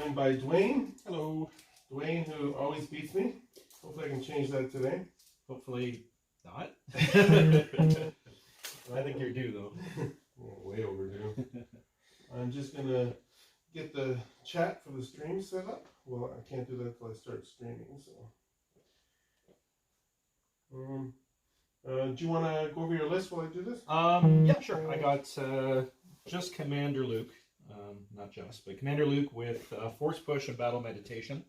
joined by Dwayne. Hello. Dwayne, who always beats me. Hopefully I can change that today. Hopefully not. I think you're due though. Way overdue. I'm just going to get the chat for the stream set up. Well, I can't do that until I start streaming, so. Do you want to go over your list while I do this? Yeah, sure. I got just Commander Luke. Not just, but Commander Luke with Force Push and Battle Meditation.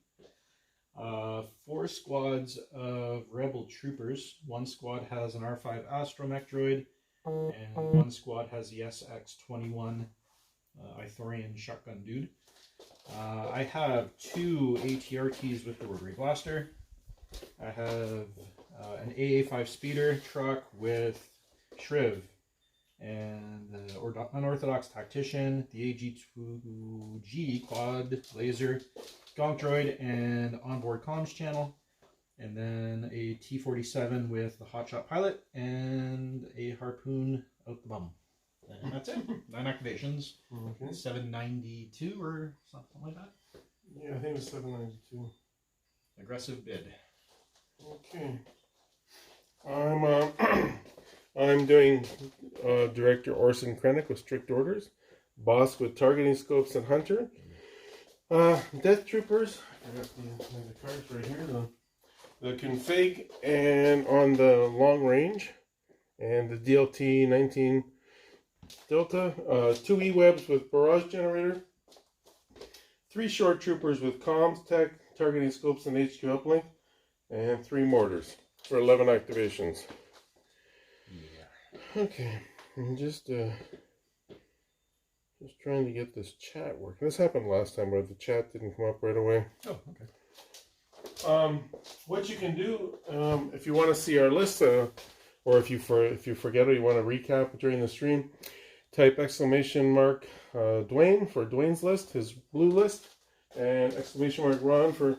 4 squads of Rebel Troopers. 1 squad has an R5 Astromech droid, and 1 squad has the SX-21 Ithorian shotgun dude. I have 2 ATRTs with the Rotary Blaster. I have an A-A5 speeder truck with Shriv, and the Unorthodox Tactician, the AG2G quad laser, Gonk droid, and onboard comms channel, and then a T-47 with the hotshot pilot and a harpoon out the bum. And that's it. 9 activations. Okay. 792 or something like that. Yeah, I think it's 792. Aggressive bid. Okay. I'm doing Director Orson Krennic with strict orders. Bossk with targeting scopes and hunter. Death Troopers. I got the cards right here. The config and on the long range. And the DLT 19 Delta. 2 E-webs with barrage generator. 3 short troopers with comms, tech, targeting scopes, and HQ uplink. And 3 mortars for 11 activations. Yeah. Okay, I'm just trying to get this chat working. This happened last time where the chat didn't come up right away. Oh, okay. What you can do if you want to see our list, or if you forget or you want to recap during the stream, type !! Dwayne for Dwayne's list, his blue list, and ! Ron for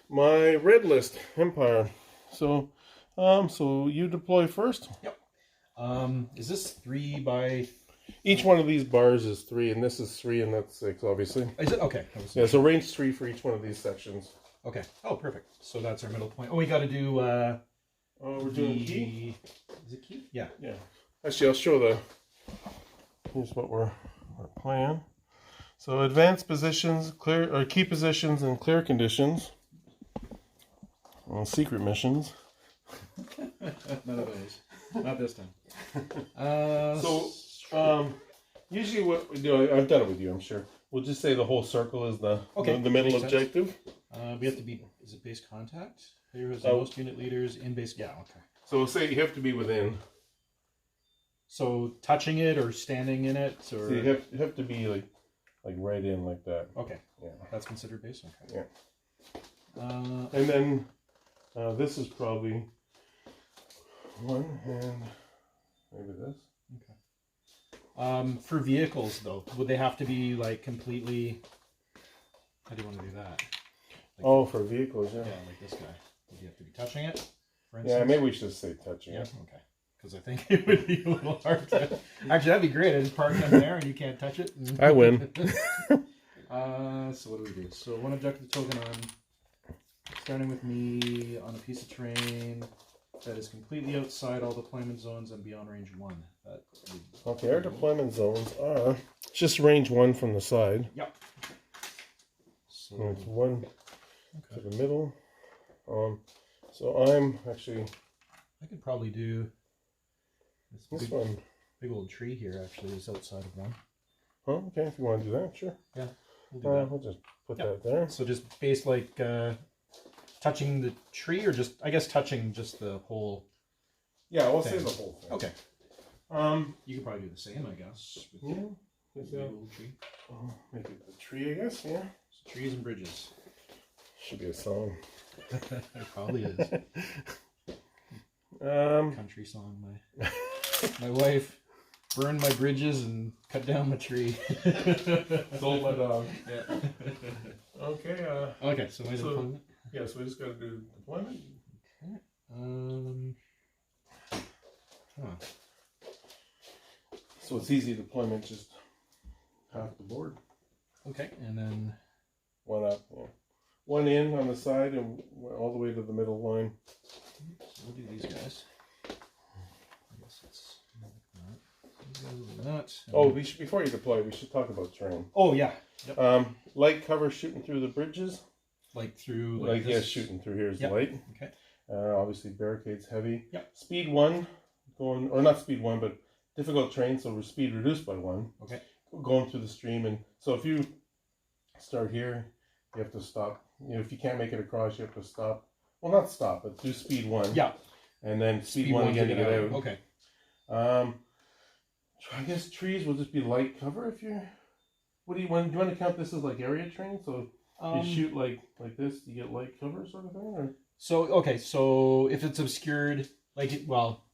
my red list, Empire. So, so you deploy first. Yep. Is this 3 by... Each one of these bars is 3, and this is 3, and that's 6, obviously. Is it? Okay. Yeah, so range 3 for each one of these sections. Okay. Oh, perfect. So that's our middle point. Oh, we got to do... we're doing key. Is it key? Yeah. Yeah. Actually, I'll show the... Here's what we're playing. So advanced positions, clear, or key positions and clear conditions. And secret missions. None of those. Not this time. Usually what we do, I've done it with you, I'm sure. We'll just say the whole circle is the middle objective. We have to be, is it base contact? Here is the most unit leaders in base, yeah, okay. So we'll say you have to be within. So touching it or standing in it? Or... So you have to be like right in like that. Okay. Yeah. That's considered base? Okay. Yeah. And then this is probably 1, and maybe this. Okay. For vehicles, though, would they have to be like completely? How do you want to do that? Like, for vehicles, yeah. Yeah, like this guy. Would you have to be touching it? For instance? Yeah, maybe we should say touching it. Okay. Because I think it would be a little hard to. Actually, that'd be great. I just park them there and you can't touch it. I win. So what do we do? So 1 objective token on. Starting with me on a piece of terrain that is completely outside all deployment zones and beyond range 1. Okay, our deployment zones are just range 1 from the side. Yep. So it's 1 to the middle. So I'm actually... I could probably do this one. Big old tree here actually is outside of 1. Oh, okay, if you want to do that, sure. Yeah, we'll do that. We'll just put that there. So just base like touching the tree, or just, I guess, touching just the whole... Yeah, we'll say the whole thing. Okay. You could probably do the same, I guess. With the little tree. Make it the tree, I guess, yeah. So trees and bridges. Should be a song. It probably is. Country song. My wife burned my bridges and cut down my tree. Sold my dog. Yeah. Okay. Okay, so my deployment? Yeah, so we just got to do deployment. Okay. So it's easy deployment, just half the board. Okay, and then One up, yeah. One in on the side and all the way to the middle line. So we'll do these guys. I guess it's like that. These guys will do that. Oh, we should, before you deploy, we should talk about terrain. Oh, yeah. Yep. Light cover shooting through the bridges. Like through Like yeah, shooting through here is the light. Okay. Obviously barricades heavy. Yep. Speed 1 going, or not speed 1, but difficult terrain, so we're speed reduced by 1. Okay. Going through the stream, and so if you start here, you have to stop. You know, if you can't make it across, you have to stop. Well, not stop, but do speed 1. Yeah. And then speed 1 again to get out. Okay. I guess trees will just be light cover if you're. What do you want? Do you want to count this as like area terrain? So you shoot like this, you get light cover sort of thing, or? So okay, so if it's obscured, like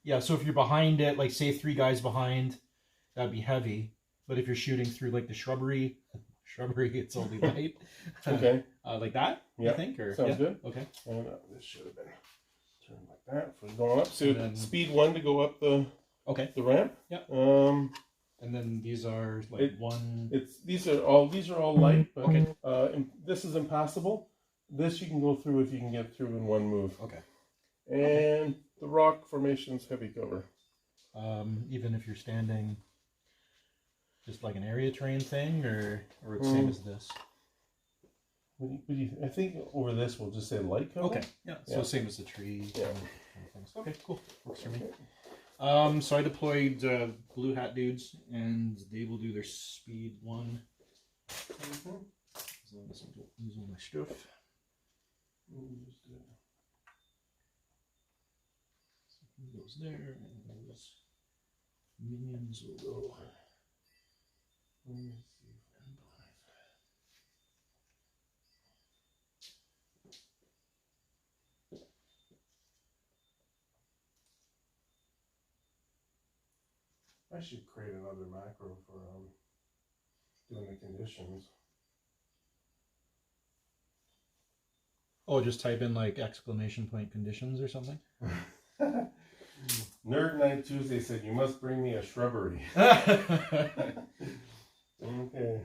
yeah. So if you're behind it, like say 3 guys behind, that'd be heavy. But if you're shooting through like the shrubbery, it's only light. Okay. Like that. Yeah. I think. Or sounds good. Okay. And this should have been turned like that for going up. So then, speed 1 to go up the ramp. Yeah. And then these are like one. These are all light, but okay. This is impassable. This you can go through if you can get through in 1 move. Okay. And the rock formation's heavy cover. Even if you're standing, just like an area terrain thing, or it's the same as this. I think over this we'll just say light cover. Okay. Yeah. So same as the tree. Yeah. Kind of things. Okay. Cool. Works for me. So I deployed blue hat dudes, and they will do their speed 1. As long as I don't lose all my stuff. So he goes there, and those minions will go. Let me see if I can I should create another macro for doing the conditions. Oh, just type in like exclamation point conditions or something. Nerd Night Tuesday said you must bring me a shrubbery. Okay.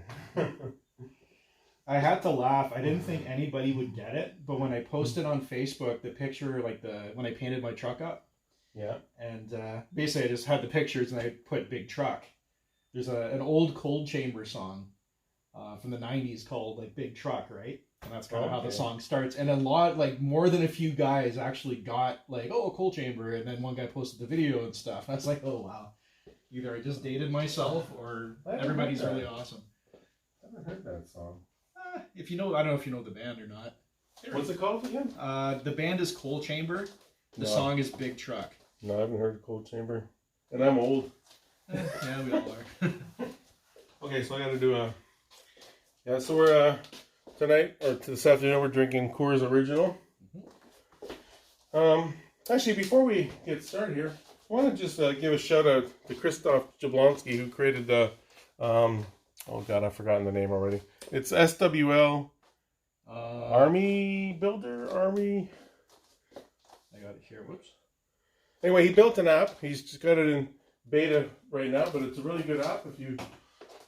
I had to laugh. I didn't think anybody would get it, but when I posted on Facebook the picture, like when I painted my truck up. Yeah. And basically, I just had the pictures and I put big truck. There's an old Cold Chamber song from the 90s called like Big Truck, right? And that's kind of how the song starts. And a lot, like more than a few guys actually got like, oh, Cold Chamber. And then one guy posted the video and stuff. I was like, oh, wow. Either I just dated myself or everybody's really awesome. I haven't heard that song. If you know, I don't know if you know the band or not. What's it called again? The band is Cold Chamber. The song is Big Truck. No, I haven't heard Cold Chamber. And I'm old. Yeah, we all are. Okay, so I got to do a... Yeah, so we're... tonight, or this afternoon, we're drinking Coors Original. Actually, before we get started here, I want to just give a shout out to Christoph Jablonski, who created the... oh God, I've forgotten the name already. It's SWL Army Builder, Army... I got it here, whoops. Anyway, he built an app. He's just got it in beta right now, but it's a really good app if you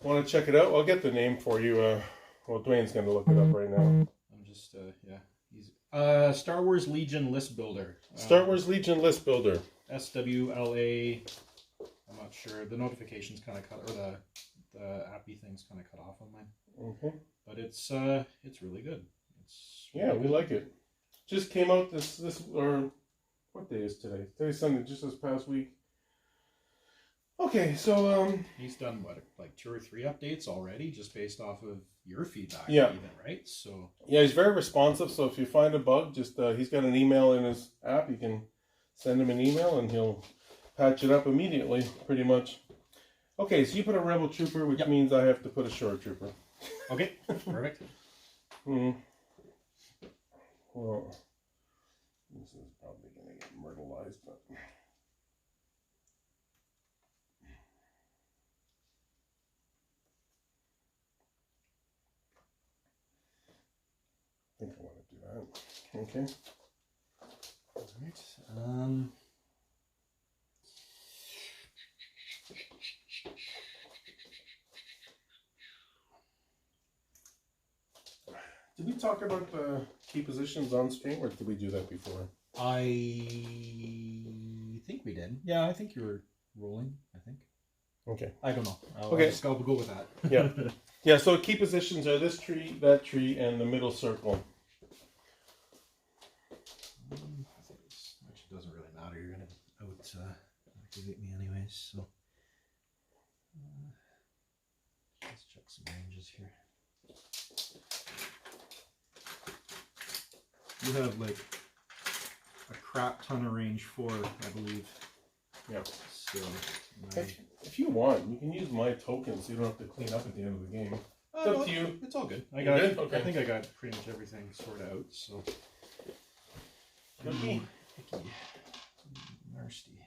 want to check it out. I'll get the name for you. Well, Dwayne's going to look it up right now. I'm just, yeah. He's Star Wars Legion List Builder. Star Wars Legion List Builder. SWLA. I'm not sure. The notifications kind of cut, or the appy thing's kind of cut off on mine. Okay. But it's really good. It's really good. We like it. Just came out this or what day is today? Today's Sunday, just this past week. Okay, so he's done what, like 2 or 3 updates already, just based off of your feedback. Yeah. Even, right? So yeah, he's very responsive. So if you find a bug, just he's got an email in his app. You can send him an email and he'll patch it up immediately, pretty much. Okay, so you put a Rebel Trooper, which means I have to put a Shore Trooper. Okay, perfect. Well, this is probably going to get myrtleized, but... I think I want to do that. Okay. All right. Did we talk about the key positions on stream, or did we do that before? I think we did. Yeah, I think you were rolling, I think. Okay. I don't know. I'll go with that. Yeah. Yeah, so key positions are this tree, that tree, and the middle circle. Actually, doesn't really matter. You're going to activate me anyways, so... let's check some ranges here. You have like a crap ton of range 4, I believe. Yeah. So if you want, you can use my tokens so you don't have to clean up at the end of the game. It's up to you. It's all good. You're good? Okay. I think I got pretty much everything sorted out. So. Cookie. Nasty.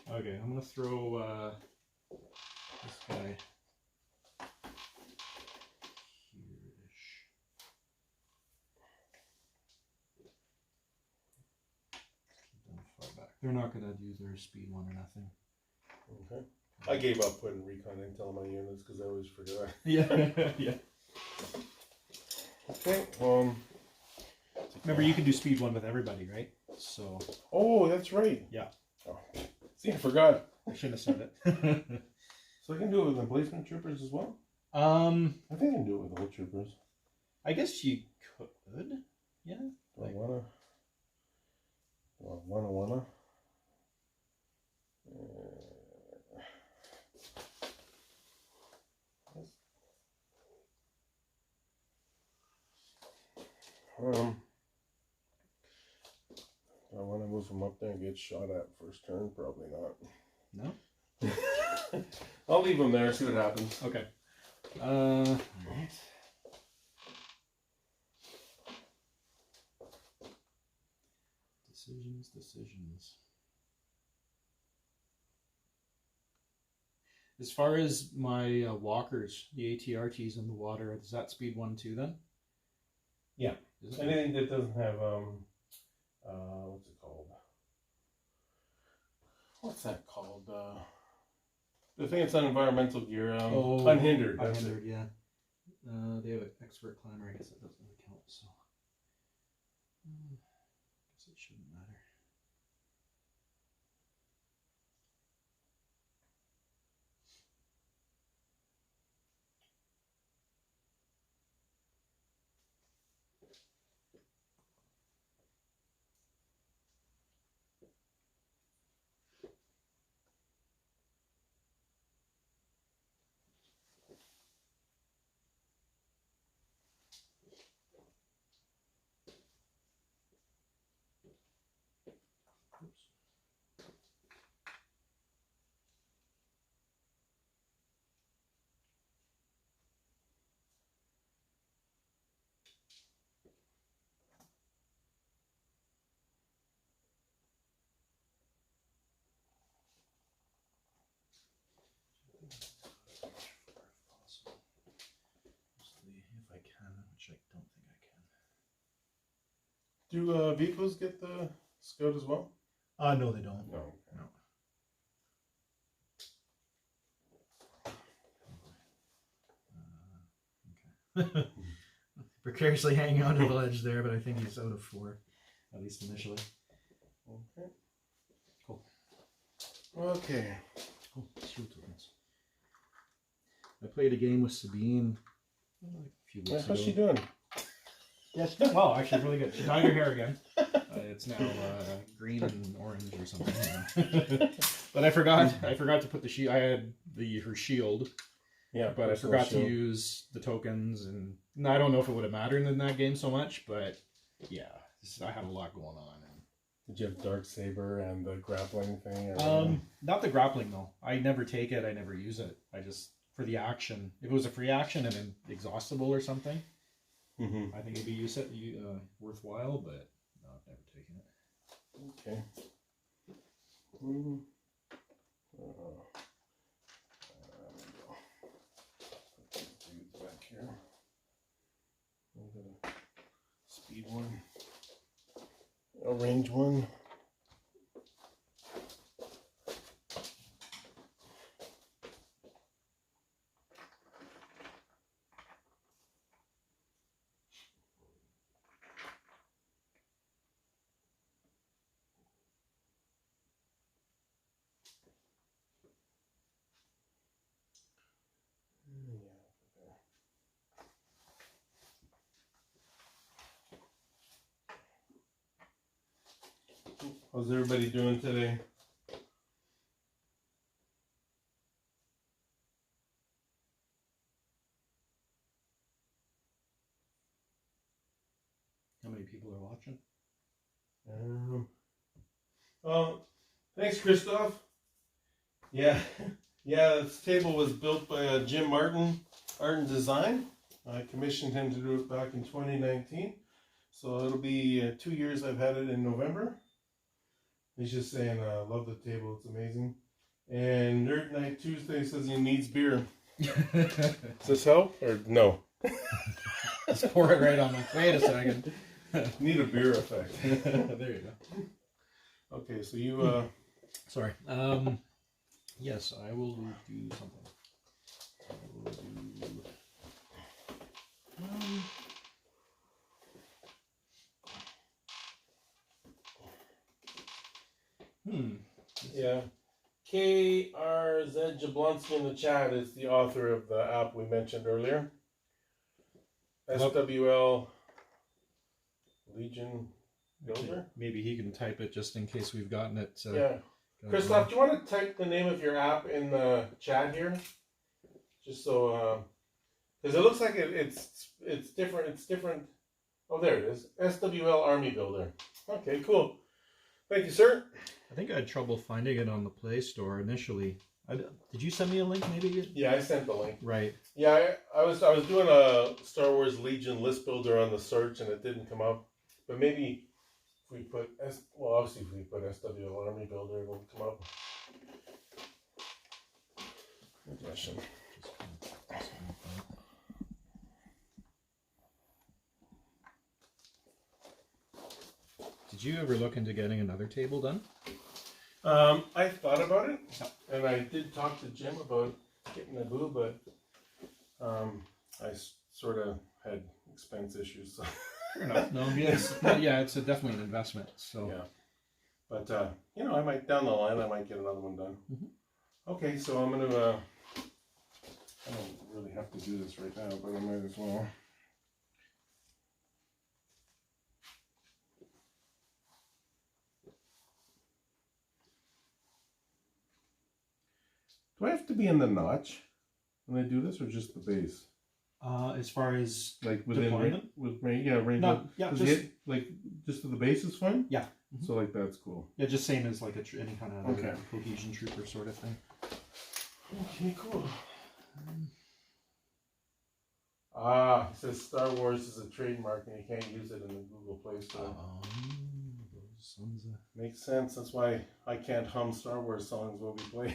Okay, I'm gonna throw this guy here-ish. Far back. They're not gonna do their speed one or nothing. Okay. I gave up putting recon intel on my units because I always forgot. Yeah, yeah. Okay. Remember, you can do speed one with everybody, right? So. Oh, that's right. Yeah. Oh. See, I forgot. I shouldn't have said it. So I can do it with emplacement troopers as well? I think I can do it with old troopers. I guess you could. Yeah. Do I wanna? I want to move them up there and get shot at first turn. Probably not. No? I'll leave them there, see what happens. Okay. Alright. Decisions. As far as my walkers, the ATRTs in the water, is that speed 1 too then? Yeah. Anything that doesn't have, what's it called? What's that called? The thing that's on environmental gear, unhindered. Unhindered, yeah. They have an expert climber, I guess that doesn't really count, so. I guess it shouldn't matter. Oops. If I can, which I don't think I can. Do vehicles get the scout as well? No, they don't. No. Okay. Precariously hanging onto the ledge there, but I think he's out of 4, at least initially. Okay. Cool. Okay. Oh, shield tokens. I played a game with Sabine a few weeks ago. How's she doing? Yeah, she's doing well. Actually, really good. She dyed her hair again. It's now green and orange or something. But I forgot to put the shield. I had her shield. Yeah, but I forgot to use the tokens, and I don't know if it would have mattered in that game so much. But yeah, I had a lot going on. Did you have Dark Saber and the grappling thing? Or not the grappling though. I never take it. I never use it. I just for the action. If it was a free action and an exhaustible or something, I think it'd be worthwhile. But no, I've never taken it. Okay. Back here. Speed 1. A range 1. How's everybody doing today? How many people are watching? Thanks, Christoph. Yeah, yeah. This table was built by Jim Martin, Art and Design. I commissioned him to do it back in 2019, so it'll be 2 years. I've had it in November. He's just saying, love the table. It's amazing. And Nerd Night Tuesday says he needs beer. Does this help or no? Just pour it right on my. Wait a second. Need a beer effect. There you go. Okay, so you. Sorry. Yes, I will do something. I will do. Yeah. KRZ Jablonski in the chat is the author of the app we mentioned earlier. SWL Legion Builder? Maybe he can type it just in case we've gotten it. Yeah. Christoph, do you want to type the name of your app in the chat here? Just so, because it looks like it's different. It's different. Oh, there it is. SWL Army Builder. Okay, cool. Thank you, sir. I think I had trouble finding it on the Play Store initially. Did you send me a link? Maybe. Yeah, I sent the link. Right. Yeah, I was doing a Star Wars Legion list builder on the search, and it didn't come up. But maybe if we put obviously if we put SWL Army Builder, it will come up. Good question. Did you ever look into getting another table done? I thought about it, and I did talk to Jim about getting a boo, but I sort of had expense issues. So. Fair enough. No, yes, yeah, it's definitely an investment. So yeah, but I might down the line I might get another one done. Mm-hmm. Okay, so I'm gonna. I don't really have to do this right now, but I might as well. Do I have to be in the notch when I do this, or just the base? As far as like within deployment? range. No, yeah, just just to the base is fine. Yeah. Mm-hmm. So like that's cool. Yeah, just same as like any kind of okay. cohesion trooper sort of thing. Okay, cool. It says Star Wars is a trademark and you can't use it in the Google Play Store. Those sons of... Makes sense. That's why I can't hum Star Wars songs while we play.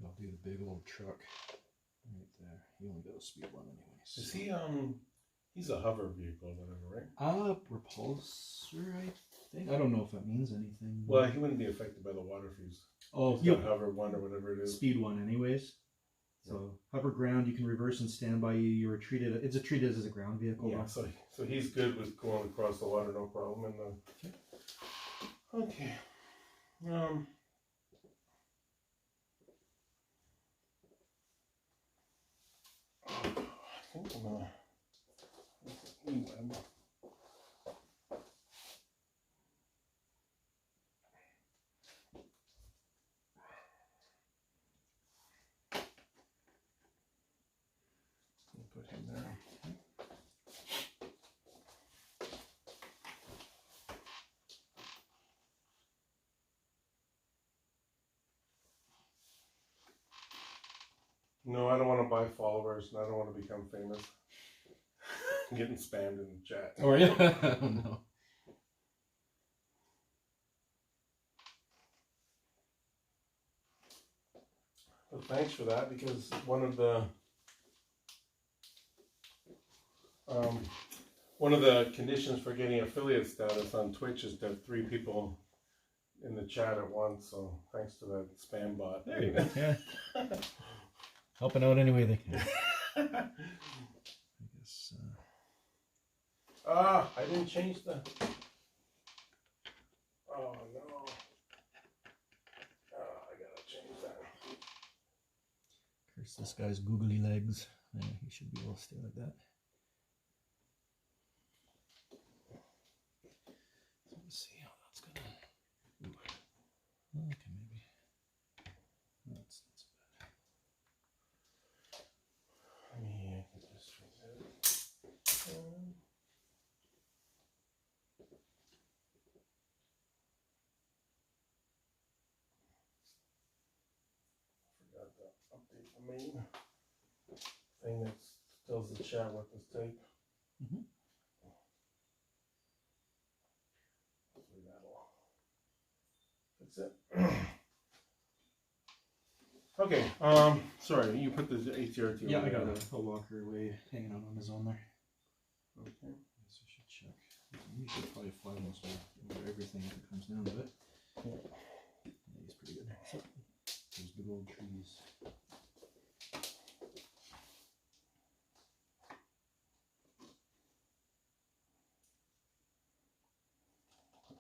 I'll do the big old truck right there. He only got a speed one anyways. Is he he's a hover vehicle or whatever, right? Repulsor, I think. I don't know if that means anything. Well, he wouldn't be affected by the water fuse. Oh, he's got hover one or whatever it is. Speed one anyways. So hover ground, you can reverse and stand by. You're treated. It's treated as a ground vehicle. Yeah. So he's good with going across the water, no problem. And okay. I think I'm gonna. Put him there. No, I don't want to buy followers, and I don't want to become famous. I'm getting spammed in the chat. Oh, yeah? Oh, no. Well, thanks for that, because one of the conditions for getting affiliate status on Twitch is to have 3 people in the chat at once, so thanks to that spam bot. There you go. Yeah. Helping out any way they can. I guess. I didn't change the. Oh no. I gotta change that. Curse this guy's googly legs. Yeah, he should be able to stay like that. So let's see how that's gonna. Ooh. Okay, maybe. That's not so bad. I can just remove it. Forgot to update the main thing that tells the chat what to type. Mm-hmm. Hopefully that'll fix it. Okay, sorry, you put the ATRT. Yeah, I got a locker away hanging out on his own there. Okay. So I should check. You should probably fly most of everything if it comes down to it. Yeah. Yeah, he's pretty good. So, those big old trees.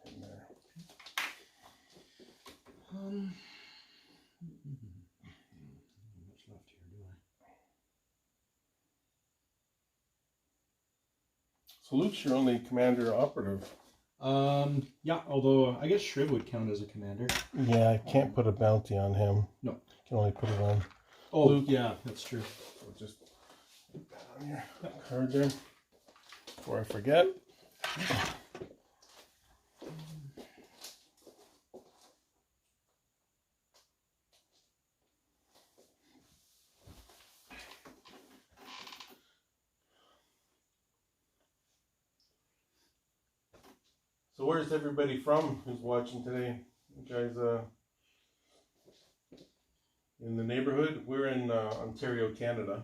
Put him there. Not much left here, do I? So Luke's your only commander operative. Yeah, although I guess Shriv would count as a commander. Yeah, I can't put a bounty on him. No. I can only put it on. Oh, Luke. yeah, that's true. So just put that on your card there before I forget. So where's everybody from who's watching today? You guys in the neighborhood? We're in Ontario, Canada.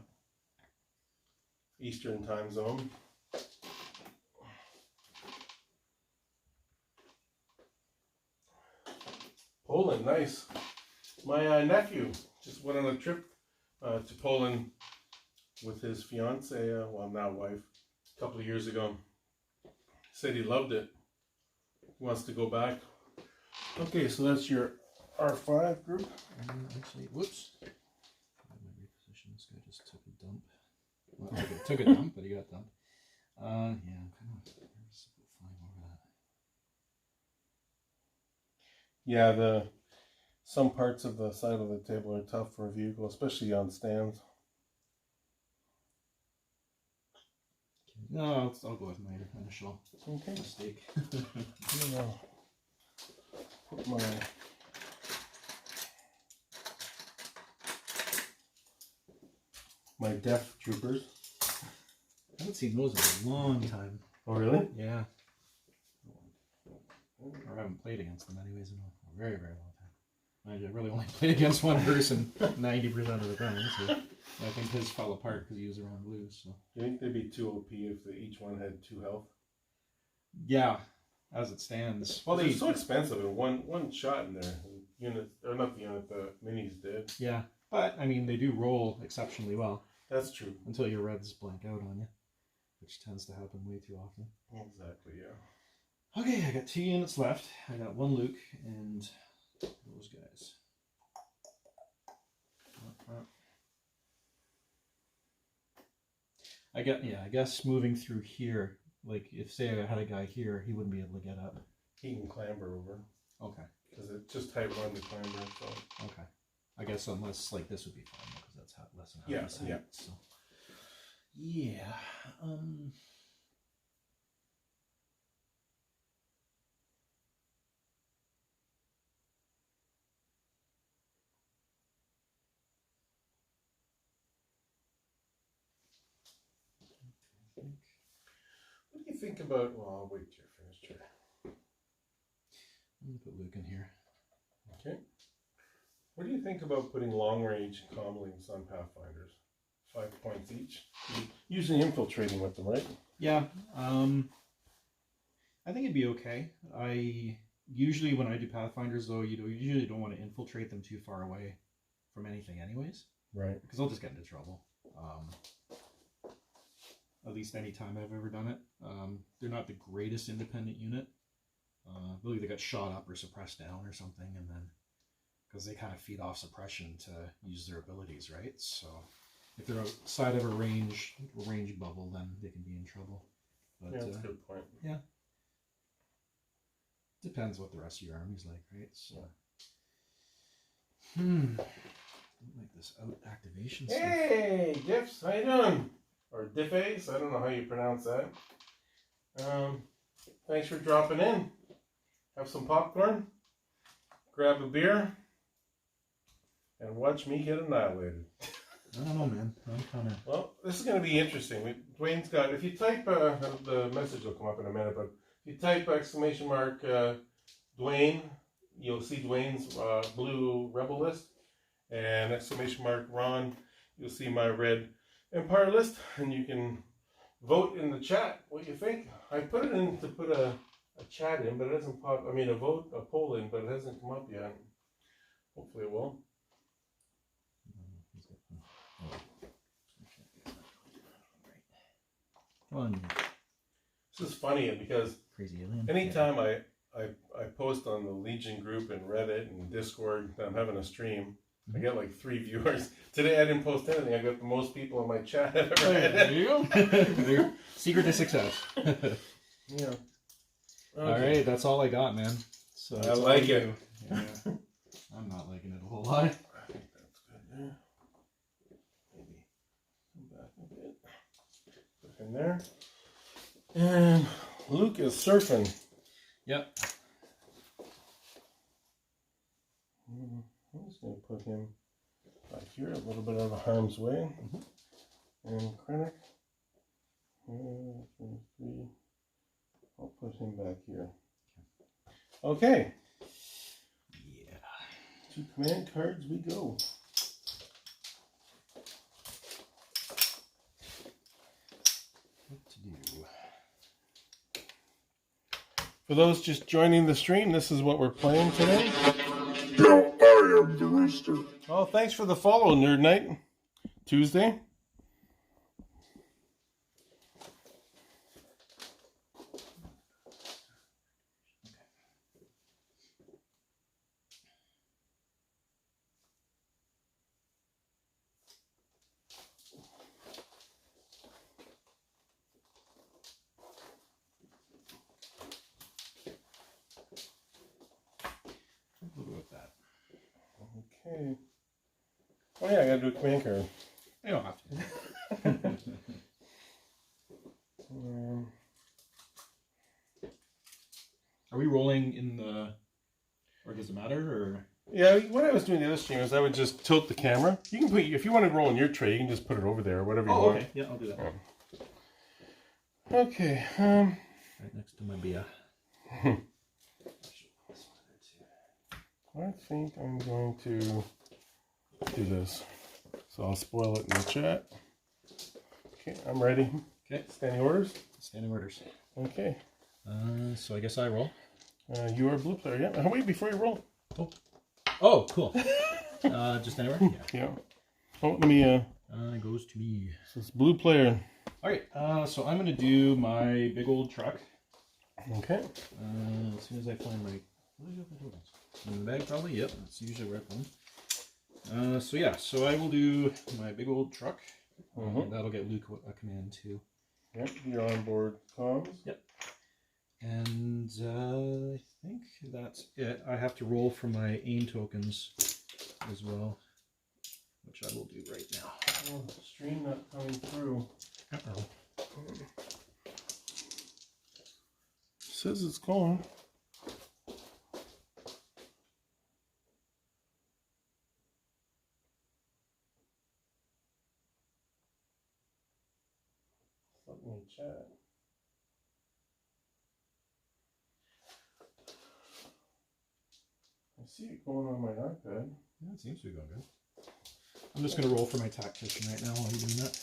Eastern time zone. Poland, nice. My nephew just went on a trip to Poland with his fiance, well now wife, a couple of years ago. Said he loved it. He wants to go back. Okay, so that's your R5 group. Actually, whoops. I might reposition. This guy just took a dump. Well, took a dump, but he got dumped. Yeah, I'm kind of nervous about flying over that. Yeah, some parts of the side of the table are tough for a vehicle, especially on stands. No, I'll go with my initial mistake. Put my deaf troopers. I haven't seen those in a long time. Oh, really? Yeah. Or I haven't played against them anyways in a very, very long time. I really only played against one person 90% of the time, so I think his fell apart because he was around blues. So. You think they'd be too OP if each one had 2 health? Yeah, as it stands. Well, they're so expensive, and one shot in there. Unit, or not the unit, the minis did. Yeah, but I mean, they do roll exceptionally well. That's true. Until your reds blank out on you, which tends to happen way too often. Exactly, yeah. Okay, I got 2 units left. I got 1 Luke and those guys. I guess moving through here, like if say I had a guy here, he wouldn't be able to get up. He can clamber over. Okay. Because it's just type 1 to clamber, so. Okay. I guess unless like this would be fine because that's less than yeah, height. yeah. So. Yeah. What do you think about? Well, I'll wait till you're finished here. I'm gonna put Luke in here. Okay. What do you think about putting long-range comlinks on Pathfinders? 5 points each. Usually infiltrating with them, right? Yeah. I think it'd be okay. Usually when I do Pathfinders, though, you usually don't want to infiltrate them too far away from anything anyways. Right. Because they'll just get into trouble. At least any time I've ever done it. They're not the greatest independent unit. They'll either get shot up or suppressed down or something, and then because they kind of feed off suppression to use their abilities, right? So if they're outside of a range bubble, then they can be in trouble. But, yeah, that's a good point. Yeah. Depends what the rest of your army's like, right? So. Like this out activation stuff. Hey, Diffs, how you doing? Or Difface, I don't know how you pronounce that. Thanks for dropping in. Have some popcorn, grab a beer, and watch me get annihilated. I don't know, man. I'm kind of... Well, this is going to be interesting. Dwayne's got, if you type, the message will come up in a minute, but if you type Dwayne, you'll see Dwayne's blue rebel list, and Ron, you'll see my red Empire list, and you can vote in the chat what you think. I put it in to put a chat in, but it doesn't pop. I mean, a poll in, but it hasn't come up yet. Hopefully it will. Come on. This is funny because Crazy alien. anytime I post on the Legion group and Reddit and Discord that I'm having a stream, I get like 3 viewers. Today I didn't post anything. I got the most people in my chat I've ever had. There you go. Secret to success. Yeah. Okay. All right, that's all I got, man. So I like it. Yeah. I'm not liking it a whole lot. I think that's good. Yeah. Maybe come back a bit. Put in there. And Luke is surfing. Yep. I'm just going to put him back here, a little bit out of harm's way. And Krennic. 1, 2, 3. I'll put him back here. Okay. Yeah. To command cards we go. What to do? For those just joining the stream, this is what we're playing today. Now I am the rooster. Oh, thanks for the follow, Nerd Night. Tuesday. We'll go with that. Okay. Oh yeah, I gotta do a command card. You don't have to. Are we rolling in the... Or does it matter, or... Yeah, what I was doing the other stream is I would just tilt the camera. You can put, if you want to roll in your tray, you can just put it over there, or whatever you want. Okay. Yeah, I'll do that. Okay. Right next to my beer. I think I'm going to do this. So I'll spoil it in the chat. Okay, I'm ready. Okay. Standing orders? Standing orders. Okay. So I guess I roll. You are a blue player, yeah. Wait, before you roll. Oh, cool. Just anywhere? Yeah. Yeah. Oh, let me, It goes to me. so it's blue player. Alright, so I'm going to do my big old truck. Okay. As soon as I find my... What do I got my tokens? In the bag, probably? Yep, that's usually where I put them. So yeah, so I will do my big old truck. That'll get Luke a command too. Yep, you're on board comms. Yep. And I think that's it. I have to roll for my aim tokens as well, which I will do right now. Oh, stream not coming through. Uh-oh. Says it's going. Something in chat. I see it going on my iPad. Yeah, it seems to be going good. I'm just going to roll for my tactician right now while you're doing that.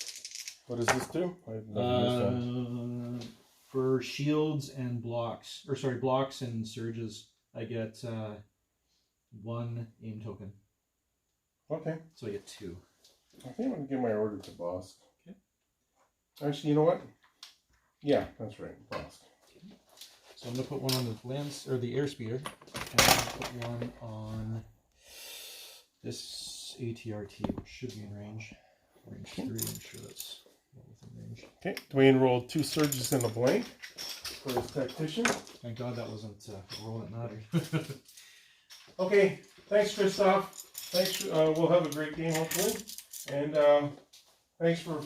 What does this do? I've never missed one. For shields and blocks, or sorry, blocks and surges, I get 1 aim token. Okay. So I get 2. I think I'm going to give my order to Bossk. Okay. Actually, you know what? Yeah, that's right. Bossk. So I'm going to put one on the lance or the airspeeder, and I'm going to put one on this ATRT, which should be in range. Range 3, I'm sure that's well within range. Okay, Dwayne rolled 2 surges in a blank for his tactician. Thank God that wasn't a roll that mattered. Okay, thanks, Christoph. Thanks. We'll have a great game, hopefully. And thanks for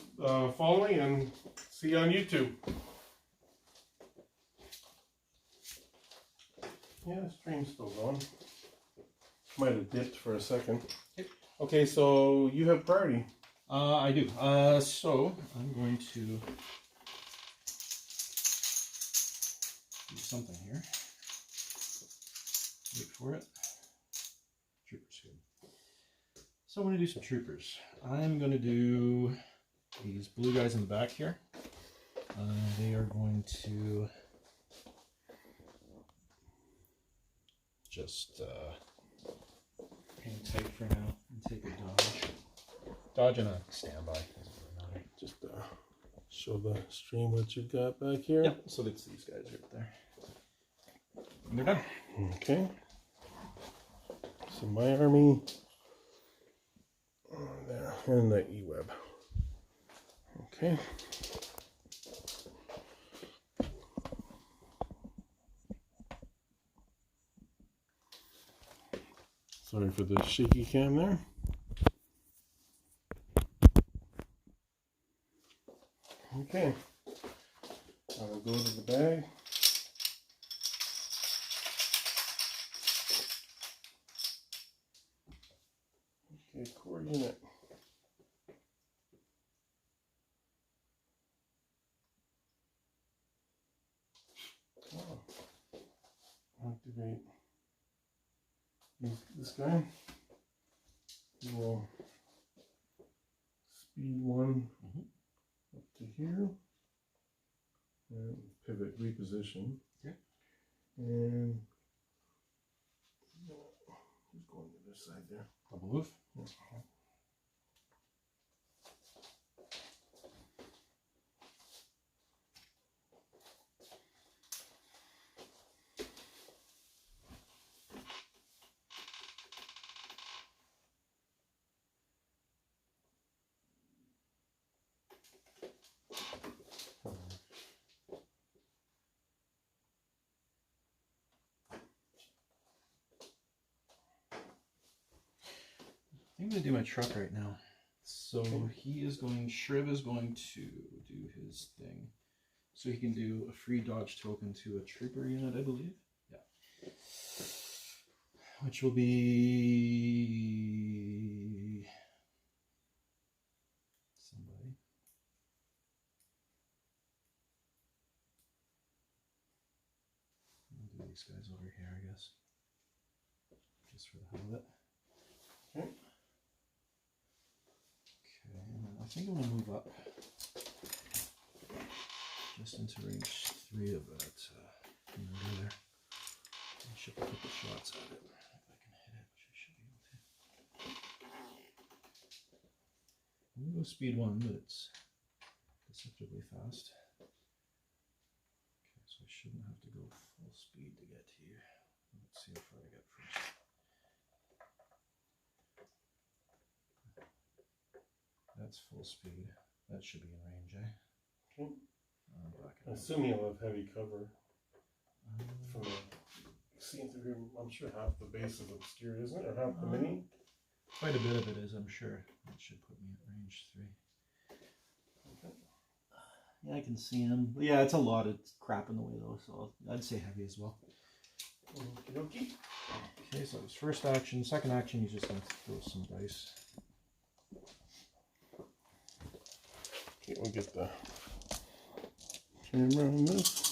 following, and see you on YouTube. Yeah, the stream's still going. Might have dipped for a second. Okay, so you have priority. I do. So I'm going to do something here. Wait for it. Troopers good. So I'm going to do some troopers. I'm going to do these blue guys in the back here. They are going to just hang tight for now and take a dodge. Dodge and a standby. Just show the stream what you've got back here. Yep, so it's these guys right there. And they're done. Okay. So my army there, and the E-web. Okay. Sorry for the shaky cam there. Okay. I will go to the bag. Okay, core unit. Oh. Activate this guy. He will speed 1 up to here. And pivot, reposition. Okay. And just going to this side there. Double move. I'm going to do my truck right now. So he is going, Shriv is going to do his thing. So he can do a free dodge token to a trooper unit, I believe. Yeah. Which will be somebody. I'll do these guys over here, I guess. Just for the hell of it. Okay. Okay, and then I think I'm going to move up just into range 3 of that there. I should put the shots at it. If I can hit it, which I should be able to. I'm going to go speed 1, but it's deceptively fast. Okay, so I shouldn't have to go full speed to get to you. Let's see how far I get first. That's full speed. That should be in range, eh? Okay. Back I it up. assume you'll have heavy cover from the seeing through here. I'm sure half the base is obscured, isn't it? Or half the mini? Quite a bit of it is, I'm sure. That should put me at range 3. Okay. Yeah, I can see him. Yeah, it's a lot of crap in the way though, so I'd say heavy as well. Okie dokie. Okay, so his first action. Second action, he's just going to throw some dice. Okay, we'll get the camera on this.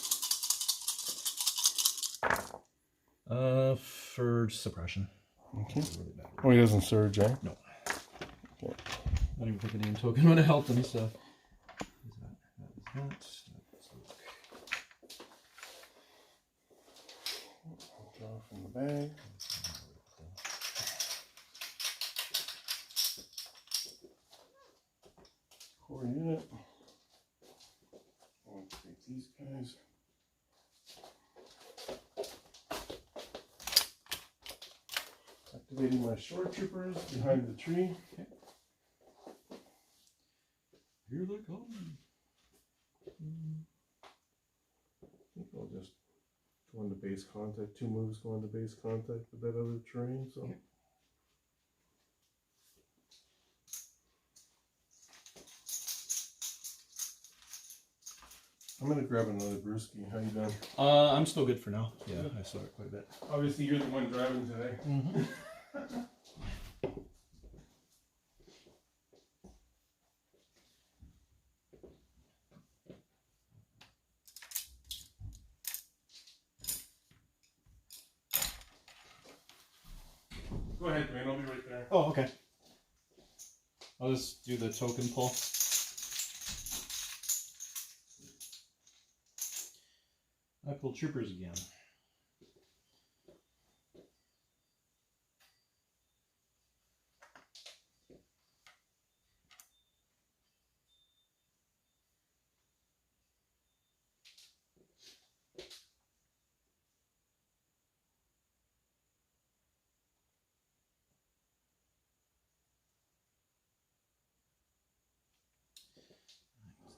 For suppression. Okay. Really bad. Oh, he doesn't surge, eh? No. Okay. Not even think a name token would have helped him, so. That is that. Draw from the bag. Core unit. I'll take these guys. Activating my shore troopers behind the tree. Okay. Here they come. I think I'll just go into base contact. 2 moves go into base contact with that other terrain. So. Okay. I'm gonna grab another brewski. How you doing? I'm still good for now. Yeah, I saw it quite a bit. Obviously, you're the one driving today. Mm-hmm. Go ahead, man. I'll be right there. Oh, okay. I'll just do the token pull. I pulled troopers again.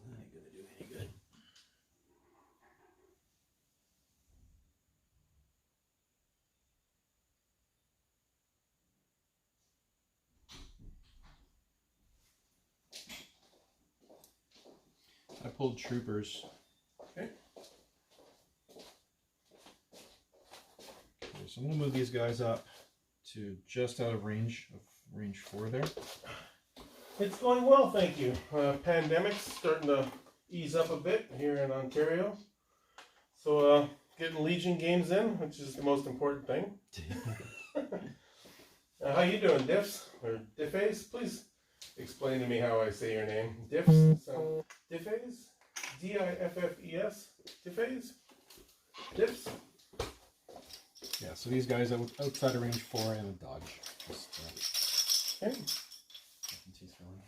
That ain't gonna do any good. I pulled troopers. Okay. Okay, so I'm gonna move these guys up to just out of range 4 there. It's going well, thank you. Pandemic's starting to ease up a bit here in Ontario. So getting Legion games in, which is the most important thing. How you doing, Diffs? Or Diffes? Please explain to me how I say your name. Diffs? So, Diffes? D-I-F-F-E-S? Diffes? Diffs? Yeah, so these guys outside of range 4 and a dodge. Just, Okay. nothing too thrilling.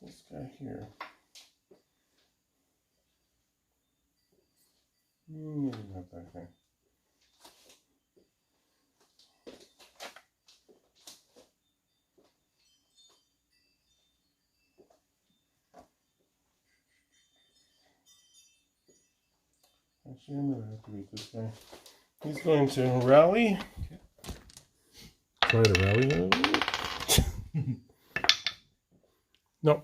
This guy here. Maybe not that guy. Actually, I'm gonna activate this guy. He's going to rally. Okay. Try to rally. No.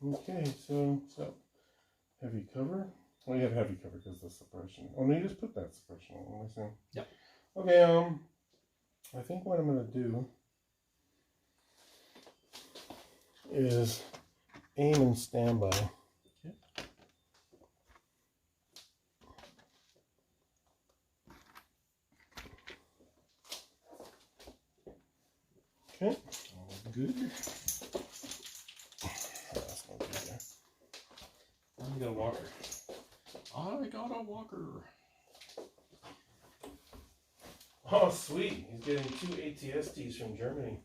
Okay, so heavy cover. Well, you have heavy cover because of the suppression. Oh, no, you just put that suppression on. I see. Yep. Okay, I think what I'm gonna do is aim and standby. Okay. Okay. All good. That's not good there. I got a walker. I got a walker. Oh, sweet. He's getting 2 ATSTs from Germany.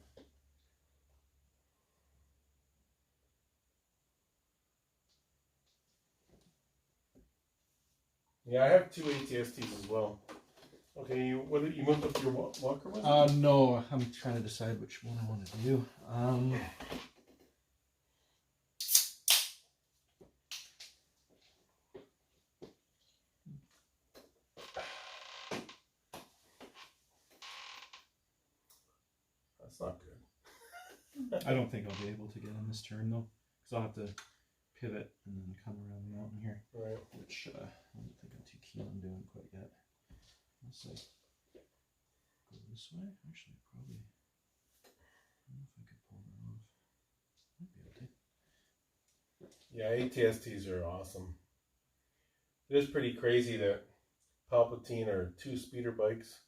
Yeah, I have 2 ATSTs as well. Okay, you moved up your walker was it? No, I'm trying to decide which one I want to do. That's not good. I don't think I'll be able to get on this turn though, because I'll have to pivot and then come around the mountain here, Right. which I don't think I'm too keen on doing quite yet. Let's see. Go this way. Actually, probably. I don't know if I could pull that off. Might be able to. Yeah, ATSTs are awesome. It is pretty crazy that Palpatine or 2 speeder bikes.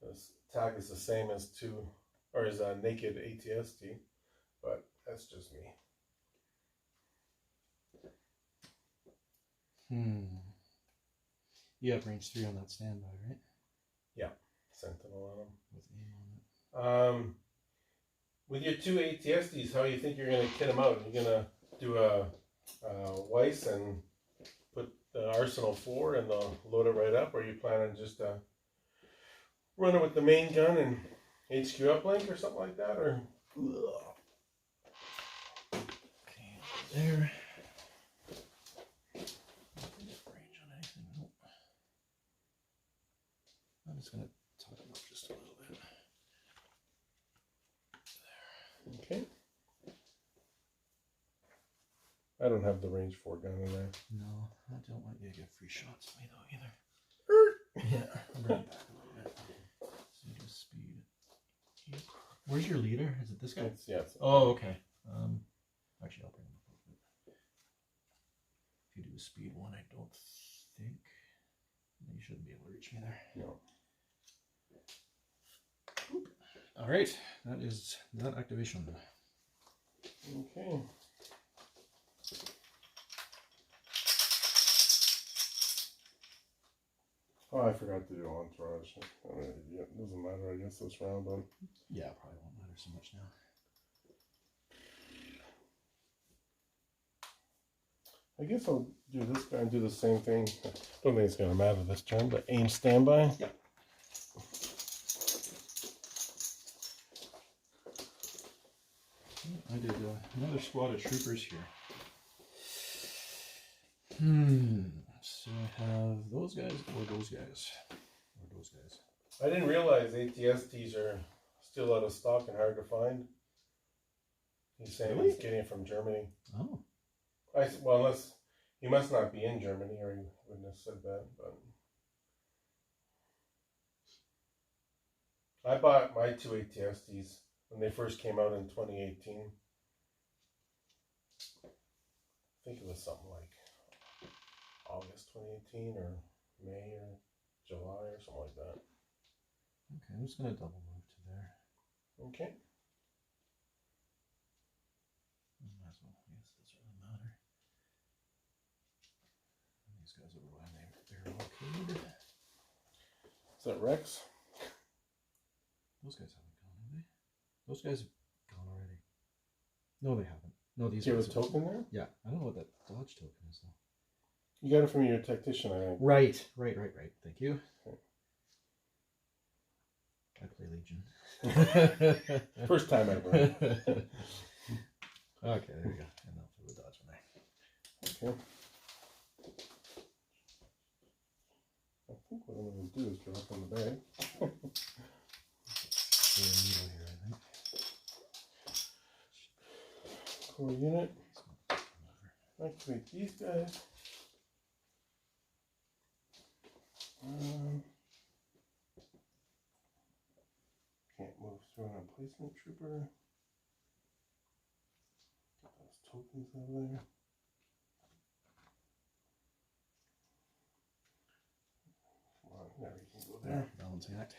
His attack is the same as 2 or as a naked ATST. but that's just me. You have range 3 on that standby, right? Yeah, Sentinel on them. With aim on it. With your 2 ATSDs, how do you think you're going to kit them out? You're going to do a Weiss and put the Arsenal 4 and they'll load it right up, or are you planning just run it with the main gun and HQ uplink or something like that? Or Okay, there. Range on anything? Nope. I'm just gonna tuck them up just a little bit. okay. I don't have the range 4 gun in there. No, I don't want you to get free shots of me though either. Yeah, I'm bringing it back a little bit. So you do speed. Where's your leader? Is it this guy? Oh, okay. Actually, I'll bring him up a little bit. If you do a speed 1, I don't think you shouldn't be able to reach me there. No. All right, that is that activation. Okay. Oh, I forgot to do entourage. I mean, yeah, it doesn't matter, I guess, this round, but Yeah, probably won't matter so much now. I guess I'll do this guy and do the same thing. I don't think it's going to matter this turn, but aim standby. Yep. I did another squad of troopers here. So I have those guys or those guys. Or those guys. I didn't realize ATSTs are still out of stock and hard to find. He's saying Really? he's getting it from Germany. Oh. Well, unless he must not be in Germany, or he wouldn't have said that. But I bought my 2 ATSTs when they first came out in 2018. I think it was something like August 2018 or May or July or something like that. Okay, I'm just gonna double move to there. Okay. Might as well. I guess it doesn't really matter. And these guys over by name they're located. Is that Rex? Those guys haven't gone, have they? Those guys have gone already. No, they haven't. No, these Do you have guys a token there? Yeah, I don't know what that dodge token is though. You got it from your tactician, I think. Right. Thank you. Okay. I play Legion. First time ever. Okay, there we go. And I'll throw the dodge on there. Okay. I think what I'm going to do is drop in the bag. Throw a needle here, I think. Core unit. Activate these guys. Can't move through an emplacement trooper. Get those tokens out of there. Come on, there we can go there. Balancing act.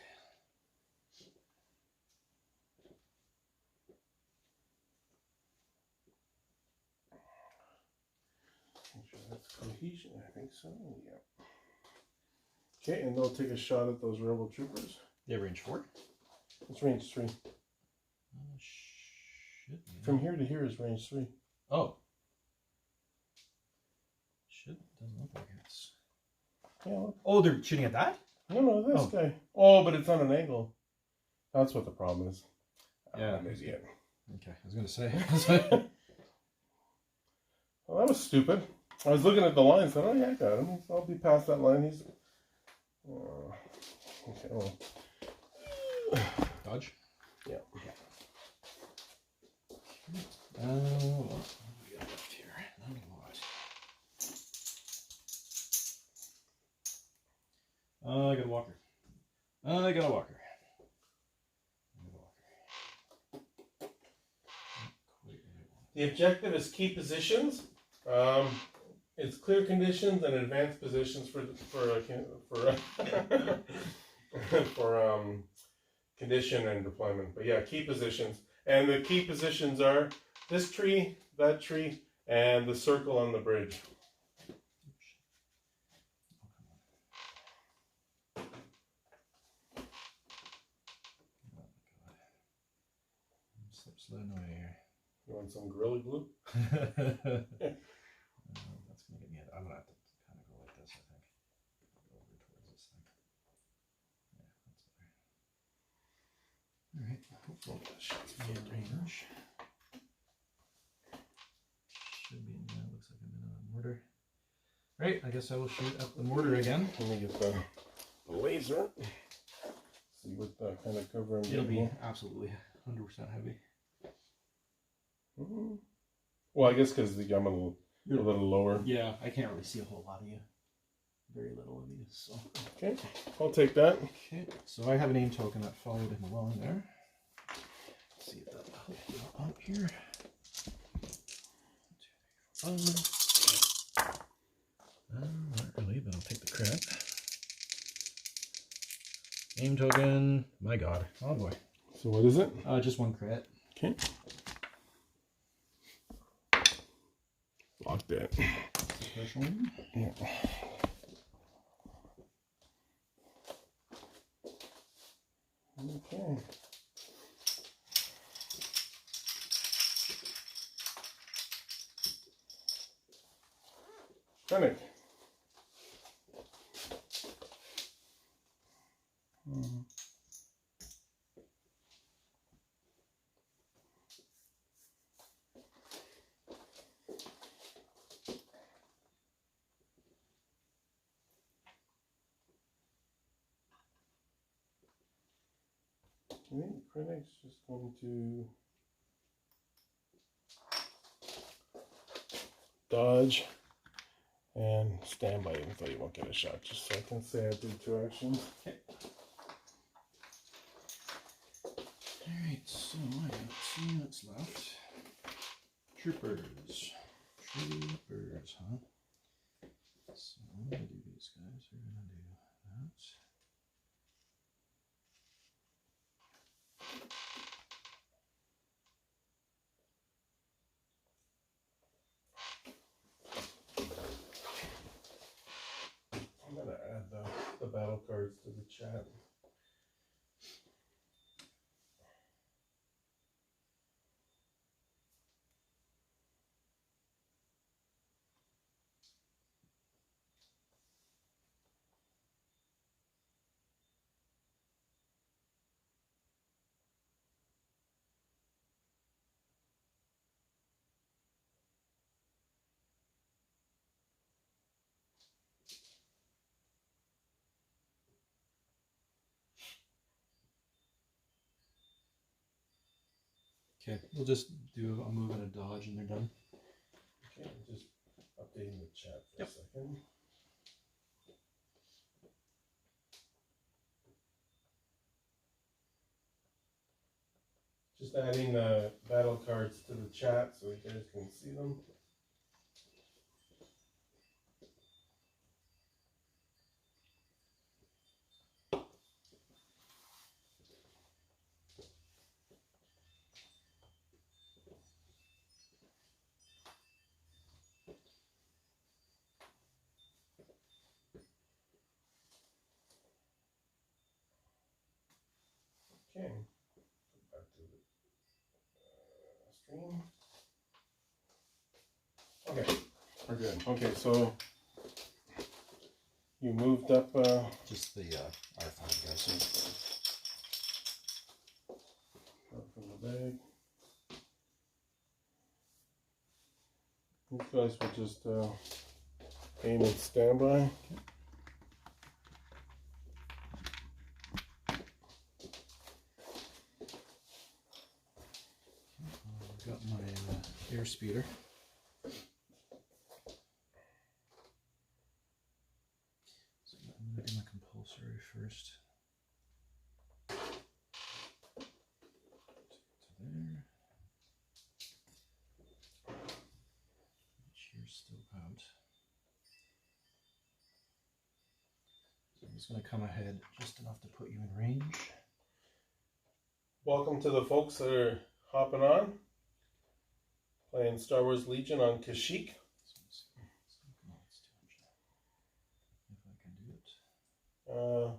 Make sure that's cohesion. I think so. Yeah. Okay, and they'll take a shot at those rebel troopers. They have range 4? It's range 3. Shit. Man. From here to here is range 3. Oh. Shit, doesn't look like it's. Yeah. Look. Oh, they're shooting at that? No, this guy. Oh, but it's on an angle. That's what the problem is. Yeah. Maybe it. Okay, I was gonna say. Well, that was stupid. I was looking at the line and said, oh, yeah, I got him. I'll be past that line. He's. Okay, well. Dodge? Yeah. What do we got left here? Not a lot. I got a walker. The objective is key positions. It's clear conditions and advanced positions for condition and deployment. But yeah, key positions. And the key positions are this tree, that tree, and the circle on the bridge. Slip sliding away here. You want some Gorilla Glue? That's gonna get me. I'm gonna have to kind of go like this, I think. Go over towards this thing. Yeah, that's better. All right. Hopefully that shoots me in range. Should be in there. Looks like I'm in a mortar. Right. I guess I will shoot up the mortar again. Let me get the laser. See what kind of cover I'm It'll getting. be absolutely 100% heavy. Well, I guess because I'm a little lower. Yeah, I can't really see a whole lot of you. Very little of you. So. Okay, I'll take that. Okay, so I have a name token that followed him along there. Let's see if that'll help you out here. 1, 2, 3, 4, 5. Not really, but I'll take the credit. Name token. My God. Oh boy. So what is it? Just 1 credit. Okay. Lock that. Special one. Yeah. Okay. Krennic. I think Krennic's just going to dodge and stand by even though you won't get a shot, just so I can say I did 2 actions. Okay. Alright, so I got 2 minutes left. Troopers. Troopers, huh? So I'm gonna do these guys. We're gonna do that. I'm going to add the battle cards to the chat. Okay, we'll just do a move and a dodge and they're done. Okay, I'm just updating the chat for a second. Just adding the battle cards to the chat so you guys can see them. Okay, go back to the stream. Okay, we're good. Okay, so you moved up Just the R5 guys. up from the bag. These guys will just aim and standby. I've got my air speeder. So I'm going to do my compulsory first. To there. Which you're still out. So I'm just going to come ahead just enough to put you in range. Welcome to the folks that are hopping on. Playing Star Wars Legion on Kashyyyk. The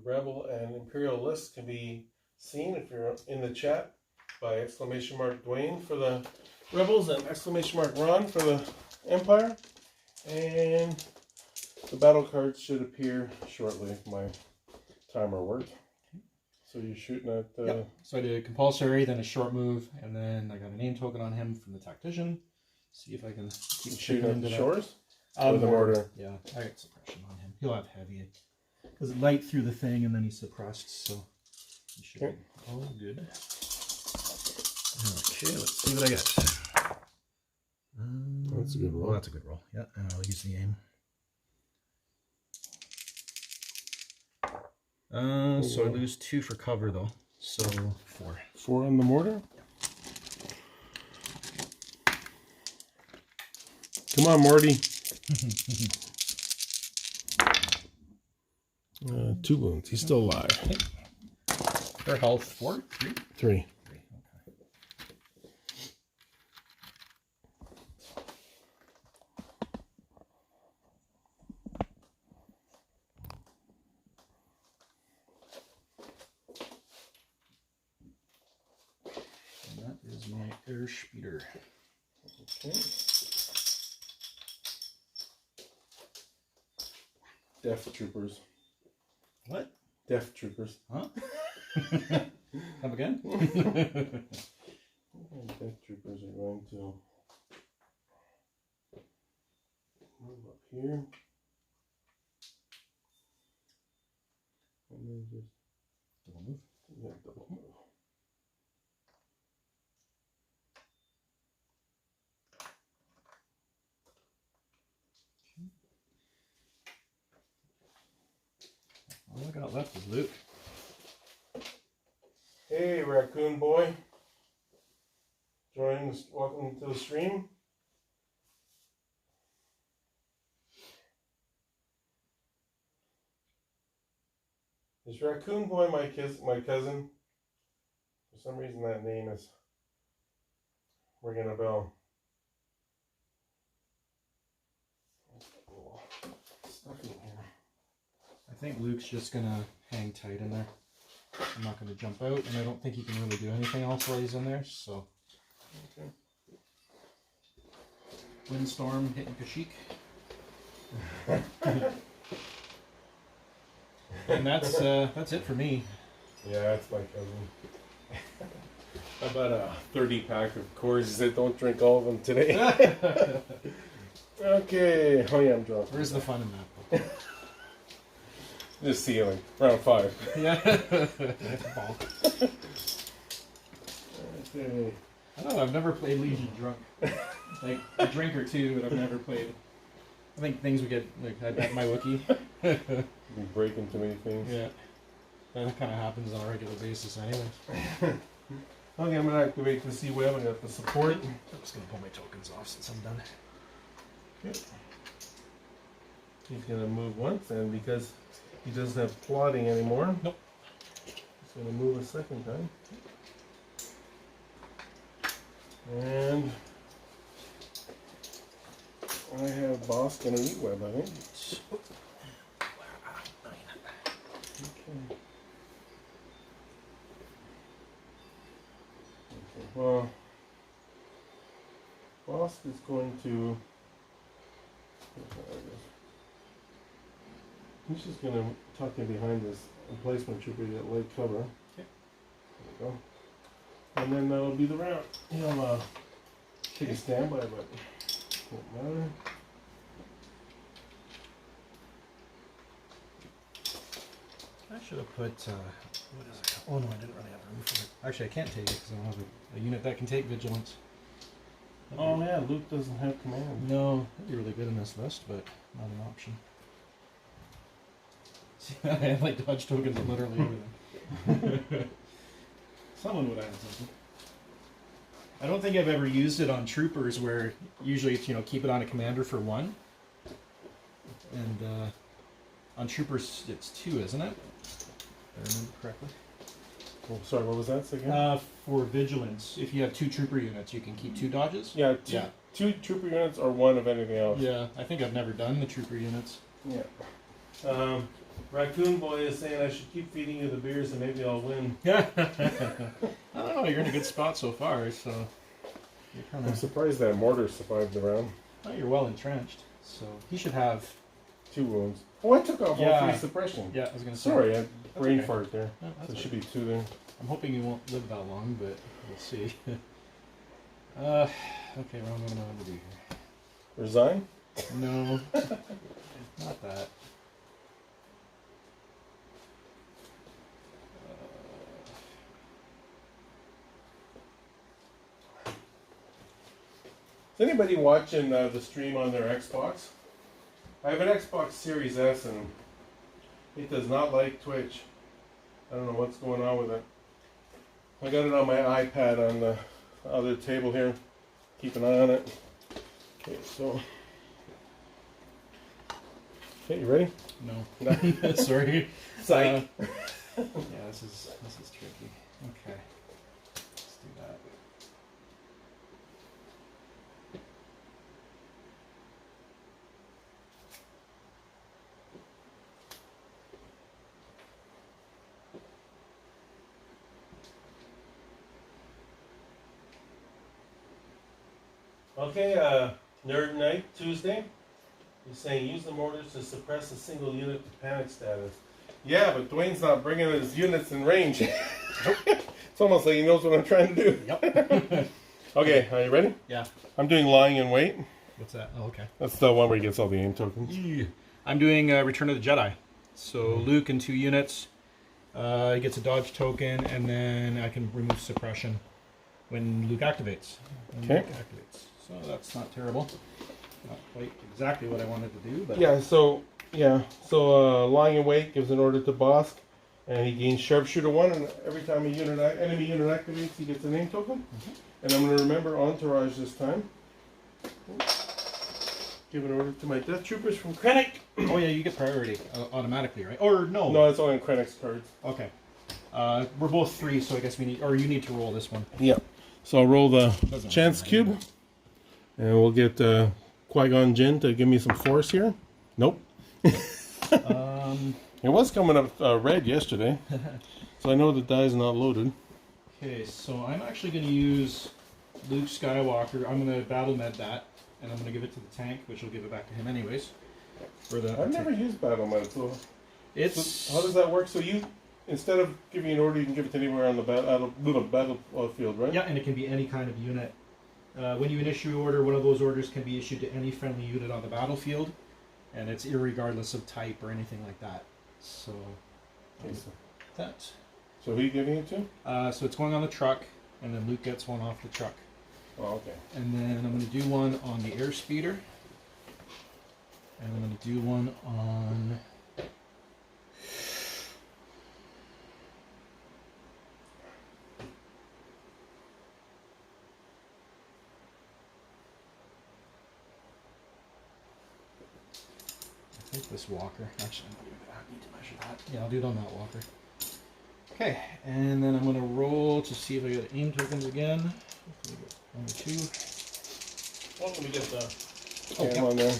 Rebel and Imperial list can be seen if you're in the chat by !Dwayne for the Rebels and !Ron for the Empire. And the battle cards should appear shortly if my timer worked. So you're shooting at... Yep. So I did a compulsory, then a short move, and then I got a name token on him from the Tactician. See if I can keep shooting at the shores? Or the mortar? Yeah, I got suppression on him. He'll have heavy. Because it light through the thing, and then he's suppressed, so he should be all good. Okay, let's see what I got. That's a good roll. Oh, that's a good roll. Yeah, and I'll use the aim. So I lose 2 for cover though, so 4. 4 on the mortar? Come on, Morty. 2 wounds. He's still alive. Her health 4? 3? 3. Air speeder. Okay. Death Troopers. What? Death Troopers. Huh? Come again? Death Troopers are going to move up here. And then just Double move. Yeah, double move. All I got left is Luke. Hey, Raccoon Boy. Welcome to the stream. Is Raccoon Boy my cousin? For some reason that name is ringing a bell. Stuff in here. I think Luke's just gonna hang tight in there. I'm not gonna jump out, and I don't think he can really do anything else while he's in there, so. Okay. Windstorm hitting Kashyyyk. And that's it for me. Yeah, that's my cousin. About a 30 pack of Coors. He said don't drink all of them today. Okay. Oh yeah, I'm drunk. Where's the fun in that? Just ceiling. Round 5. Yeah. Okay. I don't know, I've never played Legion drunk. Like, a drink or two, but I've never played. I think things would get, like, I bet my Wookiee. You break into many things. Yeah. That kind of happens on a regular basis anyway. Okay, I'm going to activate the C-Web. I got the support. I'm just going to pull my tokens off since I'm done. Okay. He's going to move once, and because he doesn't have plotting anymore, nope. He's going to move a second time. And I have Bossk and an E-Web, I think. Okay. Well, Bossk is going to. He's just going to tuck in behind this emplacement trooper to get light cover. Okay. There we go. And then that'll be the round. He'll take a standby, but won't matter. I should have put, what is it? Oh no, I didn't really have room for it. Actually, I can't take it because I don't have a unit that can take vigilance. Oh yeah, Luke doesn't have command. No, that'd be really good in this list, but not an option. See, I have like dodge tokens and literally everything. Someone would add something. I don't think I've ever used it on troopers where usually it's, keep it on a commander for 1. And on troopers it's 2, isn't it? If I remember correctly. Oh, sorry, what was that again? For vigilance, if you have 2 trooper units, you can keep 2 dodges. Yeah, Yeah. 2 trooper units or 1 of anything else. Yeah, I think I've never done the trooper units. Yeah. Raccoon Boy is saying I should keep feeding you the beers and maybe I'll win. Yeah. I don't know. You're in a good spot so far, so you're kind I'm of. surprised that mortar survived the round. Oh, you're well entrenched. So he should have. 2 wounds. Oh, I took off all 3 suppression. Yeah, I was gonna say. Sorry, I brain okay. fart there. No, So there should be 2 there. I'm hoping you won't live that long, but we'll see. Okay, well, what am I going to do here? Resign? No, not that. Is anybody watching the stream on their Xbox? I have an Xbox Series S and it does not like Twitch. I don't know what's going on with it. I got it on my iPad on the other table here. Keep an eye on it. Okay, so. Okay, you ready? No. Sorry. Psych. Yeah, this is tricky. Okay. Let's do that. Okay, Nerd Night Tuesday. He's saying use the mortars to suppress a single unit to panic status. Yeah, but Dwayne's not bringing his units in range. It's almost like he knows what I'm trying to do. Yep. Okay, are you ready? Yeah. I'm doing lying in wait. What's that? Oh, okay. That's the one where he gets all the aim tokens. Yeah. I'm doing Return of the Jedi. So Luke in 2 units. He gets a dodge token, and then I can remove suppression when Luke activates. Okay. So that's not terrible. Not quite exactly what I wanted to do, but So lying in wait gives an order to Bossk, and he gains sharpshooter 1, and every time enemy unit activates, he gets a name token. Mm-hmm. And I'm going to remember Entourage this time. Give an order to my Death Troopers from Krennic. Oh yeah, you get priority automatically, right? Or no? No, it's only on Krennic's cards. Okay. We're both 3, so I guess we need, or you need to roll this one. Yeah. So I'll roll the Doesn't Chance matter. Cube, and we'll get Qui-Gon Jinn to give me some force here. Nope. It was coming up red yesterday, so I know the die's not loaded. Okay, so I'm actually going to use Luke Skywalker. I'm going to battle med that, and I'm going to give it to the tank, which will give it back to him anyways. For the I've never used Battle Med, so It's how does that work? So you, instead of giving an order, you can give it to anywhere on the battlefield, right? yeah, and it can be any kind of unit. When you initiate order, one of those orders can be issued to any friendly unit on the battlefield, and it's irregardless of type or anything like that. So Okay, that. so who are you giving it to? So it's going on the truck, and then Luke gets one off the truck. Oh, okay. And then I'm going to do one on the airspeeder. And I'm going to do one on... I think this walker. Actually, I'm not even going to need to measure that. Yeah, I'll do it on that walker. Okay, and then I'm going to roll to see if I get aim tokens again. Hopefully I get 1 or 2. Well, let me get the Okay. cam on there.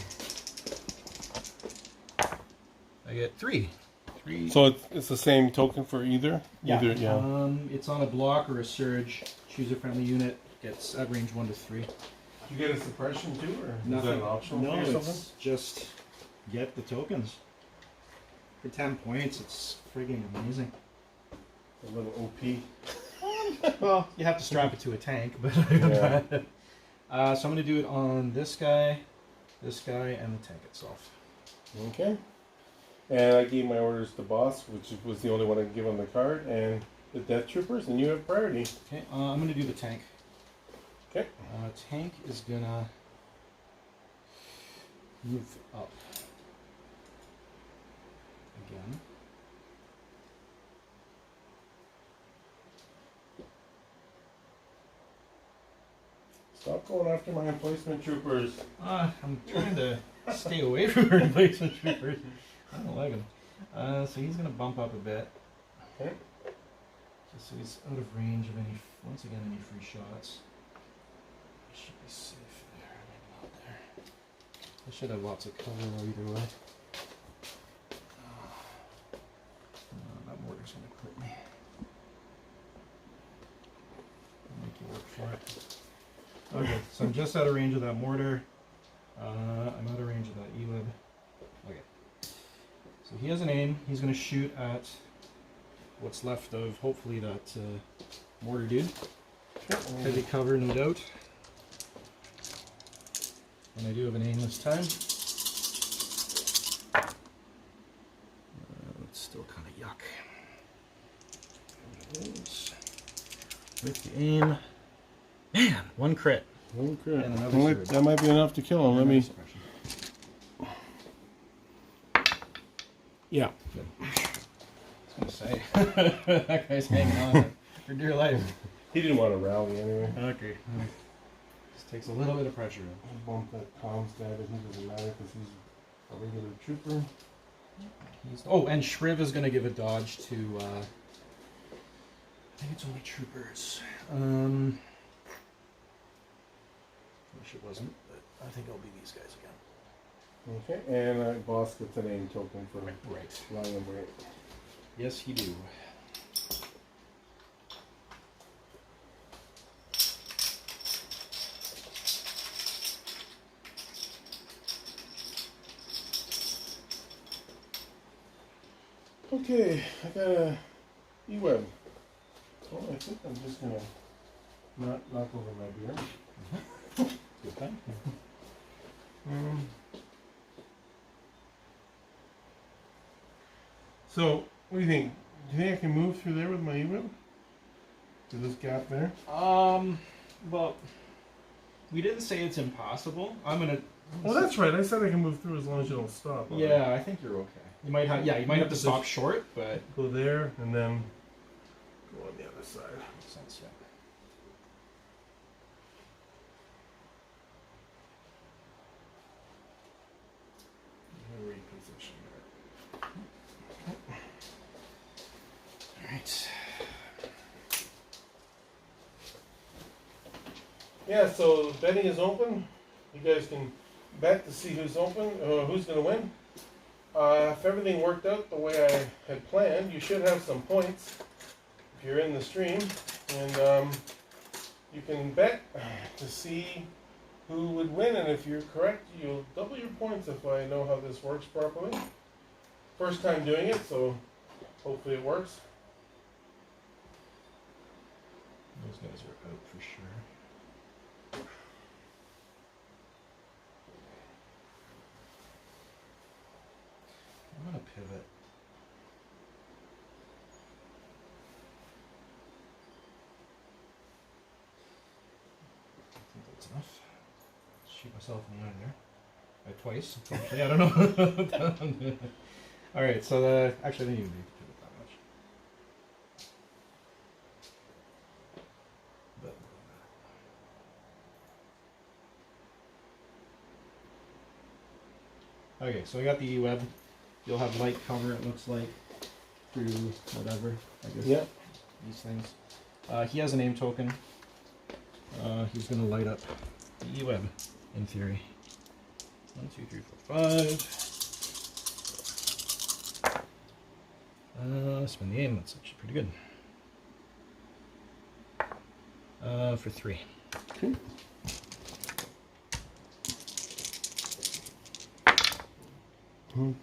I get 3. 3. So it's the same token for either? Yeah. Either, yeah. It's on a block or a surge. Choose a friendly unit. Gets at range 1 to 3. You get a suppression too, or is Nothing. that an optional No, fee or it's something? just get the tokens. For 10 points, it's friggin' amazing. A little OP. Well, you have to strap it to a tank, but Yeah. so I'm going to do it on this guy, and the tank itself. Okay. And I gave my orders to Bossk, which was the only one I could give on the card, and the Death Troopers, and you have priority. Okay, I'm going to do the tank. Okay. Tank is going to move up again. Stop going after my emplacement troopers. I'm trying to stay away from her replacement troopers. I don't like him. So he's going to bump up a bit. Okay. So he's out of range of any, once again, any free shots. I should be safe there, maybe not there. I should have lots of cover either way. That mortar's gonna clip me. I'll make you work for it. Okay, so I'm just out of range of that mortar. I'm out of range of that E-web. Okay. So he has an aim. He's going to shoot at what's left of, hopefully, that mortar dude. Heavy cover, no doubt. And I do have an aim this time. It's still kind of yuck. With the aim. Man, one crit. One crit. And another That might be enough to kill him. Let me. Yeah. Good. I was going to say, that guy's hanging on for dear life. He didn't want to rally anyway. Okay. Just takes a little bit of pressure. I'll bump that comms guy, but he doesn't matter because he's a regular trooper. Oh, and Shriv is going to give a dodge to, I think it's only troopers. Wish it wasn't, but I think it'll be these guys again. Okay, and Bossk gets a name token for Right. lying in wait. Yes, he do. Okay, I got a E-web. Well, I think I'm just gonna not knock over my beer. Good thing. So, what do you think? Do you think I can move through there with my E-web? To this gap there? Well, we didn't say it's impossible. I'm gonna. Oh, that's right. I said I can move through as long as you don't stop. Yeah, I think you're okay. You might have. Yeah, you might have to stop short, but Go there and then go on the other side. makes sense. Yeah. Reposition All right. Yeah, so betting is open. You guys can bet to see who's open, who's going to win. If everything worked out the way I had planned, you should have some points if you're in the stream. And you can bet to see who would win. And if you're correct, you'll double your points if I know how this works properly. First time doing it, so hopefully it works. Those guys are out for sure. I'm gonna pivot. I think that's enough. Shoot myself in the eye there. Twice. Actually, I don't know. All right, so actually, I didn't even need to pivot that much. But okay, so I got the E-web. You'll have light cover, it looks like, through whatever, I guess. Yeah. These things. He has a name token. He's going to light up the E-web, in theory. 1, 2, 3, 4, 5. Spin the aim, that's actually pretty good. For 3. Okay.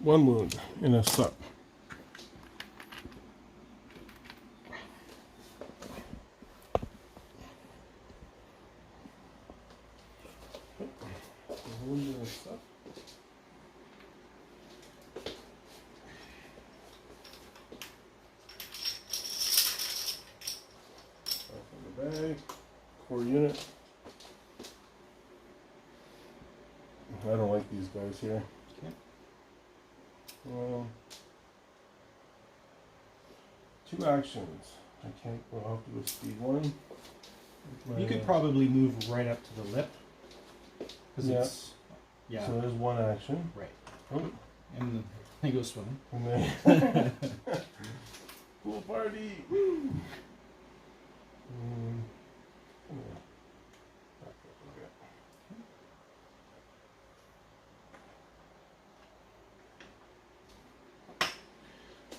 One wound in a sup. Wound in a sup. Back in the bag. Core unit. I don't like these guys here. Okay. Two actions. I can't go off to the speed 1. You could probably move right up to the lip. Because Yeah. it's. Yeah. So there's one action. Right. Oh, And then go swimming. and then pool party.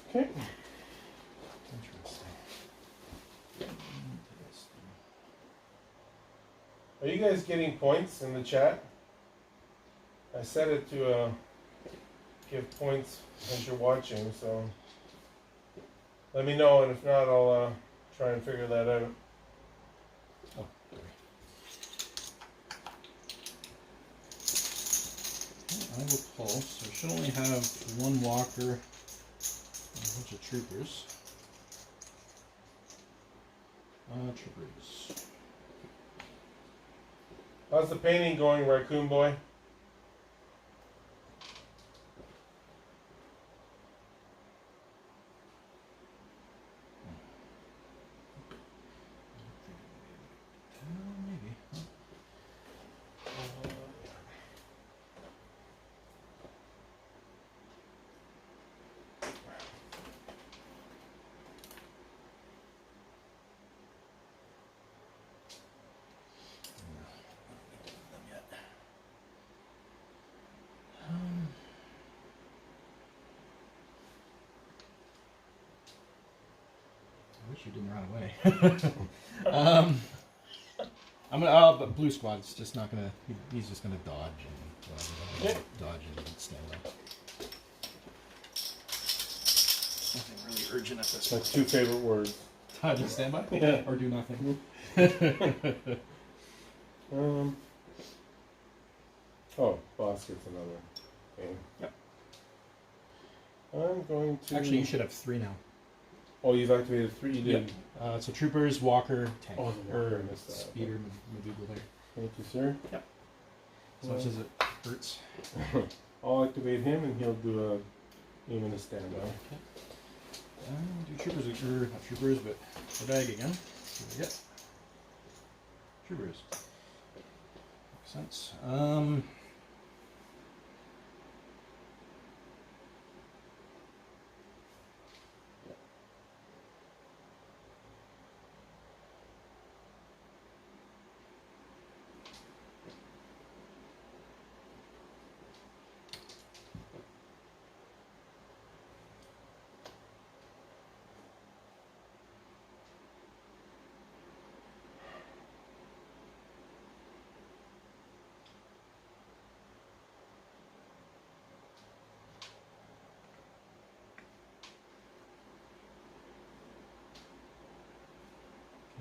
Okay. Interesting. Are you guys getting points in the chat? I set it to give points as you're watching, so let me know, and if not, I'll try and figure that out. Oh, sorry. I will pull. So we should only have one walker and a bunch of troopers. Troopers. How's the painting going, Raccoon Boy? Maybe. I wish you didn't run away. I'm gonna. But blue squad's just not gonna. He's just gonna dodge and dodge and stand up. Nothing really urgent at this My point. 2 favorite words. Dodge and stand by. Yeah. Or do nothing. Oh, Bossk gets another thing. Yep. I'm going to. Actually, you should have 3 now. Oh, you've activated 3. You did. So troopers, walker, tank, Oh, the walker, or I missed that. speeder, Mabugle there. Thank you, sir. Yep. As much as it hurts. I'll activate him, and he'll do a aim and a standby. Do troopers, or not troopers, but the bag again. See what we get. Troopers. Makes sense.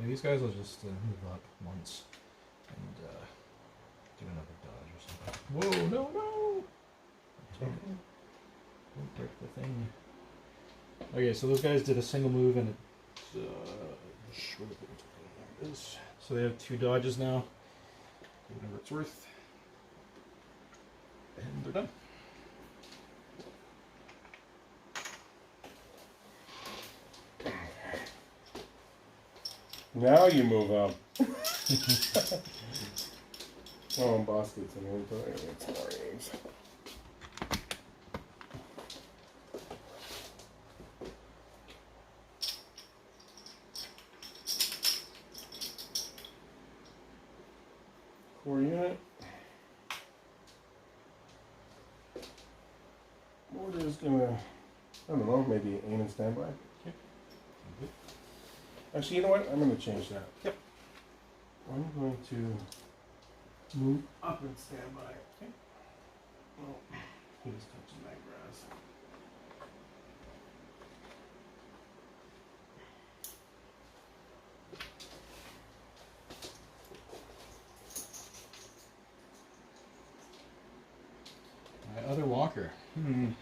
Yeah, these guys will just move up once and do another dodge or something. Whoa, no, no! Don't break the thing. Okay, so those guys did a single move and there it is. So they have 2 dodges now. Whatever it's worth. And they're done. Now you move up. Oh, and Bossk gets an inventory. It's more aims. Core unit. Mortar is gonna, I don't know, maybe aim and standby. Okay. Actually, you know what? I'm gonna change that. Yep. I'm going to move up and standby. Okay. Oh, he just touched my grass. My other walker. I won't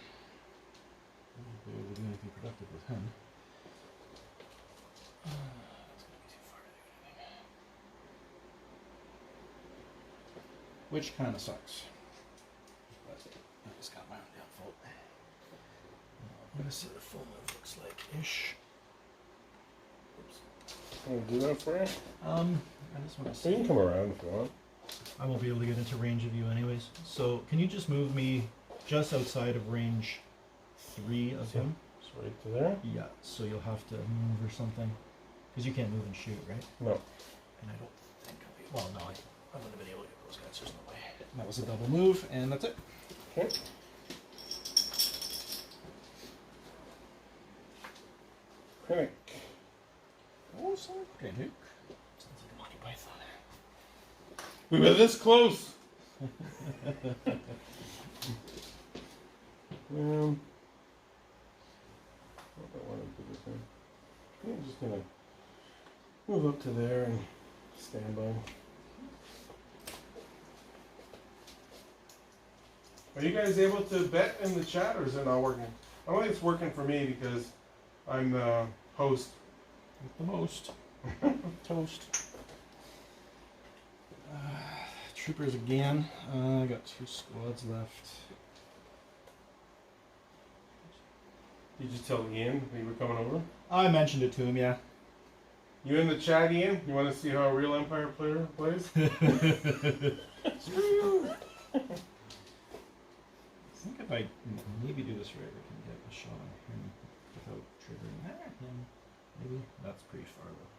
be able to do anything productive with him. That's gonna be too far to do anything. Which kind of sucks. But I just got my own damn fault. I'm gonna see what a full move looks like ish. Oops. I'll do that for you. I just want to So you see. can come around if you want. I won't be able to get into range of you anyways. So can you just move me just outside of range 3 of him? Just right to there. Yeah, so you'll have to move or something. Because you can't move and shoot, right? No. And I don't think I'll be. Well, no, I wouldn't have been able to get those guys. There's no way. And that was a double move, and that's it. Okay. Krennic. Also, Krennic. Sounds like a Monty Python. We were this close. I don't want to do this thing. I'm just gonna move up to there and stand by. Are you guys able to bet in the chat, or is it not working? I don't think it's working for me because I'm the host. With the most. Toast. Troopers again. I got 2 squads left. Did you tell Ian that you were coming over? I mentioned it to him, yeah. You in the chat, Ian? You want to see how a real Empire player plays? I think if I maybe do this right, we can get a shot on him without triggering him. Maybe that's pretty far though.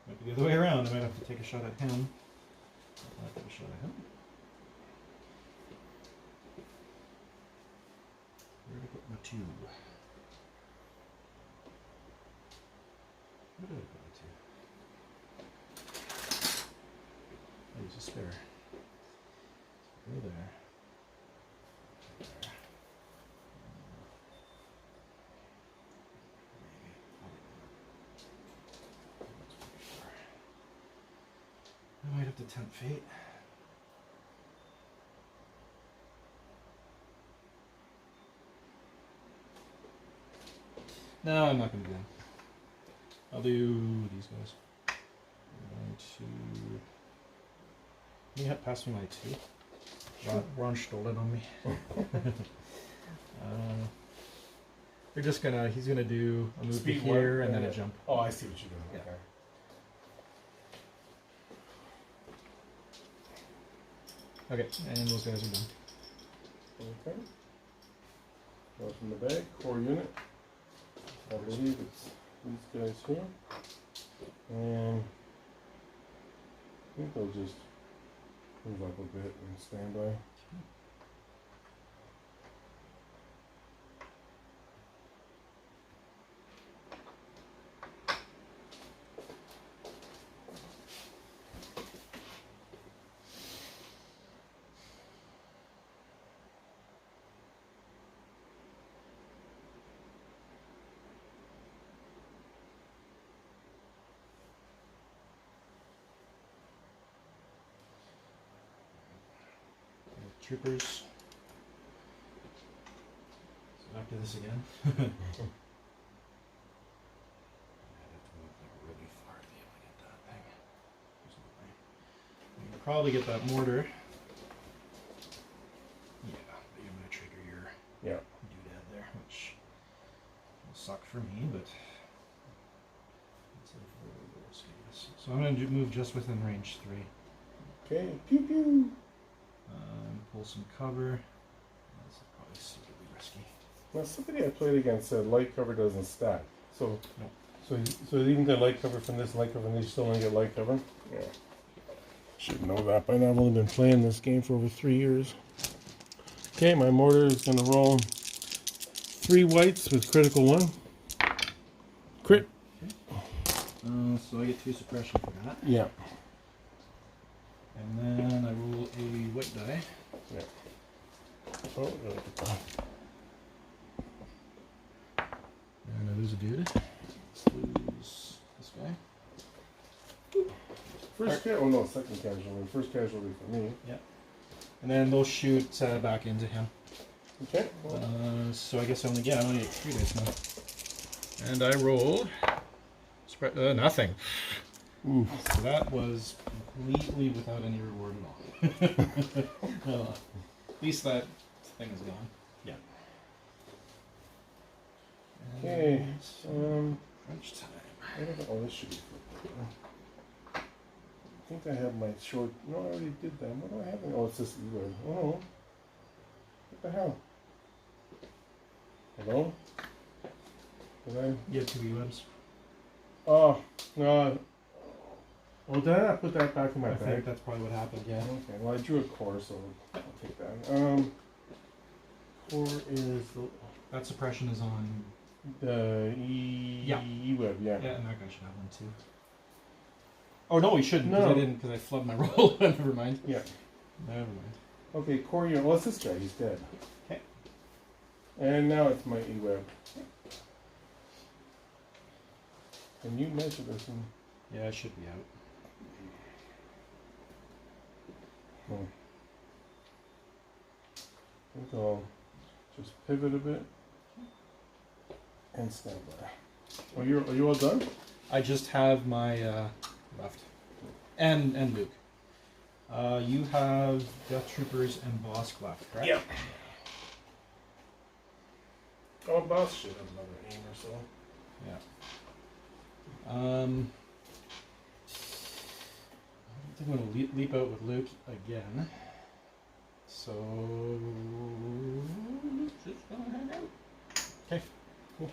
Might be the other way around. I might have to take a shot at him. I'll take a shot at him. Where did I put my 2? Where did I put my 2? There's a spare. Go there. I might have to tempt fate. No, I'm not going to do them. I'll do these guys. 1, 2. Yeah, pass me my 2. Sure. Ron stole it on me. We're just gonna. He's gonna do a move Speed here one, and then a jump. Oh, I see what you're doing. Yeah. Okay. Okay, and those guys are done. Okay. Go from the bag, core unit. I believe it's these guys here. And I think they'll just move up a bit and stand by. Troopers. So back to this again. I have to move like really far to be able to get that thing. There's no way. You can probably get that mortar. Yeah, but you're going to trigger your doodad there, which will suck for me, but it's a little risk, I guess. So I'm going to move just within range 3. Okay, pew pew. Pull some cover. That's probably stupidly risky. Now somebody I played against said light cover doesn't stack. So No. so even the light cover from this, light cover from this, you still only get light cover? Yeah. Should know that by now. I've only been playing this game for over 3 years. Okay, my mortar is gonna roll 3 whites with critical 1. Crit. So I get 2 suppression for that. Yeah. And then I roll a white die. Yeah. Oh, really good die. And I lose a dude. Let's lose this guy. First oh no, second casualty. First casualty for me. Yeah. And then they'll shoot back into him. Okay. So I guess I only get 3 dice now. And I rolled nothing. Ooh. So that was completely without any reward at all. Well, at least that thing is gone. Yeah. Okay. Crunch time. Oh, this should be good. I think I have my short. No, I already did that. What do I have? Oh, it's this E-web. Oh, what the hell? Hello? Did I? You have 2 E-webs. Oh, no. Well, did I not put that back in my I bag? think that's probably what happened, yeah. Okay, well, I drew a core, so I'll take that. Core is. That suppression is on The Yeah. E-Web, yeah. Yeah, and that guy should have one too. Oh no, he shouldn't because No. I didn't because I flubbed my roll. Never mind. Yeah. Never mind. Okay, Corey, well, it's this guy. He's dead. Okay. And now it's my E-Web. Can you measure this one? Yeah, it should be out. I think I'll just pivot a bit and stand by. Are you all done? I just have my left, and Luke. You have Death Troopers and Bossk left, correct? Yeah. Oh, Boss should have another aim or so. Yeah. I don't think I'm going to leap out with Luke again. So just gonna hang out. Okay, cool.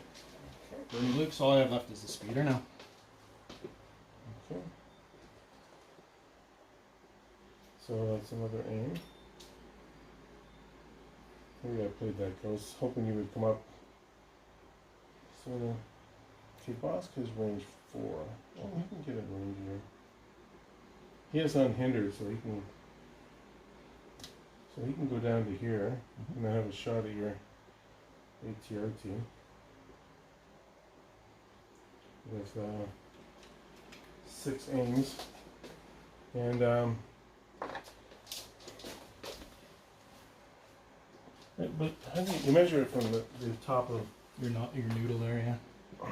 Burning Luke, so all I have left is the speeder now. Okay. So that's another aim. Maybe I played that close, hoping you would come up. So, okay, Bossk has range 4. Oh, he can get a range here. He has unhindered, so he can go down to here and then have a shot at your ATRT with 6 aims. And but how do you measure it from the top of Your noodle area. I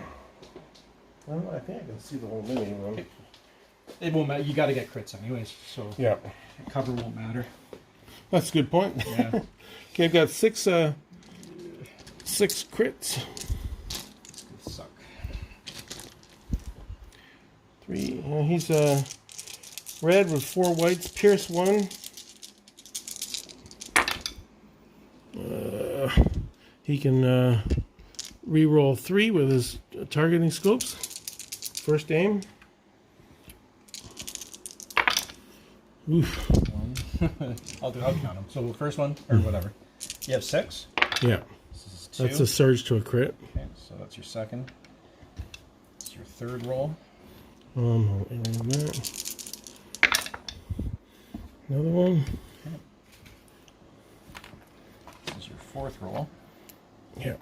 don't know, I think I can see the whole mini one. Okay. It won't matter. You got to get crits anyways, so Yeah, cover won't matter. that's a good point. Yeah. Okay, I've got 6 crits. It's gonna suck. 3. He's red with 4 whites. Pierce 1. He can re-roll 3 with his targeting scopes. First aim. Oof. 1. I'll count them. So the first one or whatever. You have 6. Yeah, This is 2. that's a surge to a crit. Okay, so that's your second. It's your third roll. I'll aim that. Another one. This is your fourth roll. Yeah.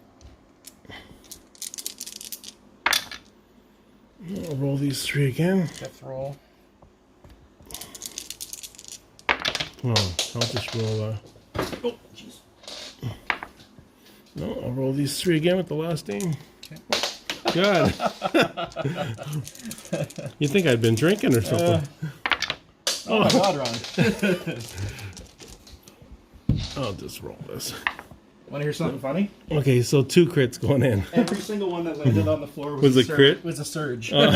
I'll roll these 3 again. Fifth roll. No, I'll just roll. Oh, jeez. No, I'll roll these 3 again with the last aim. Okay. God. You think I'd been drinking or something? Oh my God, Ron. I'll just roll this. Want to hear something funny? Okay, so 2 crits going in. Every single one that landed on the floor Was a crit? Was a surge. Oh.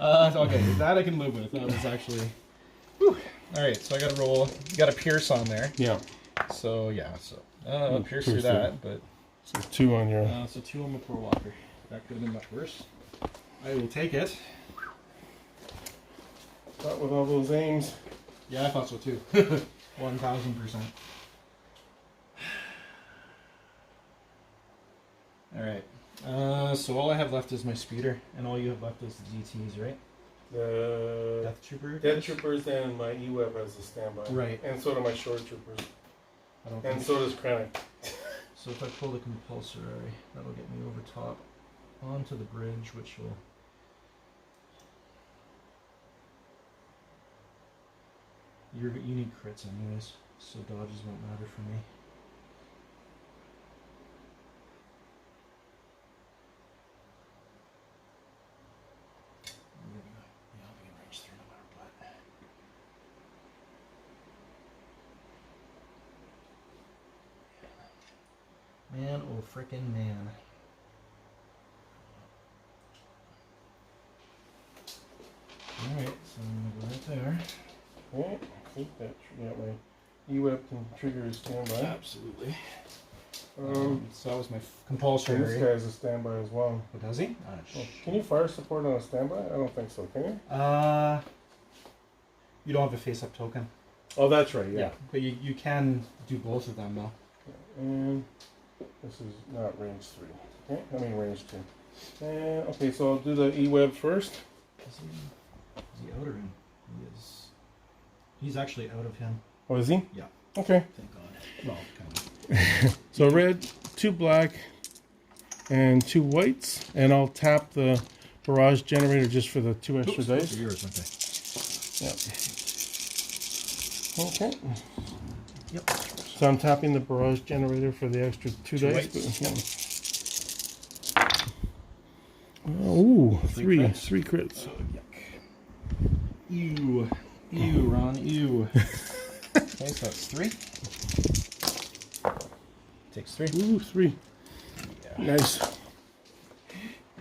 Okay, that I can live with. That was actually. Whew. All right, so I got to roll. You got a pierce on there. Yeah. So yeah, so pierce pierce through through. that, but So 2 on your. so 2 on the poor walker. That could have been much worse. I will take it. Not with all those aims. Yeah, I thought so too. 1000%. All right. So all I have left is my speeder, and all you have left is the DTs, right? The Death Trooper. Dead Troopers and my E-Web as a standby. Right. And so do my Shore Troopers. I don't And think so does Krennic. so. If I pull the compulsory, that'll get me over top onto the bridge, which will. You need crits anyways, so dodges won't matter for me. Yeah, I'll be in range 3 no matter what. Man, oh frickin' man. Alright, so I'm gonna go right there. Yeah, keep that. Yeah, my E-Web can trigger his standby. Absolutely. So So that was my this compulsory. guy is a standby as well. What does he? Oh, can you fire support on a standby? I don't think so, can you? You don't have a face-up token. Oh, that's right, yeah. But you can do both of them though. And This is not range 3. Okay, I mean range 2. And okay, so I'll do the E-web first. Is he out or in? He's actually out of him. Oh, is he? Yeah. Okay. Thank God. Well, kind of. So red, 2 black, and 2 whites, and I'll tap the barrage generator just for the 2 extra dice. Yours, okay. Yep. Okay. Yep. So I'm tapping the barrage generator for the extra 2 dice. Whites. Yeah. Ooh, 3 crits. 3 crits. Oh, yuck. Ew. Ew, Ron. Ew. Okay, so that's 3. Takes 3. Ooh, 3. Yeah. Nice.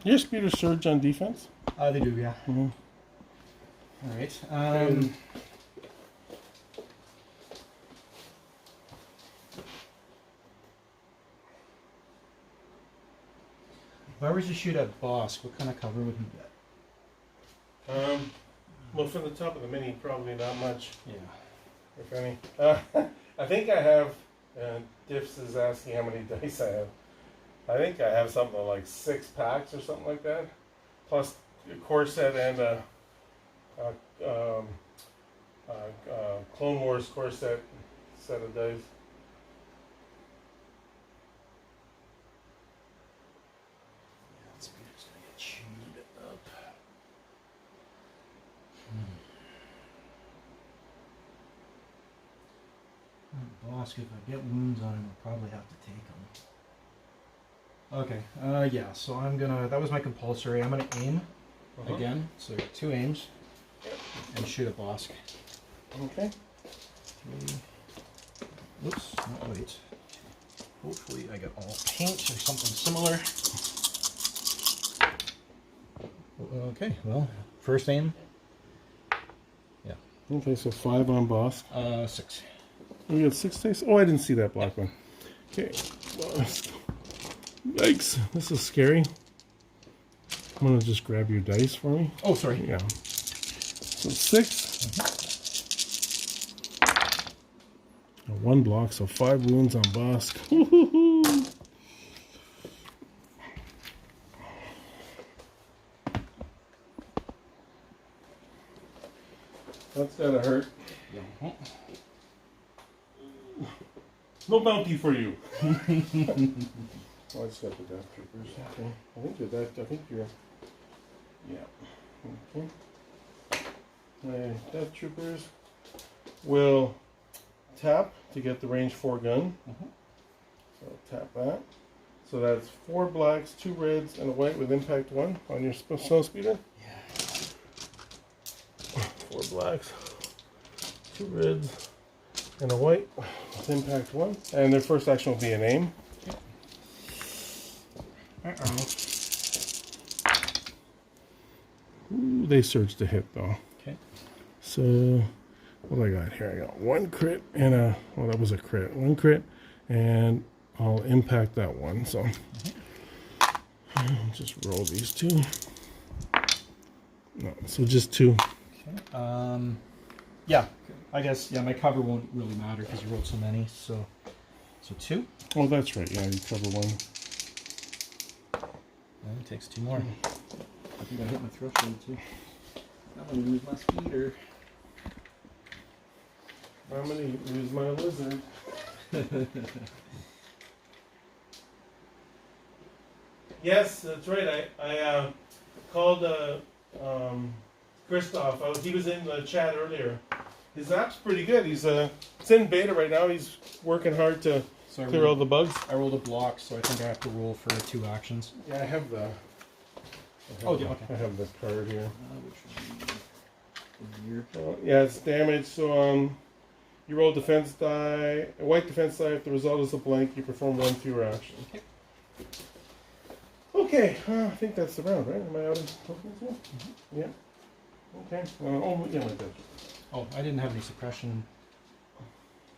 Your speeders surge on defense? They do, yeah. Mm-hmm. All right. If I were to shoot at Bossk, what kind of cover would he get? Well, from the top of the mini, probably not much, Yeah. if any. I think I have, Diffs is asking how many dice I have. I think I have something like 6 packs or something like that, plus a core set and a Clone Wars core set of dice. Yeah, that speeder's gonna get chewed up. Bossk, if I get wounds on him, I'll probably have to take him. Okay, yeah, so I'm gonna, that was my compulsory. I'm gonna aim again, so 2 aims, and shoot at Bossk. Okay. 3. Whoops, not wait. Hopefully I get all paint or something similar. Okay, well, first aim. Yeah. Okay, so 5 on Bossk. 6. We got 6 dice. Oh, I didn't see that black one. Okay. Yikes. This is scary. I'm going to just grab your dice for me. Oh, sorry. Yeah. So 6. 1 block, so 5 wounds on Bossk. That's gotta hurt. Yeah. No bounty for you. Oh, I just got the Death Troopers. Okay. I think you're. Yeah. Okay. My Death Troopers will tap to get the range 4 gun. So I'll tap that. So that's 4 blacks, 2 reds, and a white with impact 1 on your snow speeder. Yeah. 4 blacks, 2 reds, and a white with impact 1. And their first action will be an aim. Ooh, they surge to hit though. Okay. So what do I got here? I got 1 crit and a, well, that was a crit. 1 crit, and I'll impact that one. So I'll just roll these 2. No, so just 2. Okay. Yeah, I guess, yeah, my cover won't really matter because you rolled so many, so 2. Oh, that's right. Yeah, you cover 1. And it takes 2 more. I think I hit my threshold too. I'm gonna lose my speeder. I'm gonna use my lizard. Yes, that's right. I called Christoph. He was in the chat earlier. His app's pretty good. He's it's in beta right now. He's working hard to clear all the bugs. I rolled a block, so I think I have to roll for 2 actions. Yeah, I have the. Okay. I have the card here. Which would be Oh, yeah, it's damage. So you roll defense die, a white defense die. If the result is a blank, you perform 1 fewer action. Okay, I think that's the round, right? Am I out of tokens here? Yeah. Okay. Yeah, my dead. Oh, I didn't have any suppression.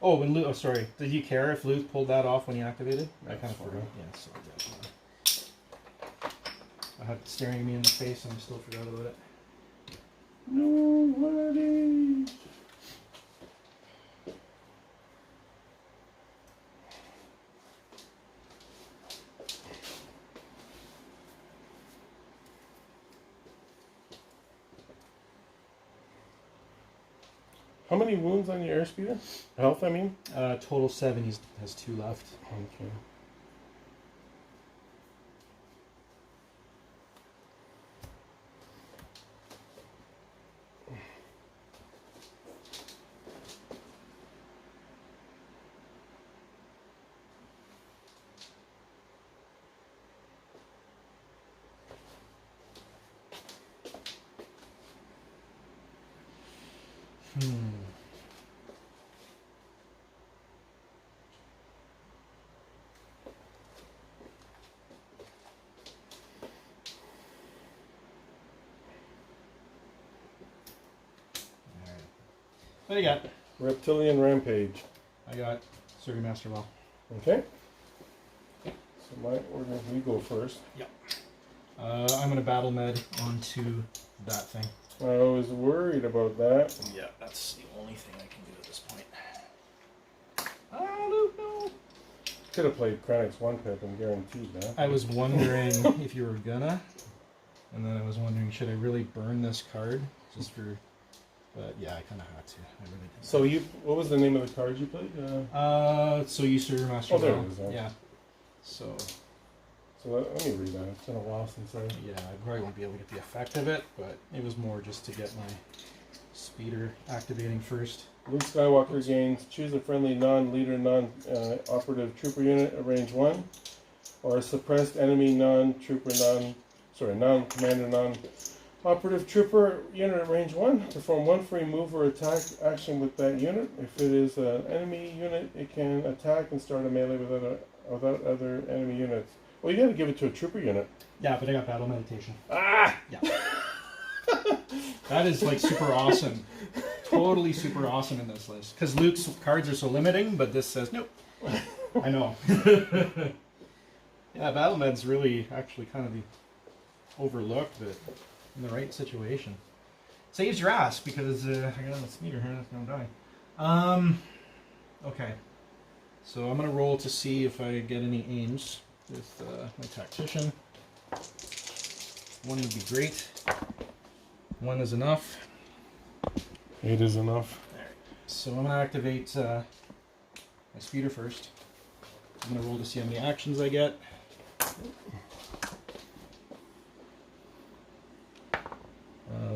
Oh, when Luke. Oh, sorry. Did you care if Luke pulled that off when he activated? I kind of forgot. Yeah, sorry. I had it staring me in the face, and I still forgot about it. Nobody. How many wounds on your airspeeder? Health, I mean? Total 7, he has 2 left. Okay. What do you got? Reptilian Rampage. I got Survey Master Well. Okay. So my order, we go first. I'm going to battle med onto that thing. I was worried about that. Yeah, that's the only thing I can do at this point. Oh, no. Could have played Krennic's 1-pip and guaranteed that. I was wondering if you were gonna, and then I was wondering, should I really burn this card just for? But yeah, I kind of had to. I really did. So what was the name of the card you played? So you Survey Master. Oh, there Well. it is. Okay. Yeah. So Let me read that. It's been a while since I... yeah, I probably won't be able to get the effect of it, but it was more just to get my speeder activating first. Luke Skywalker gains, choose a friendly non-leader, non-operative trooper unit at range 1, or a suppressed enemy non-commander, non-operative trooper unit at range 1. Perform 1 free move or attack action with that unit. If it is an enemy unit, it can attack and start a melee without other enemy units. Well, you gotta give it to a trooper unit. Yeah, but I got battle meditation. Ah! Yeah. That is like super awesome. Totally super awesome in this list. Because Luke's cards are so limiting, but this says nope. I know. Yeah, battle med's really actually kind of the overlooked, but in the right situation. Saves your ass because I got a speeder here that's gonna die. Okay. So I'm gonna roll to see if I get any aims with my tactician. 1 would be great. 1 is enough. 8 is enough. So I'm going to activate my speeder first. I'm going to roll to see how many actions I get.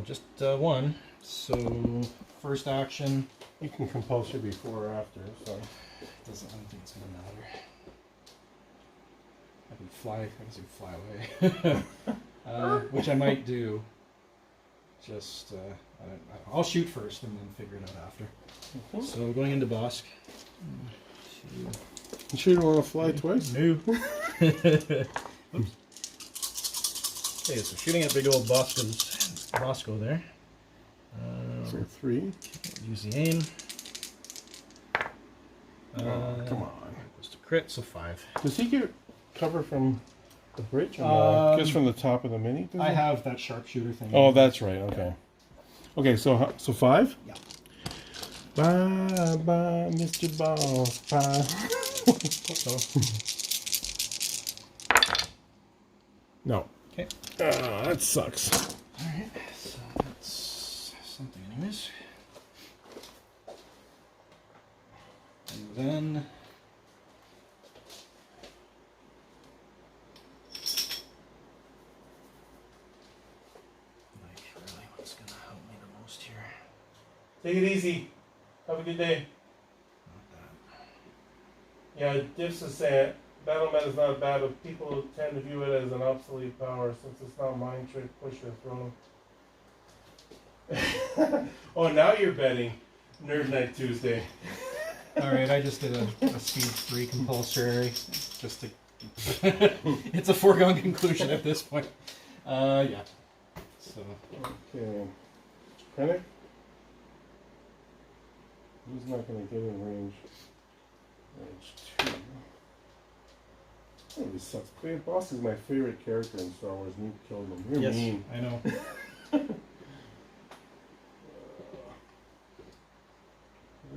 Just 1. So first action. You can compulsion before or after, so... I don't think it's going to matter. I can fly away. Which I might do. Just, I'll shoot first and then figure it out after. Mm-hmm. So going into Bossk. You sure you don't want to fly twice? No. Oops. Okay, so shooting at big old Bosco there. So 3. Use the aim. Come on. Goes to crit, so 5. Does he get cover from the bridge? Or no? Just from the top of the mini? I have that sharpshooter thing. Oh, that's right. Okay. Okay, so 5? Yeah. Bye, bye, Mr. Boss. Bye. No. Okay. That sucks. Alright, so that's something anyways. And then... like, really, what's going to help me the most here? Take it easy. Have a good day. Not that. Yeah, Diffs is saying battle med is not bad, but people tend to view it as an obsolete power since it's not mind trick, push or throw. Oh, now you're betting. Nerd Night Tuesday. Alright, I just did a speed 3 compulsory. Just to... it's a foregone conclusion at this point. Yeah. So... Okay. Krennic? He's not going to get in range. Range 2. That really sucks. Bossk is my favorite character in Star Wars, and you killed him. You're yes, mean. I know.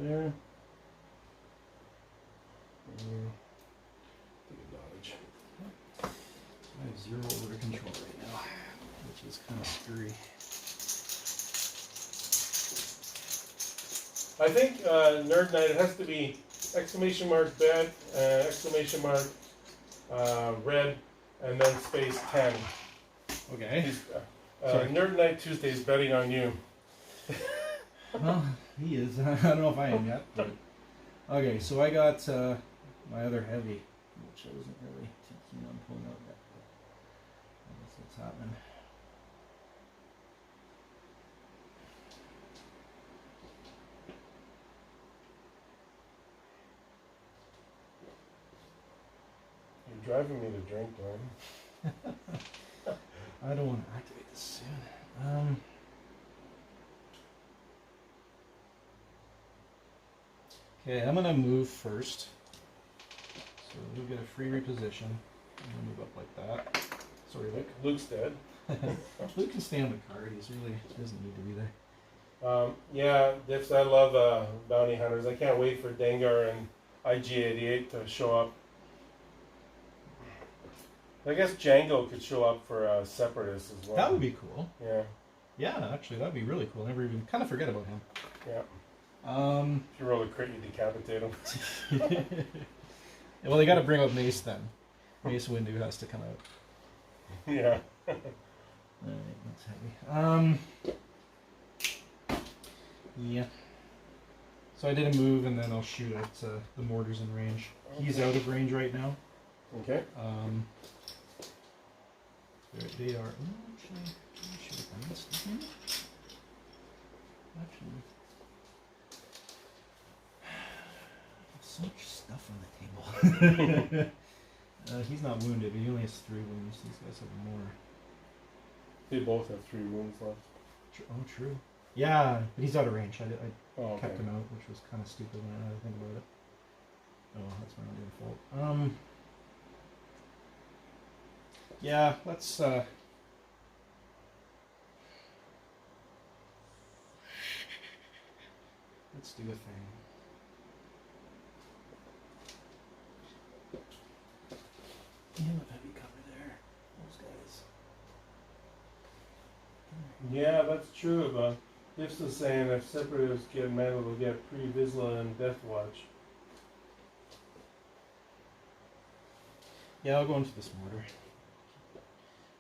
There. Take a dodge. I have 0 order control right now, which is kind of screwy. I think Nerd Night, it has to be exclamation mark bet, exclamation mark red, and then space 10. Okay. Nerd Night Tuesday is betting on you. Well, he is. I don't know if I am yet. But... Okay, so I got my other heavy, which I wasn't really too keen on pulling out yet. But I guess what's happening. You're driving me to drink, Glenn. I don't want to activate this soon. Okay, I'm gonna move first. So you'll get a free reposition. I'm gonna move up like that. Sorry, Luke. Luke's dead. Luke can stay on the card. He doesn't need to be there. Yeah, Dips, I love bounty hunters. I can't wait for Dengar and IG-88 to show up. I guess Django could show up for Separatists as well. That would be cool. Yeah. Yeah, actually, that'd be really cool. I never even kind of forget about him. Yeah. If you roll a crit, you decapitate him. Well, they got to bring up Mace then. Mace Windu has to come out. Yeah. Alright, that's heavy. Yeah. So I did a move, and then I'll shoot at the mortars in range. Okay. He's out of range right now. Okay. They are. Actually, let me shoot at them. Actually. So much stuff on the table. He's not wounded, but he only has 3 wounds. These guys have more. They both have 3 wounds left. Oh, true. Yeah, but he's out of range. I okay. Kept him out, which was kind of stupid when I think about it. Oh, that's my own fault. Yeah, let's do a thing. Yeah, heavy cover there. Those guys. Yeah, that's true, but Dips is saying if Separatists get metal, they'll get Pre-Vizsla and Death Watch. Yeah, I'll go into this mortar.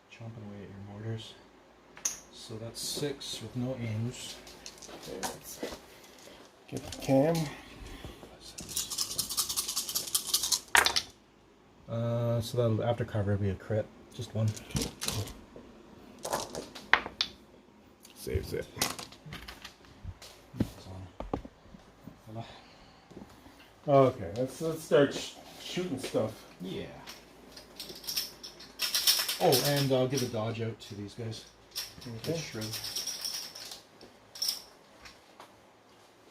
Chomping away at your mortars. So that's 6 with no aims. Okay, let's get the cam. So that'll after cover will be a crit. Just 1. Saves it. Okay, let's start shooting stuff. Yeah. Oh, and I'll give a dodge out to these guys. Okay. Shred.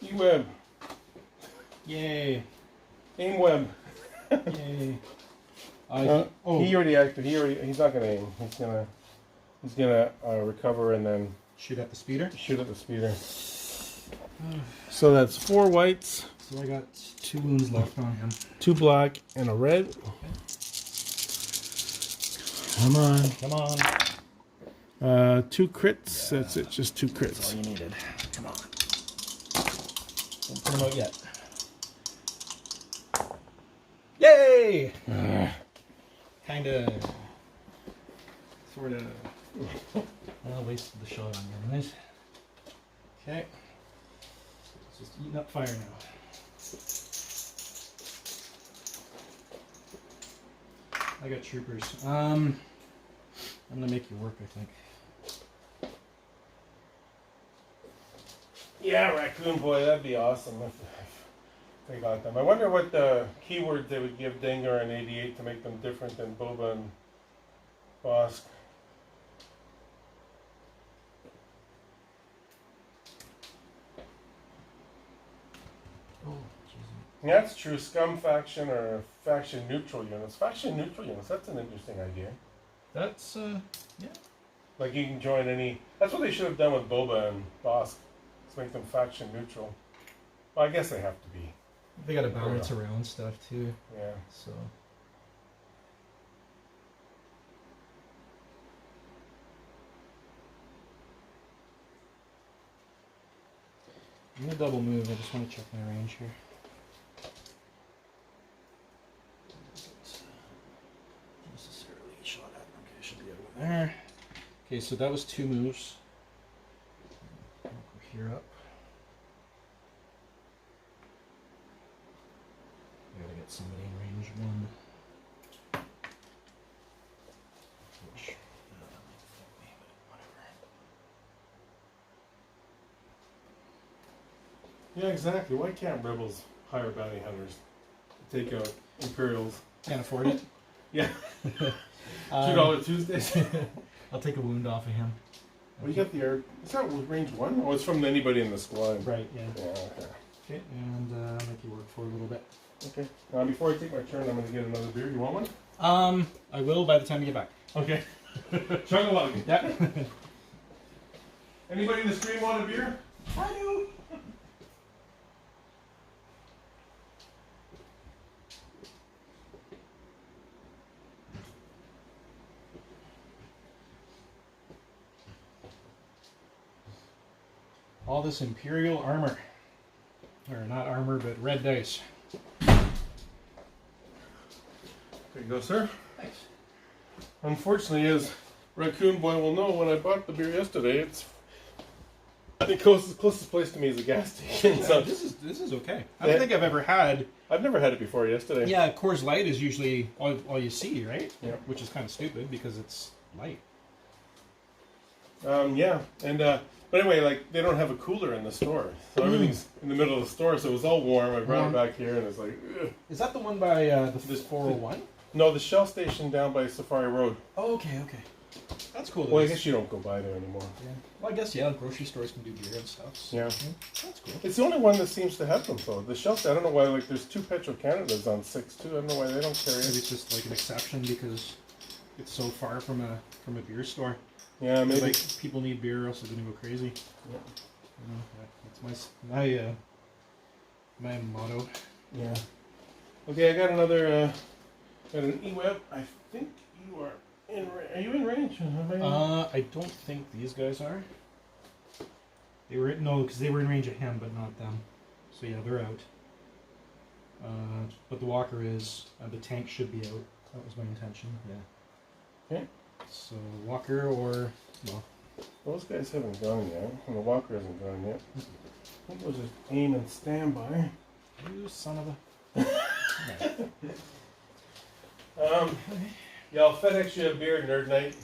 E-web. Yay. Aim web. Yay. He already acted. He's not gonna aim. He's gonna recover and then shoot at the speeder. Shoot at the speeder. So that's 4 whites. So I got 2 wounds left on him. 2 black and a red. Okay. Come on. Come on. 2 crits. Yeah. That's it. Just 2 crits. That's all you needed. Come on. Don't put him out yet. Yay! Kinda. Sorta. I wasted the shot on you, anyways. Okay. It's just eating up fire now. I got troopers. I'm gonna make you work, I think. Yeah, Raccoon Boy, that'd be awesome if they got them. I wonder what the keywords they would give Dengar and 88 to make them different than Boba and Bossk. Oh, yeah, that's true. Scum faction or faction neutral units. Faction neutral units, that's an interesting idea. That's, yeah. Like you can join any... That's what they should have done with Boba and Bossk. Let's make them faction neutral. Well, I guess they have to be. They gotta balance around stuff too. Yeah. So. I'm gonna double move. I just want to check my range here. Necessarily shot at. Okay, should be over there. Okay, so that was 2 moves. We're here up. I gotta get somebody in range 1. Which, Yeah, exactly. Why can't rebels hire bounty hunters to take out Imperials? can't afford it. Yeah. $2 Tuesdays. I'll take a wound off of him. Well, you got the air. Is that range 1? Oh, it's from anybody in the squad. Right, yeah. Yeah, okay. Okay, and make you work for a little bit. Okay. Before I take my turn, I'm going to get another beer. You want one? I will by the time you get back. Okay. Chug along. Yeah. Anybody in the stream want a beer? I do. All this Imperial armor. Or not armor, but red dice. There you go, sir. Thanks. Unfortunately, as Raccoon Boy will know, when I bought the beer yesterday, the closest place to me is a gas station. So this is okay. I don't think I've ever had. I've never had it before yesterday. Yeah, Coors Light is usually all you see, right? Yeah. Which is kind of stupid because it's light. Yeah, and but anyway, like they don't have a cooler in the store, so everything's in the middle of the store, so it was all warm. I brought it back here, and it's like, ugh. Is that the one by this 401? No, the Shell station down by Safari Road. Oh, okay. That's cool. Well, I guess you don't go by there anymore. Yeah. Well, I guess grocery stores can do beer and stuff. So. Yeah. That's cool. It's the only one that seems to have them, though. The Shell, I don't know why. Like, there's 2 Petro Canadas on 6 too. I don't know why they don't carry Maybe it. it's just like an exception because it's so far from a beer store. Yeah, maybe. Like people need beer, or else they're gonna go crazy. Yeah. You know, that's my motto. Yeah. Okay, I got another. Got an E-Web. I think you are in. Are you in range? I don't think these guys are. They were because they were in range of him, but not them. So yeah, they're out. But the Walker is. The tank should be out. That was my intention. Yeah. Okay. So Walker or well. Those guys haven't gone yet, and the Walker hasn't gone yet. I think those are aim and standby. You son of a. Yeah, I'll FedEx you a beer, Nerd Night.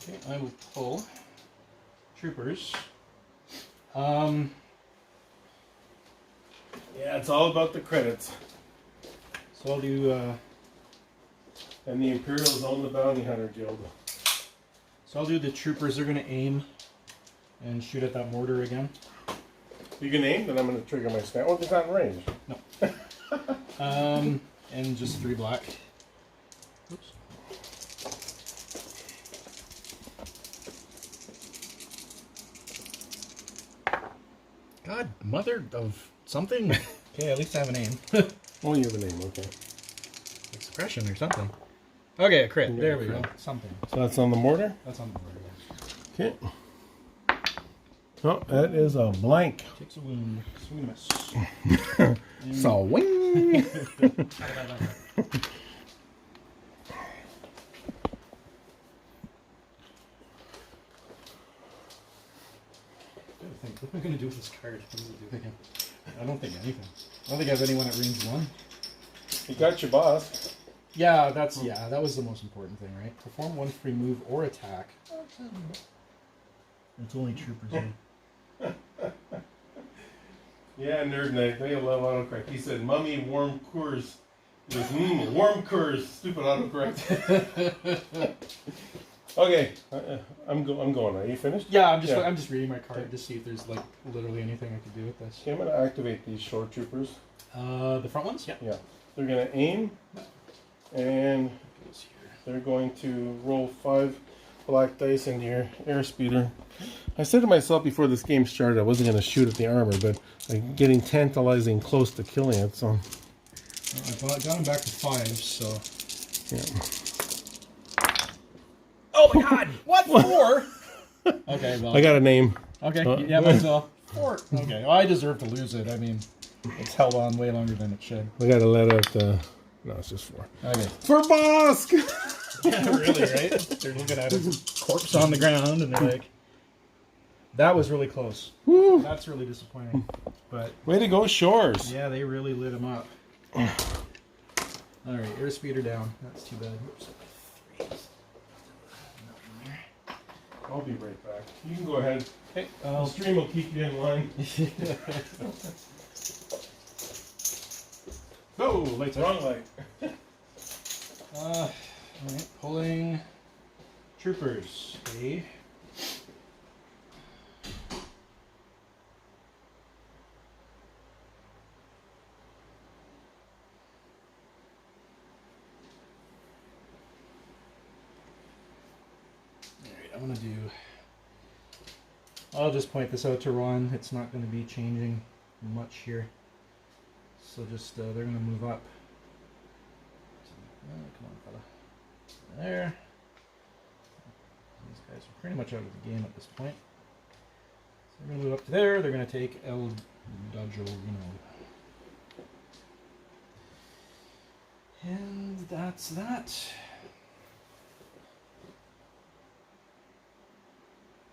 Okay, I will pull troopers. Yeah, it's all about the credits. So I'll do. And the Imperials own the Bounty Hunter Guild. So I'll do the troopers. They're gonna aim and shoot at that mortar again. You can aim, then I'm going to trigger my snap. Oh, it's not in range. No. And just 3 black. Oops. God, mother of something. Okay, at least I have a name. Oh, you have a name, okay. Expression or something. Okay, a crit. Yeah, There we crit. go. Something. So that's on the mortar? That's on the board. Yeah. Okay. Oh, that is a blank. Takes a wound. Swing and a miss. So, wing! What am I going to do with this card? What does it do again? I don't think anything. I don't think I have anyone at range 1. You got your boss. Yeah, that was the most important thing, right? Perform 1 free move or attack. It's only troopers in. Yeah, Nerd Night. They love autocorrect. He said, Mummy, warm Coors. He goes, warm Coors. Stupid autocorrect. Okay, I'm going. Are you finished? Yeah, I'm just reading my card to see if there's like literally anything I could do with this. Okay, I'm going to activate these shore troopers. The front ones? Yeah. Yeah. They're going to aim, and they're going to roll 5 black dice into your airspeeder. I said to myself before this game started I wasn't going to shoot at the armor, but I'm getting tantalizing close to killing it, so... I got him back to 5, so... Yeah. Oh my god! What? 4? Okay, well. I got a name. Okay, yeah, might as well. 4. Okay, well, I deserve to lose it. I mean, it's held on way longer than it should. I gotta let out the. No, it's just 4. Okay. For Bossk! Yeah, really, right? They're looking at his corpse on the ground and they're like, that was really close. Woo. That's really disappointing. But Way to go, Shores. yeah, they really lit him up. All right, airspeeder down. That's too bad. Oops. I'll be right back. You can go ahead. Okay, The stream will keep you in line. oh, lights out. Wrong light. All right, pulling troopers. Okay. I'm gonna do. I'll just point this out to Ron. It's not going to be changing much here. So just they're going to move up. Come on, fella. There. These guys are pretty much out of the game at this point. So they're going to move up to there. They're going to take El Dajo, and that's that.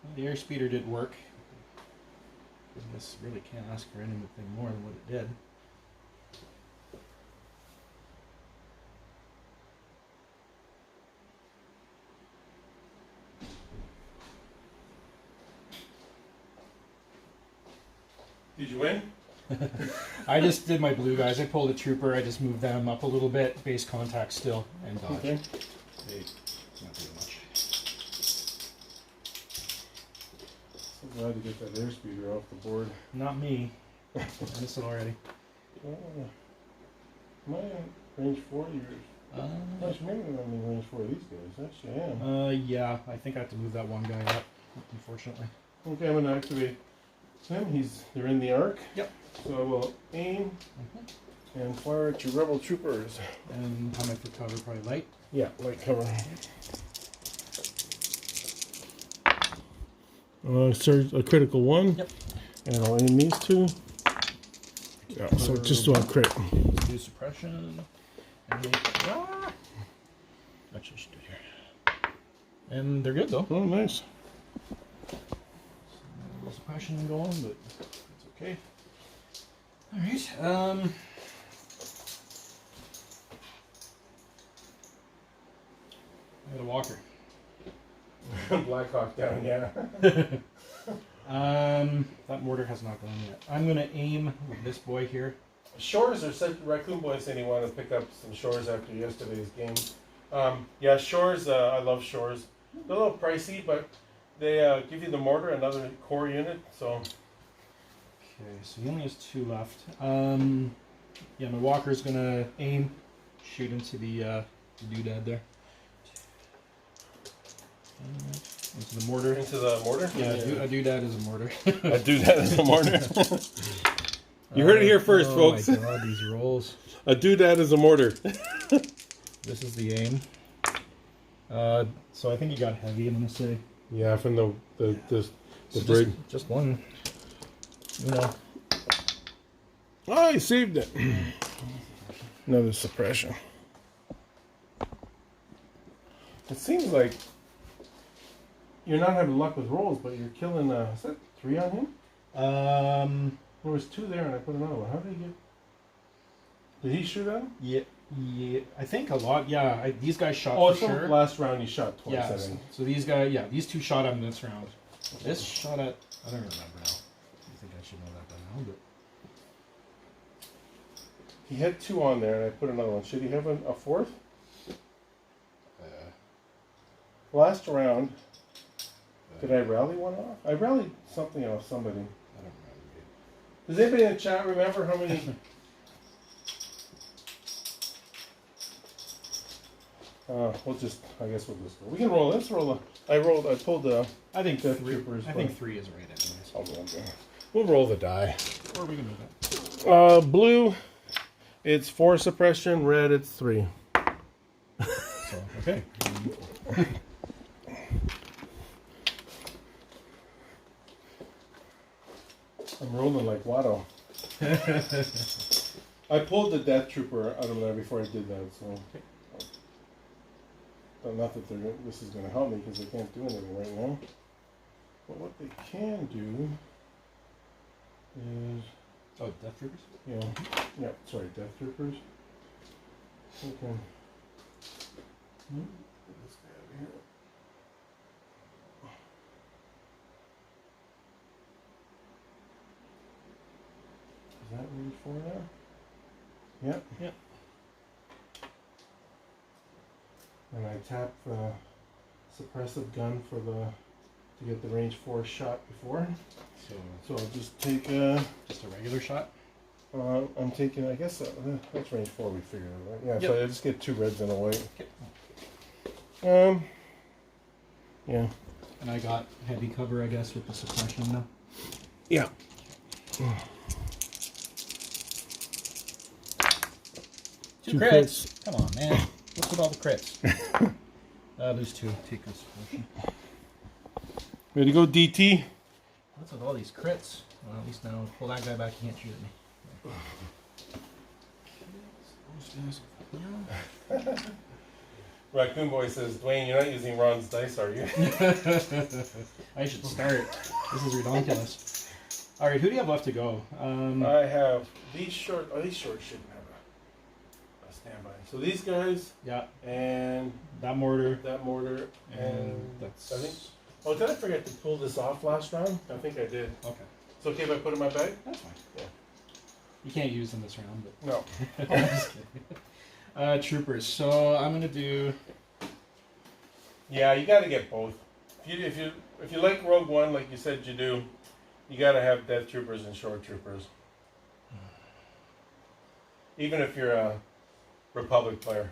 Well, the airspeeder did work. I guess really can't ask for anything more than what it did. Did you win? I just did my blue guys. I pulled a trooper. I just moved them up a little bit. Base contact still and dodge. Okay. Not doing much. So glad to get that airspeeder off the board. Not me. I missed it already. Am I in range 4 years? Gosh, maybe I'm in range 4 of these guys. Actually, I am. Yeah. I think I have to move that one guy up, unfortunately. Okay, I'm gonna activate him. They're in the arc. Yep. So I will aim and fire at your rebel troopers. And how much for cover? Probably light. Yeah, light cover. Surge a critical 1. Yep. And I'll aim these 2. Yeah, so just do a crit. Do suppression. And actually, should do it here. And they're good though. Oh, nice. No suppression going, but it's okay. All right. I got a walker. Black Hawk down, yeah. That mortar has not gone yet. I'm gonna aim with this boy here. Shores are such. Raccoon Boy said he wanted to pick up some Shores after yesterday's game. Yeah, Shores. I love Shores. They're a little pricey, but they give you the mortar, another core unit. So Okay, so he only has 2 left. Yeah, my walker's gonna aim, shoot into the doodad there. Into the mortar. into the mortar. Yeah, a doodad is a mortar. I do that as a mortar. You heard it here first, folks. Oh my god, these rolls. A doodad is a mortar. This is the aim. So I think you got heavy, I'm gonna say. Yeah, from the So brig. just one. You know. Oh, I saved it. Another suppression. It seems like you're not having luck with rolls, but you're killing. Is that 3 on him? There was 2 there, and I put another one. How did he get? Did he shoot at him? Yeah. I think a lot. Yeah, these guys shot Oh, for so sure. last round he shot twice. Yeah. I think. So these guys, these 2 shot at him this round. This shot at. I don't remember now. I think I should know that by now, but. He had 2 on there, and I put another one. Should he have a 4th? Last round, did I rally one off? I rallied something off somebody. I don't remember. Does anybody in the chat remember how many? We'll just. I guess we'll just go. We can roll. Let's roll. I pulled the. I think Death 3. Troopers, I think but- 3 is right, anyways. I'll roll there. We'll roll the die. Or we can move that. Blue, it's 4 suppression. Red, it's 3. So okay. I'm rolling like Watto. I pulled the Death Trooper out of there before I did that, so. But not that this is going to help me because they can't do anything right now. But what they can do is. Oh, Death Troopers? Yeah, sorry, Death Troopers. Okay. Put this guy over here. Is that range 4 now? Yep. Yep. And I tap the suppressive gun for to get the range 4 shot before. So I'll just take just a regular shot. I'm taking, I guess that's range 4 we figured out, right? Yeah. Yep. So I just get 2 reds and a white. Okay. Yeah. And I got heavy cover, I guess, with the suppression now. Yeah. Two crits. Come on, man. What's with all the crits? Lose 2. Take this portion. Ready to go, DT? What's with all these crits? Well, at least now pull that guy back. He can't shoot at me. Raccoon Boy says, Dwayne, you're not using Ron's dice, are you? I should start. This is ridiculous. All right, who do you have left to go? I have these short. Oh, these short shouldn't have a standby. So these guys. Yeah. And that mortar. And that's. I think. Oh, did I forget to pull this off last round? I think I did. Okay. It's okay if I put it in my bag? That's fine. Yeah. You can't use them this round, but. No. Just kidding. Troopers. So I'm gonna do. Yeah, you got to get both. If you like Rogue One, like you said you do, you got to have Death Troopers and Short Troopers. Even if you're a Republic player.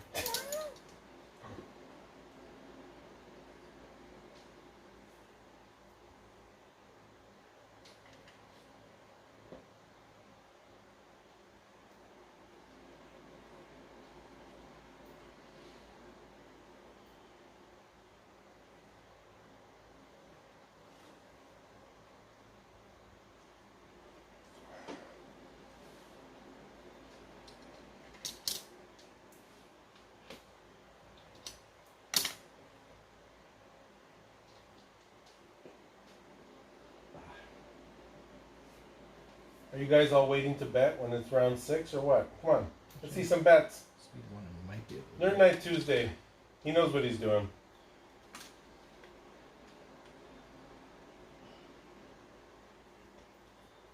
Are you guys all waiting to bet when it's round 6 or what? Come on, let's see some bets. Speed 1 might be able to. Nerd Night Tuesday. He knows what he's doing.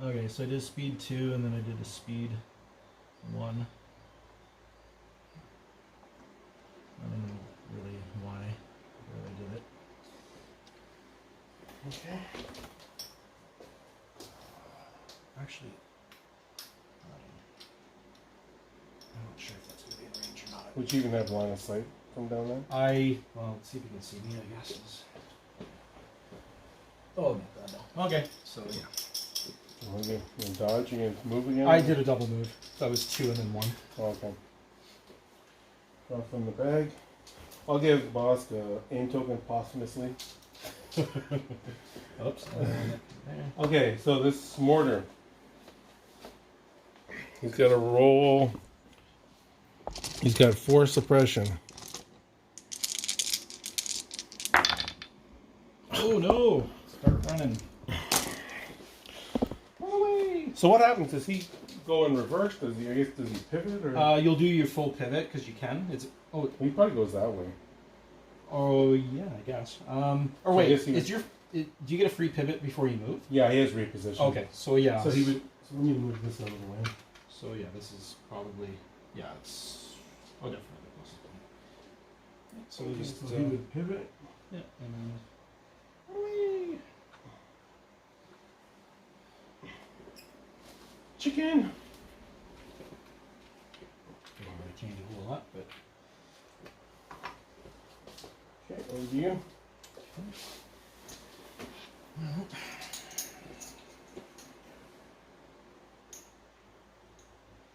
Okay, so I did speed 2 and then I did a speed 1. I don't know really why I did it. Okay. Actually, I'm not sure if that's going to be in range or not. Would you even have line of sight from down there? Well, let's see if you can see me, I guess. Oh, my God, no. Okay, so yeah. You gonna dodge? You gonna move again? I did a double move. That was 2 and then 1. Oh, okay. Draw from the bag. I'll give Bossk a aim token posthumously. Oops. Okay, so this mortar. He's got a roll. He's got 4 suppression. Oh no! Start running. So what happens? Does he go in reverse? Does he pivot or? You'll do your full pivot because you can. He probably goes that way. Oh yeah, I guess. Or So wait, I guess do you get a free pivot before you move? Yeah, he has repositioned. Okay, so yeah. So he would. So when you move this out of the way. So yeah, this is probably it's definitely close. So Okay, just so he would pivot. yeah, and then Chicken. don't really change a whole lot, but Okay, over to you.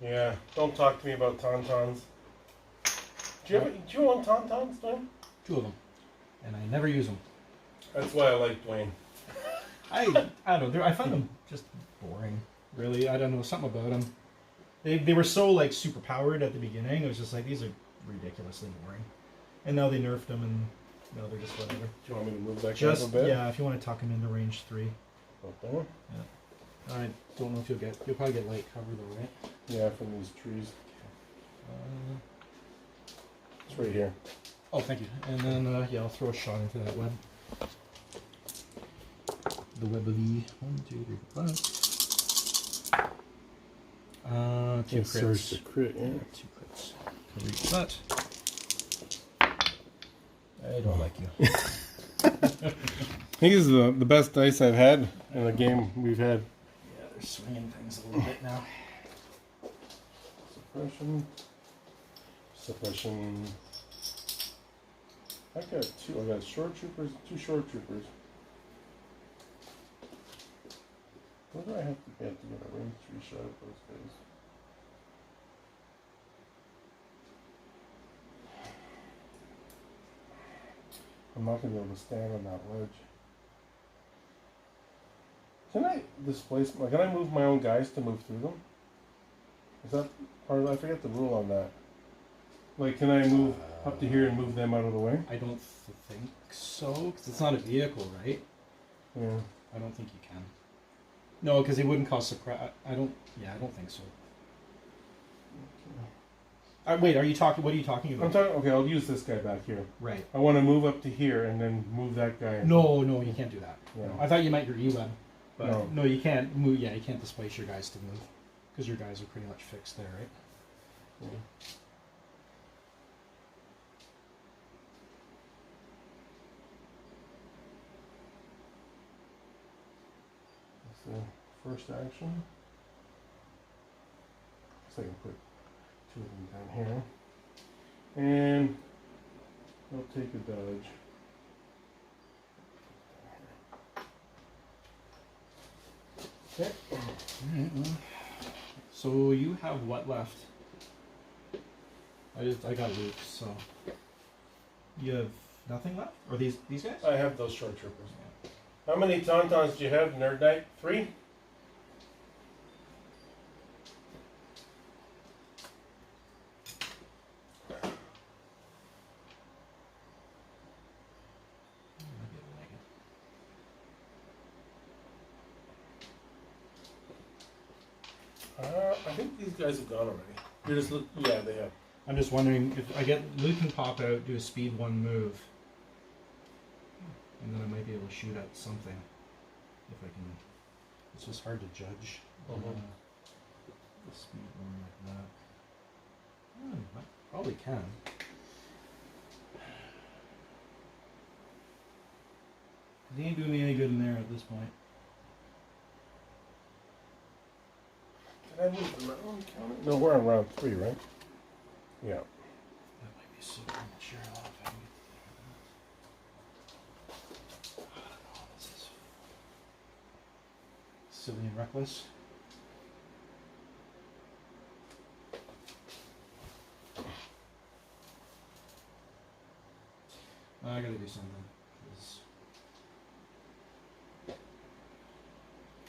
Yeah, don't talk to me about tauntauns. Do you want tauntauns, Dwayne? 2 of them, and I never use them. That's why I like Dwayne. I don't know. I find them just boring. Really, I don't know, something about them. They were so like super powered at the beginning. It was just like these are ridiculously boring. And now they nerfed them, and now they're just whatever. Do you want me to move that Just a bit? yeah, if you want to tuck them into range 3. Up there? I don't know if you'll probably get light cover though, right? Yeah, from these trees. It's right here. Oh, thank you. And then yeah, I'll throw a shot into that web. The web of the 1, 2, 3, 4, 5. 2 Yes, crits. there's the crit, yeah. 2 crits. Can reach that. I don't like you. I think this is the best dice I've had in a game we've had. Yeah, they're swinging things a little bit now. Suppression. Suppression. I got short troopers, 2 short troopers. What do I have to get a range 3 shot at those guys? I'm not going to be able to stand on that ledge. Can I displace, can I move my own guys to move through them? Is that part of, I forget the rule on that. Like, can I move up to here and move them out of the way? I don't think so, because it's not a vehicle, right? Yeah. I don't think you can. No, because it wouldn't cause surprise. I don't think so. Wait, are you talking? What are you talking about? I'm talking, okay, I'll use this guy back here. Right. I want to move up to here and then move that guy. No, you can't do that. Yeah. No, I thought you meant your E-web. But No. no, you can't move. Yeah, you can't displace your guys to move. Because your guys are pretty much fixed there, right? Yeah. That's the first action. So I can put 2 of them down here. And I'll take a dodge. Okay. So you have what left? I got Luke, so you have nothing left? Or these guys? I have those short troopers. How many tauntauns do you have, Nerd Knight? 3? I think these guys have gone already. You're just yeah, they have. I'm just wondering if I get Luke can pop out, do a speed 1 move, and then I might be able to shoot at something if I can. It's just hard to judge. The speed 1 like that. I probably can. He ain't doing me any good in there at this point. Did I move them around? No, we're on round 3, right? Yeah. That might be so premature. I don't know if I can get I don't know. This is silly and reckless. I gotta do something.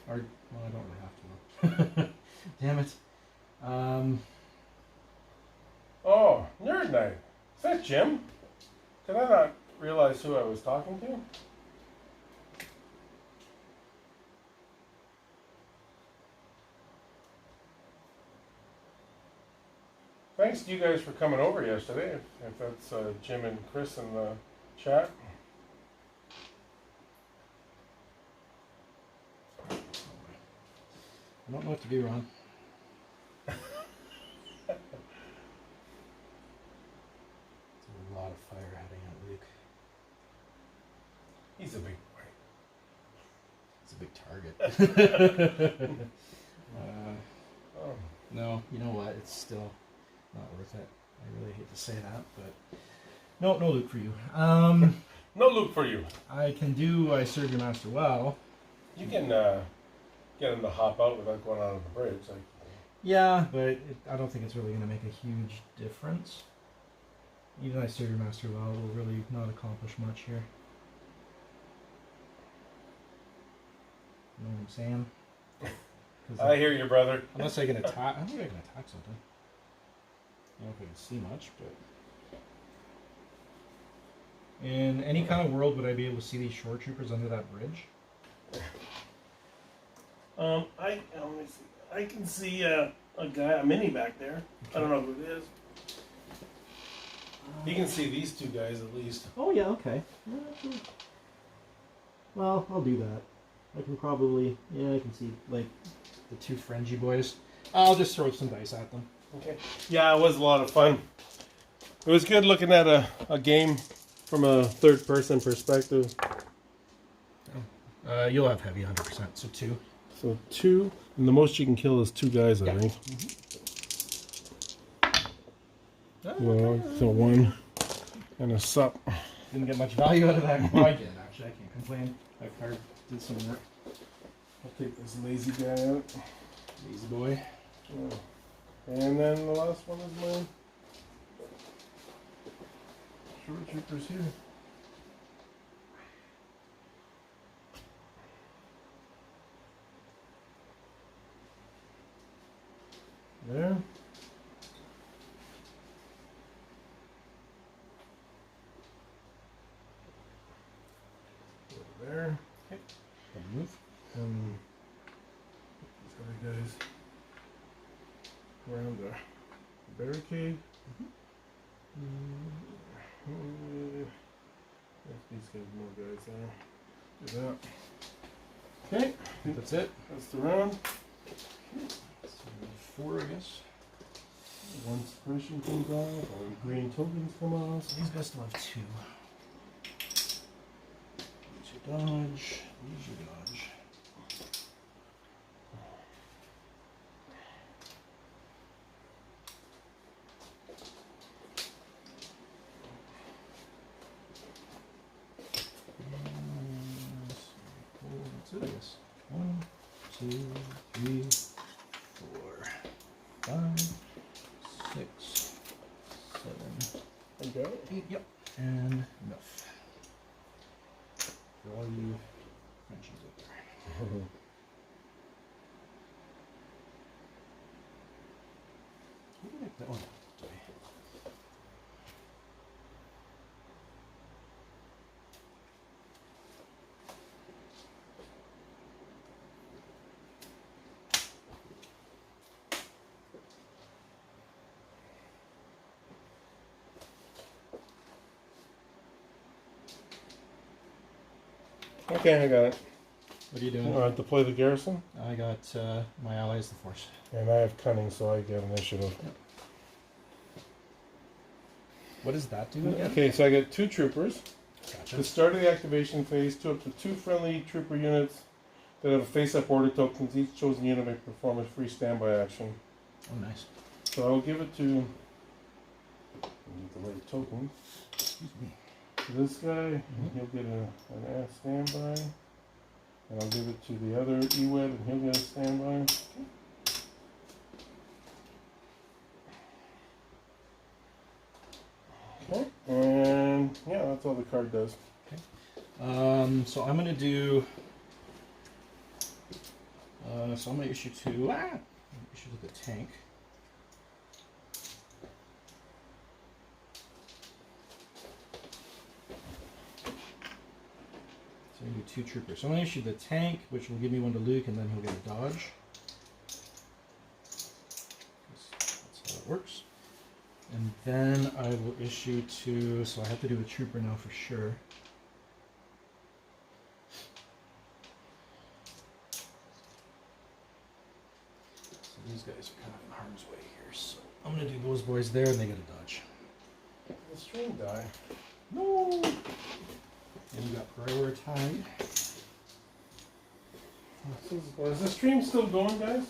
Well, I don't really have to. Damn it. Oh, Nerd Knight. Is that Jim? Did I not realize who I was talking to? Thanks to you guys for coming over yesterday, if that's Jim and Chris in the chat. I don't know what to do, Ron. It's a lot of fire heading at Luke. He's a big It's a big target. Oh. No, you know what? It's still not worth it. I really hate to say that, but no Luke for you. No loot for you. I can do I serve your master well. You can get him to hop out without going out on the bridge. Like, Yeah, but I don't think it's really going to make a huge difference. Even I serve your master well, will really not accomplish much here. You know what I'm saying? 'Cause, I hear you, brother. unless I can attack, I don't think I can attack something. I don't know if I can see much, but in any kind of world, would I be able to see these shore troopers under that bridge? Let me see. I can see a mini back there. I don't know who it is. You can see these two guys at least. Oh yeah, okay. Yeah, sure. Well, I'll do that. I can probably, I can see like the two fringy boys. I'll just throw some dice at them. Okay. Yeah, it was a lot of fun. It was good looking at a game from a third-person perspective. You'll have heavy 100%, so 2. So 2, and the most you can kill is 2 guys, I Yeah. think. Mm-hmm. Well, so 1 and a sup. Didn't get much value out of that. Well, I did, actually. I can't complain. That card did some work. I'll take this lazy guy out. Easy boy. Yeah. And then the last one is my shore troopers here. There. There. Okay. Don't move. And these other guys around the barricade. These guys, more guys there. Do that. Okay, That's it. that's the round. So 4, I guess. One suppression comes off, all the green tokens come off. So these guys still have 2. Use your dodge. Use your dodge. That's it, I guess. 1, 2, 3, 4, 5, 6, 7, Okay. 8. Yep. And enough. For all you Frenchies out there. What did I put? Oh, sorry. Okay, I got it. What are you doing? Deploy the garrison, I got my allies, the force. and I have cunning, so I get initiative. What does that do again? Okay, so I get 2 troopers. Gotcha. At the start of the activation phase, 2 up to 2 friendly trooper units that have face-up order tokens. Each chosen unit may perform a free standby action. Oh, nice. So I'll give it to. I need the right token. Excuse me. To this guy, and he'll get an ass standby. And I'll give it to the other EWED, and he'll get a standby. Okay, and yeah, that's all the card does. So I'm gonna do. So I'm gonna issue 2. Issue the tank. So I'm gonna do 2 troopers. So I'm gonna issue the tank, which will give me 1 to Luke, and then he'll get a dodge. That's how it works. And then I will issue 2. So I have to do a trooper now for sure. These guys are kind of in harm's way here, so I'm gonna do those boys there, and they get a dodge. The stream die. No. And you got prioritized. Is the stream still going, guys?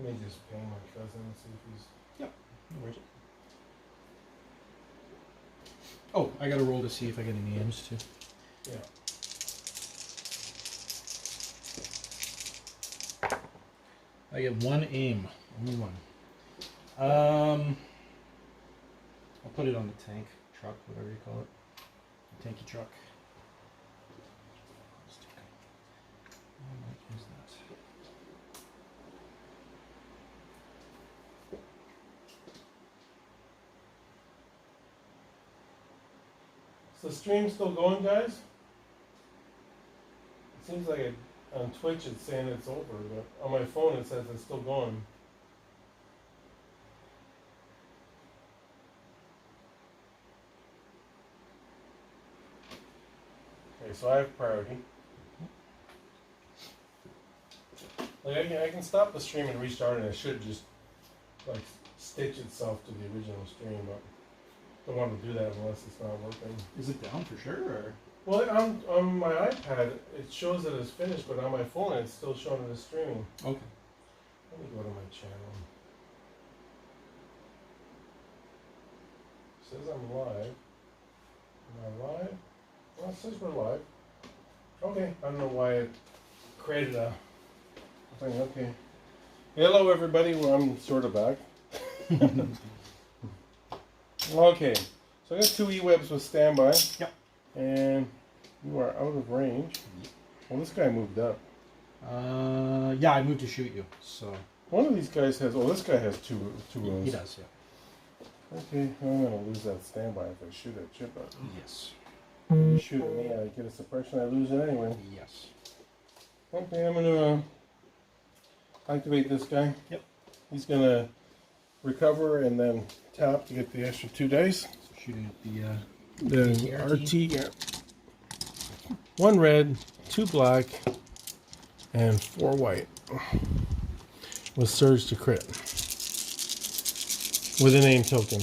Let me just ping my cousin and see if he's. Yep. No worries. Oh, I gotta roll to see if I get any names too. Yeah. I get one aim. Only one. I'll put it on the tank, truck, whatever you call it. The tanky truck. I might use that. Is the stream still going, guys? It seems like on Twitch it's saying it's over, but on my phone it says it's still going. Okay, so I have priority. Like I can stop the stream and restart it, and it should just like stitch itself to the original stream, but don't want to do that unless it's not working. Is it down for sure, or? Well, on my iPad it shows that it's finished, but on my phone it's still showing it as streaming. Okay. Let me go to my channel. It says I'm live. Am I live? Well, it says we're live. Okay, I don't know why it created a thing. Okay. Hello, everybody. Well, I'm sort of back. Okay, so I got 2 E-webs with standby. Yep. And you are out of range. Well, this guy moved up. Yeah, I moved to shoot you, so. One of these guys has. Oh, this guy has two rows. He does, yeah. Okay, I'm gonna lose that standby if I shoot at Chip. Yes. You shoot at me, I get a suppression. I lose it anyway. Yes. Okay, I'm gonna activate this guy. Yep. He's gonna recover and then tap to get the extra 2 dice. So shooting at the The RT, yeah. 1 red, 2 black, and 4 white. With surge to crit. With a name token.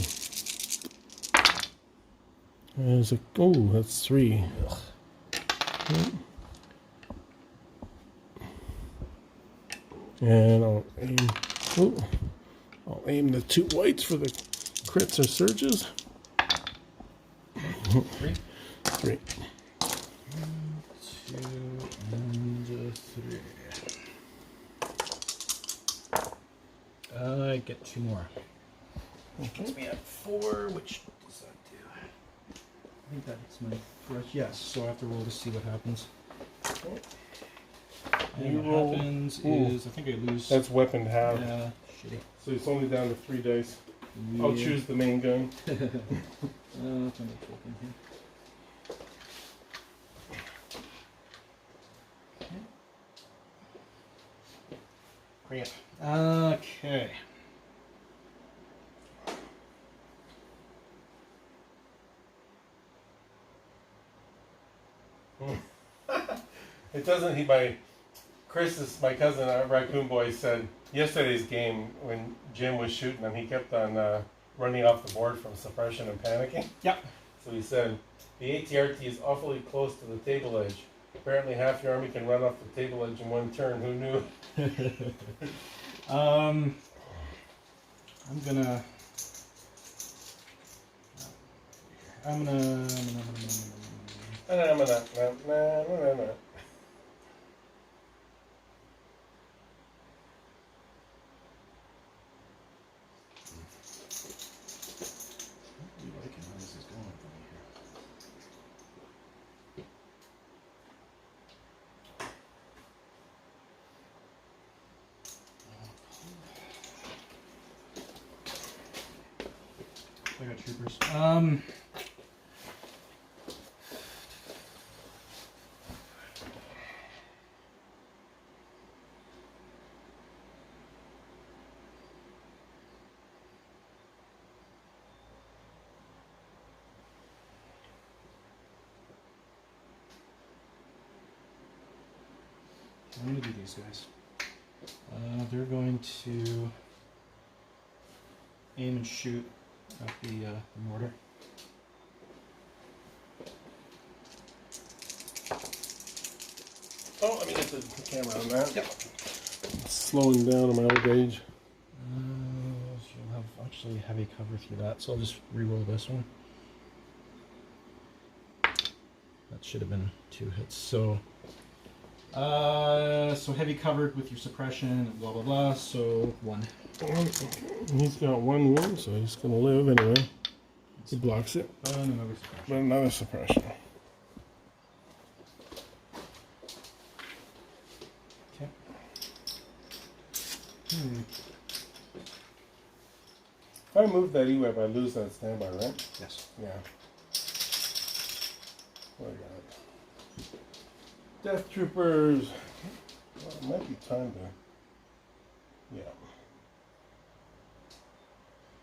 There's a, oh, that's 3. And I'll aim the 2 whites for the crits or surges. 3. 3. 2 and 3. I get 2 more. Puts me at 4, which does that do? I think that's my first. Yes, so I have to roll to see what happens. And You what roll. happens Ooh. is I think I lose. That's weapon half. Yeah, shitty. So it's only down to 3 dice. Yeah. I'll choose the main gun. That's what I'm thinking here. Great. Okay. It doesn't. My cousin, Raccoon Boy, said yesterday's game when Jim was shooting him, he kept on running off the board from suppression and panicking. Yep. So he said the ATRT is awfully close to the table edge. Apparently, half your army can run off the table edge in 1 turn. Who knew? I'm gonna. I got troopers. I'm going to do these guys. They're going to aim and shoot at the mortar. Oh, let me get the camera on that. Yep. It's slowing down on my old age. You'll have actually heavy cover through that, so I'll just re-roll this one. That should have been 2 hits. So So heavy covered with your suppression and blah blah blah. So 1. He's got 1 wound, so he's gonna live anyway. He blocks it. And another suppression. But another suppression. Okay. If I move that E-Web, I lose that standby, right? Yes. Yeah. What do I got? Death Troopers. Well, it might be time to. Yeah.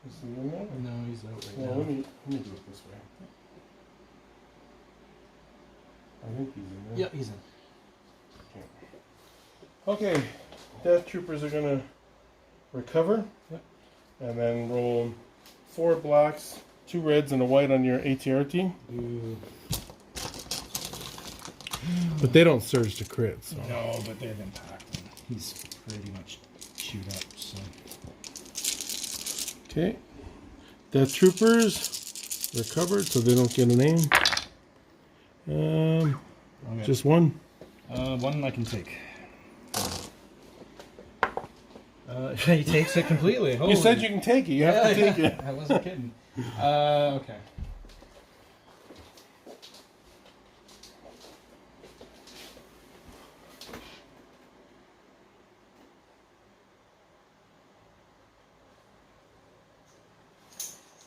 Is he in there? No, he's out right Well, now. let me do it this way. I think he's in there. Yep, he's in. Okay, Death Troopers are gonna recover. Yep. And then roll 4 blacks, 2 reds, and a white on your ATR team. Ooh. But they don't surge to crit, so. No, but they've impacted. He's pretty much chewed up, so. Okay. Death Troopers recovered, so they don't get a name. Okay. Just 1. 1 I can take. He takes it completely. You said you can take it. You have to take it. I wasn't kidding. Okay.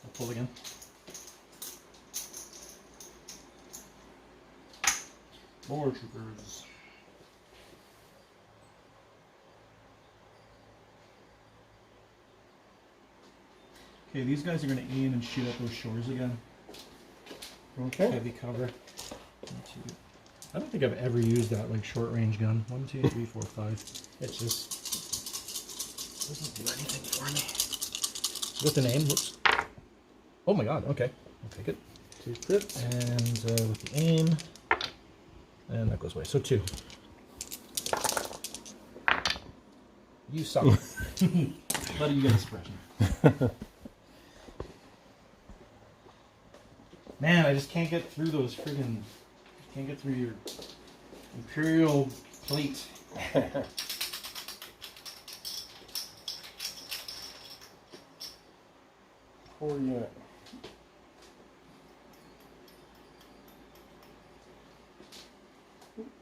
I'll pull again. More troopers. Okay, these guys are going to aim and shoot at those shores again. Okay. Heavy cover. 1, 2. I don't think I've ever used that like short range gun. 1, 2, 3, 4, 5. It just doesn't do anything for me. With the name, whoops. Oh my god, okay. I'll take it. 2 crits. And with the aim. And that goes away. So 2. You suck. Let you get a suppression. Man, I just can't get through those friggin'. Can't get through your Imperial plate. Poor unit.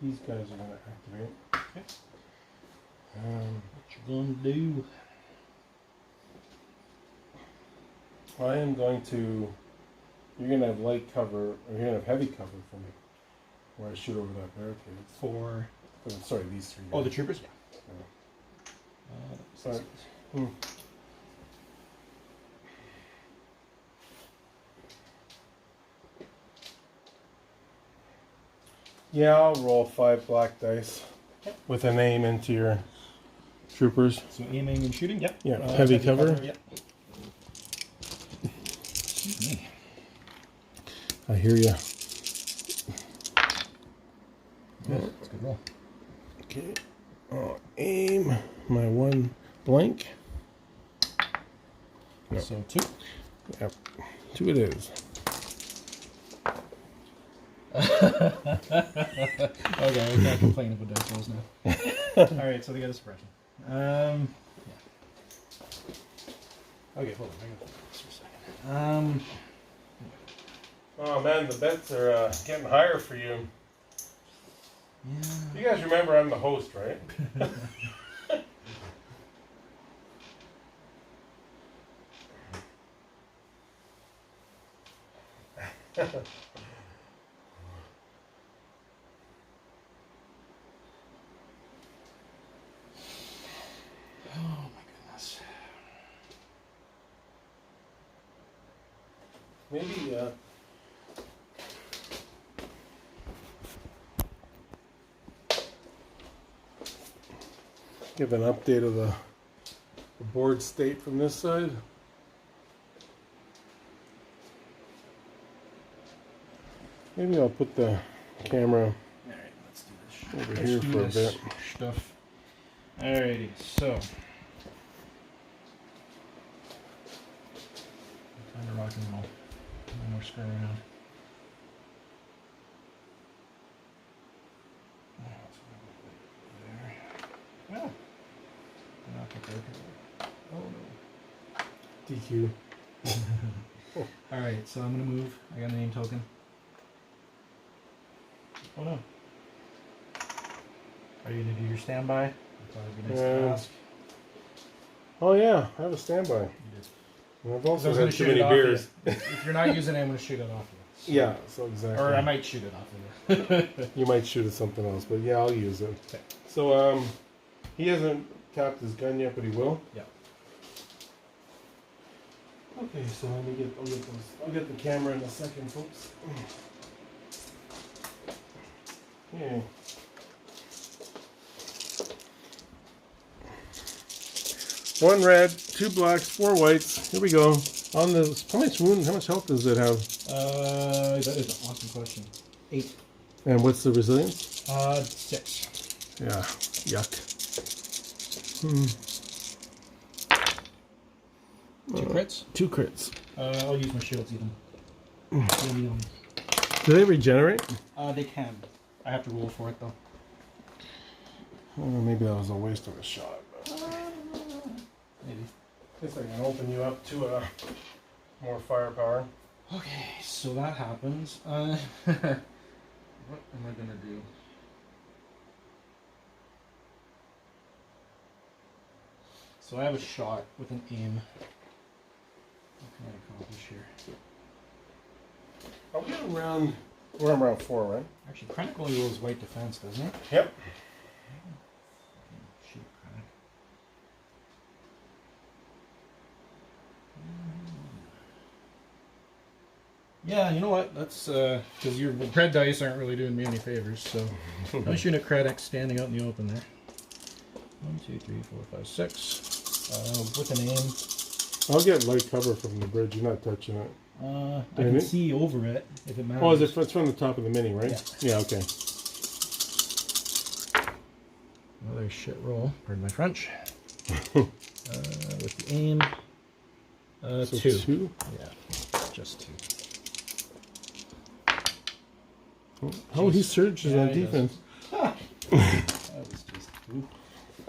These guys are going to activate. Okay. What you gonna do? I am going to. You're going to have light cover, or you're going to have heavy cover for me, where I shoot over that barricade. For. Sorry, these 3 guys. Oh, the troopers? Yeah. Sorry. Yeah, I'll roll 5 black dice with an aim into your troopers. So aiming and shooting, yep. Yeah, heavy cover. Yep. Excuse me. I hear you. Good. That's a good roll. Okay. I'll aim my 1 blank. No. So 2. Yep. 2 it is. Okay, I can't complain about dice rolls now. Alright, so they got a suppression. Yeah. Okay, hold on. I got this for a second. Oh man, the bets are getting higher for you. Yeah. You guys remember I'm the host, right? Oh my goodness. Maybe, give an update of the board state from this side. Maybe I'll put the camera Alright, let's do this. over Let's here do for a this bit. stuff. Alrighty, so. Time to rock and roll. No more screwing around. Oh DQ. no. Alright, so I'm gonna move. I got a name token. Oh no. Are you gonna do your standby? I thought it'd be nice to ask. Oh yeah, I have a standby. You did. And I've I also was gonna had too shoot it many off beers. you. If you're not using it, I'm gonna shoot it off you. So- Yeah, so exactly. Or I might shoot it off of you. You might shoot at something else, but yeah, I'll use it. Okay. So he hasn't tapped his gun yet, but he will. Yeah. Okay, so I'll get the camera in a second, folks. Okay. One red, 2 blacks, 4 whites. Here we go. On this, how much wound? How much health does it have? That is an awesome question. 8. And what's the resilience? 6. Yeah. Yuck. 2 crits? 2 crits. I'll use my shields even. Do they regenerate? They can. I have to roll for it though. Maybe that was a waste of a shot. Maybe. Guess I can open you up to more firepower. Okay, so that happens. What am I gonna do? So I have a shot with an aim. What can I accomplish here? Are we around? We're on round 4, right? Actually, Krennic only rolls white defense, doesn't it? Yep. Shoot, Krennic. Yeah, you know what? That's because your red dice aren't really doing me any favors. So I'm shooting a Krennic standing out in the open there. 1, 2, 3, 4, 5, 6. With an aim. I'll get light cover from the bridge. You're not touching it. I can see over it if it matters. Oh, it's from the top of the mini, right? Yeah. Yeah, okay. Another shit roll. Pardon my French. With the aim. So 2. 2? Yeah, just 2. Oh, he surges Yeah, on he defense. That was just 2.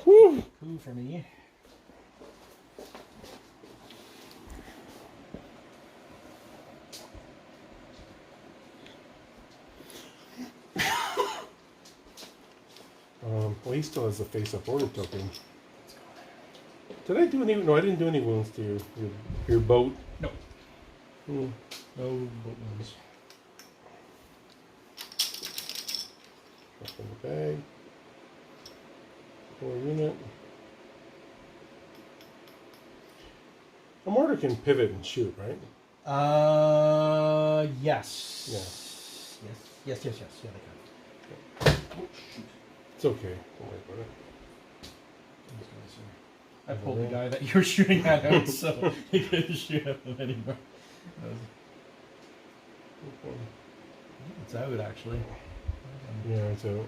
Woo! 2 for me. Well, he still has the face-up order token. Did I do any? No, I didn't do any wounds to your boat. No. Hmm. No boat wounds. Up in the bag. 4 unit. A mortar can pivot and shoot, right? Yes. Yeah. Yes. Yeah, they can. Oh, shoot. It's okay. Don't worry about it. These guys are... I pulled the guy that you were shooting at out, so he couldn't shoot at them anymore. It's out, actually. Yeah, it's out.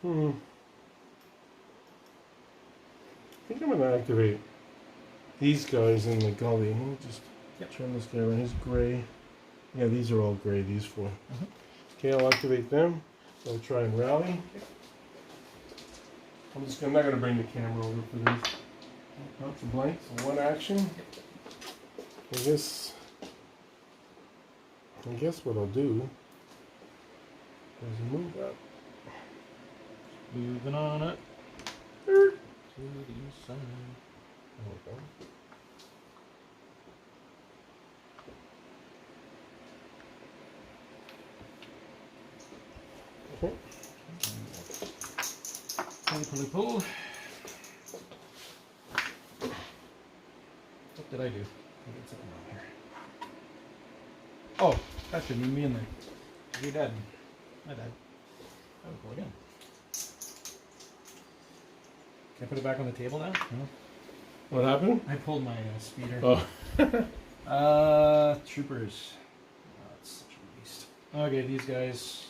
I think I'm gonna activate these guys in the gully. Let me just turn this guy around. He's gray. Yeah, these are all gray, these 4. Okay, I'll activate them. I'll try and rally. I'm not gonna bring the camera over for these. Lots of blanks. So 1 action. I guess what I'll do is move up. Moving on it. To the side. Okay. Okay. Pull. What did I do? I did something wrong here. Oh, that shouldn't even be in there. You're dead. I died. I would go again. Can I put it back on the table now? No. What happened? I pulled my speeder. Oh. Troopers. Oh, it's such a waste. Okay, these guys.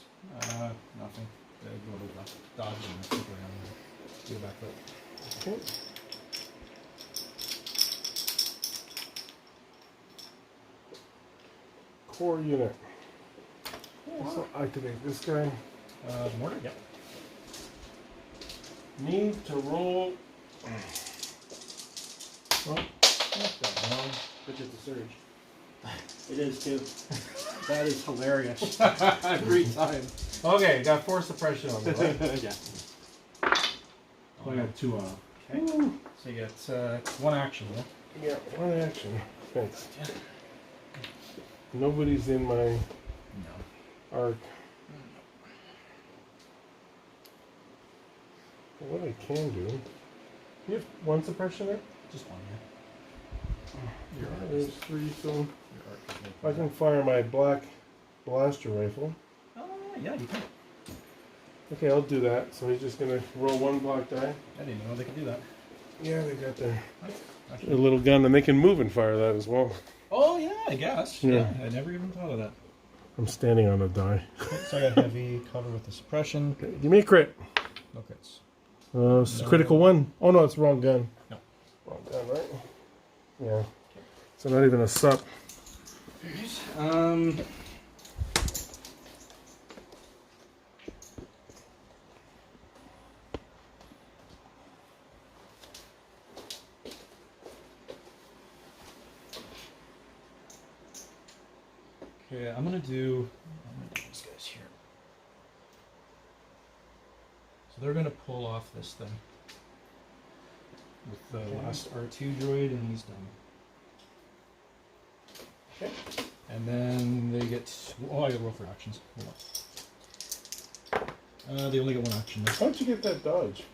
Nothing. They go to the left. Dodge and stick around. Do a back foot. Okay. Core unit. So activate this guy. Mortar? Yep. Need to roll. Oh, Look at the surge. it is too. That is hilarious. Every time. Okay, got force suppression on it, right? Yeah. I got 2 on. Okay. So you get 1 action, yeah? Yeah, one action. Thanks. Nobody's in my No. arc. What I can do. You have 1 suppression there? Just 1, yeah. There's 3, so Your arc is I can fire my black blaster rifle. yeah, you can. Okay, I'll do that. So he's just gonna roll 1 black die. I didn't know they could do that. Yeah, they got their Actually. little gun, and they can move and fire that as well. Oh, yeah, I guess. Yeah. I never even thought of that. I'm standing on a die. Okay, so I got heavy cover with the suppression. Okay, give me a crit. No crits. It's a critical 1. Oh no, it's the wrong gun. No. Wrong gun, right? Yeah. So not even a sup. Okay, I'm gonna do these guys here. So they're gonna pull off this thing with the last R2 droid, and he's done. Okay. And then they get. Oh, I got roll for actions. Hold on. They only get 1 action. How'd you get that dodge?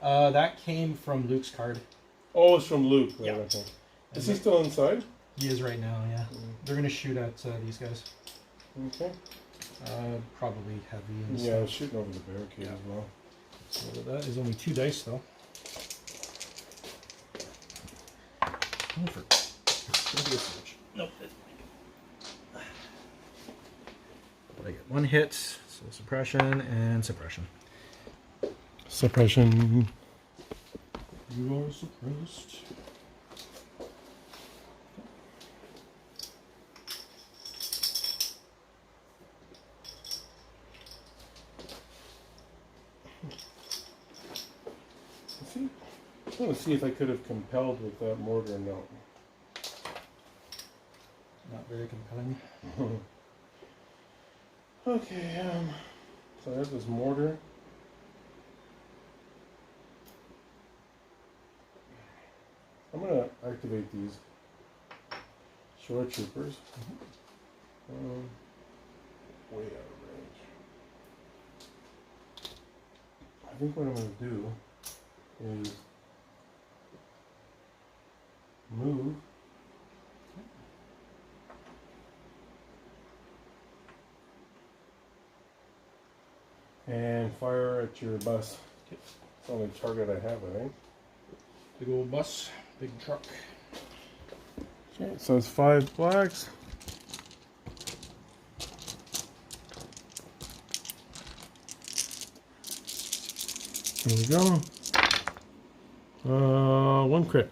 That came from Luke's card. Oh, it's from Luke. Right, Yeah. okay. Is he still inside? He is right now, yeah. They're gonna shoot at these guys. Okay. Probably heavy and Yeah, I was shooting over the barricade Yeah. as well. So that is only 2 dice though. Oh, for nope. But I get 1 hit, so suppression and suppression. Suppression. You are suppressed. I want to see if I could have compelled with that mortar. No. Not very compelling. Okay. So I have this mortar. I'm gonna activate these shore troopers. Way out of range. I think what I'm gonna do is move. And fire at your bus. It's the only target I have, I think. Big old bus, big truck. Okay, so it's 5 blacks. There we go. 1 crit.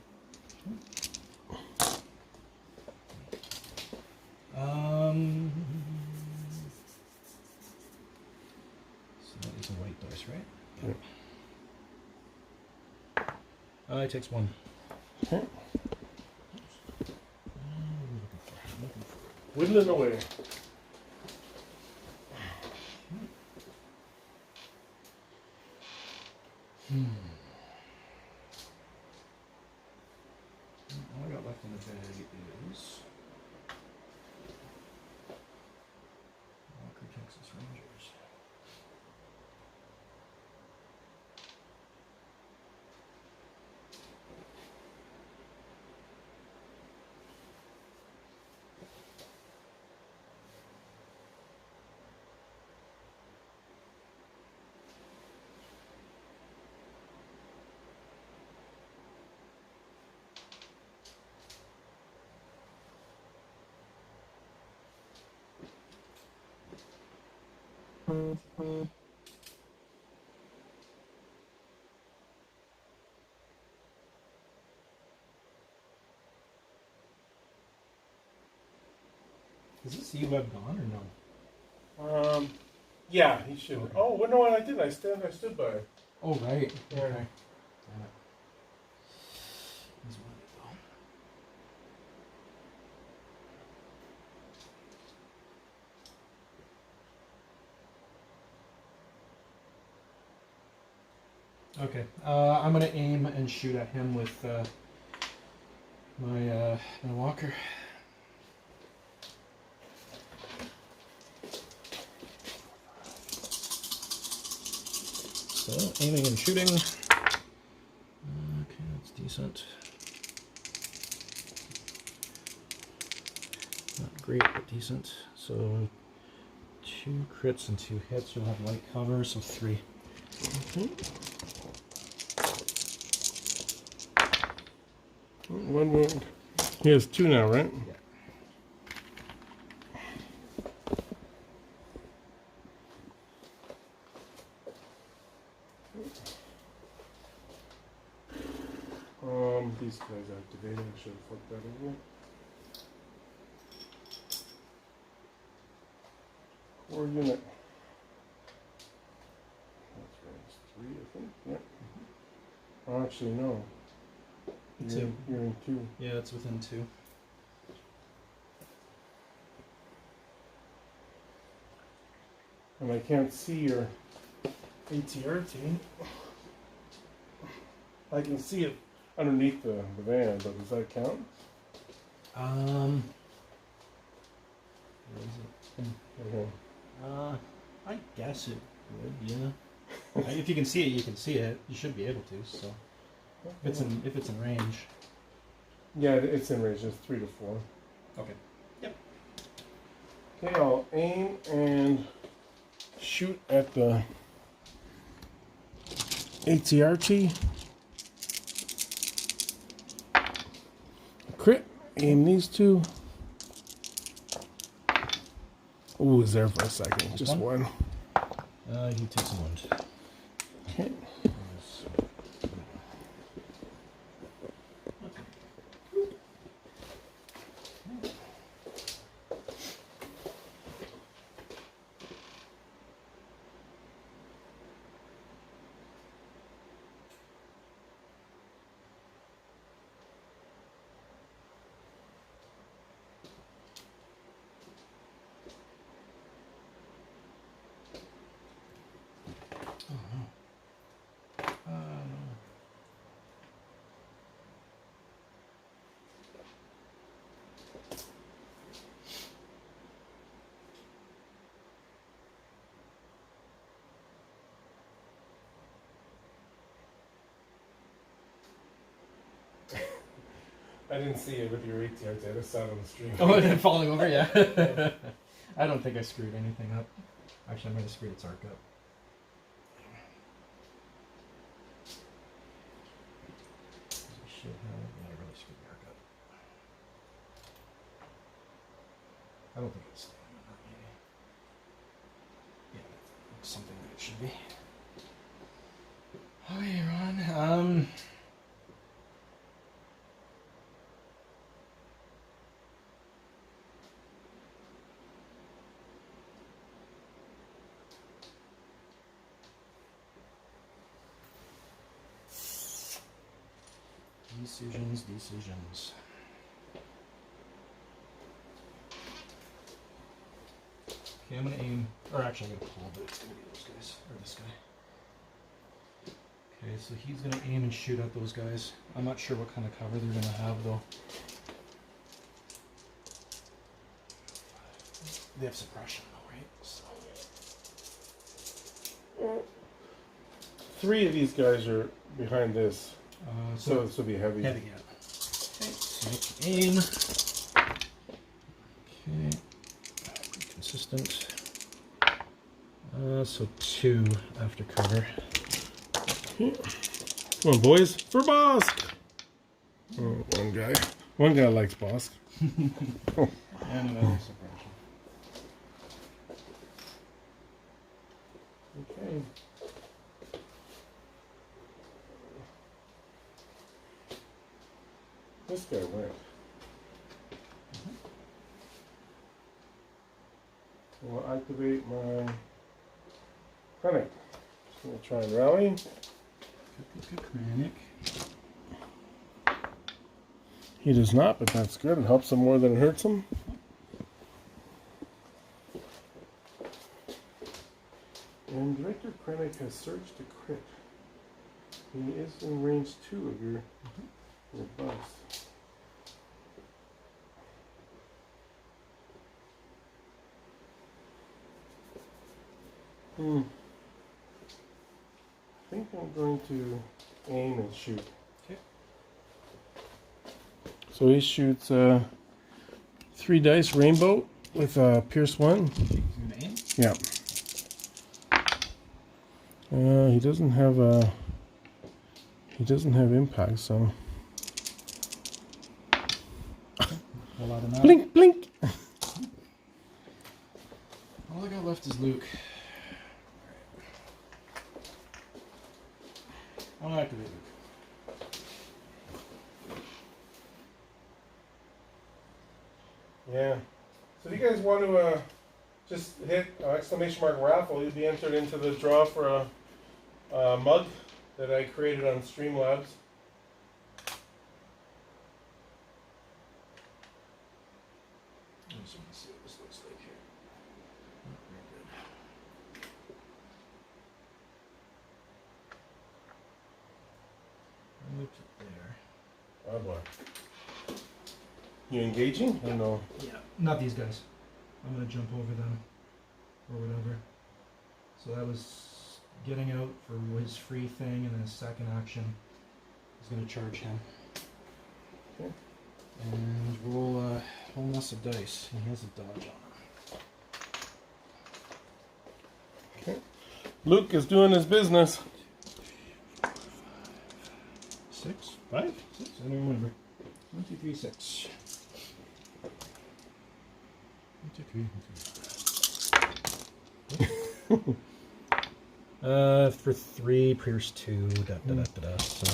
So that is a white dice, right? Yep. It takes 1. Okay. Whittling away. All I got left in the bag is Walker, Texas Rangers. Is this E-Web gone or no? Yeah, he should. Oh, well, no, I did. I stood by it. Oh, right. Yeah. Okay. Damn it. Here's one to go. Okay. I'm gonna aim and shoot at him with my walker. So aiming and shooting. Okay, that's decent. Not great, but decent. So 2 crits and 2 hits. You'll have light cover, so 3. One wound. He has 2 now, right? Yeah. These guys activated. I should have flipped that over. Core unit. That's range 3, I think. Yeah. Oh, actually, no. Two. You're in 2. Yeah, it's within 2. And I can't see your ATR team. I can see it underneath the van, but does that count? Where is it? Okay. I guess it would, yeah. If you can see it, you can see it. You should be able to. So, if it's in range. Yeah, it's in range. It's 3 to 4. Okay. Yep. Okay, I'll aim and shoot at the ATRT. Crit. Aim these 2. Ooh, was there for a second. Just one. He takes a wound. Okay. I didn't see it with your ATRT. I just saw it on the stream. Oh, is it falling over? Yeah. I don't think I screwed anything up. Actually, I might have screwed its arc up. I should have. Yeah, I really screwed the arc up. I don't think it's staying on that, maybe. Yeah, it's something that it should be. Okay, Ron. Decisions. Okay, I'm gonna aim, or actually I'm gonna pull, but it's gonna be those guys, or this guy. Okay, so he's gonna aim and shoot at those guys. I'm not sure what kind of cover they're gonna have though. They have suppression though, right? So. 3 of these guys are behind this. So this will be heavy. Heavy, yeah. Okay, so make aim. Okay. Consistent. So 2 after cover. Come on, boys. For Bossk! Oh, one guy likes Bossk. And another suppression. Okay. This guy went. We'll activate my Krennic. Just gonna try and rally. Krennic. He does not, but that's good. It helps him more than it hurts him. And Director Krennic has surged to crit. He is in range 2 of your bust. I think I'm going to aim and shoot. Okay. So he shoots 3 dice rainbow with Pierce 1. He's gonna aim. Yeah. He doesn't have impact, so All out of that. blink, blink. All I got left is Luke. I'll activate Luke. Yeah. So if you guys want to just hit exclamation mark raffle, you'll be entered into the draw for a mug that I created on Streamlabs. I just want to see what this looks like here. Not very good. I moved it there. Oh boy. You engaging? I know. Yeah, not these guys. I'm gonna jump over them or whatever. So that was getting out for his free thing, and then his second action is gonna charge him. Okay. And roll a whole mess of dice. He has a dodge on him. Okay. Luke is doing his business. 6, 5, 6. I don't remember. 1, 2, 3, 6. 1, 2, 3, 1, 2, 3. For 3, Pierce 2, da da da da da. So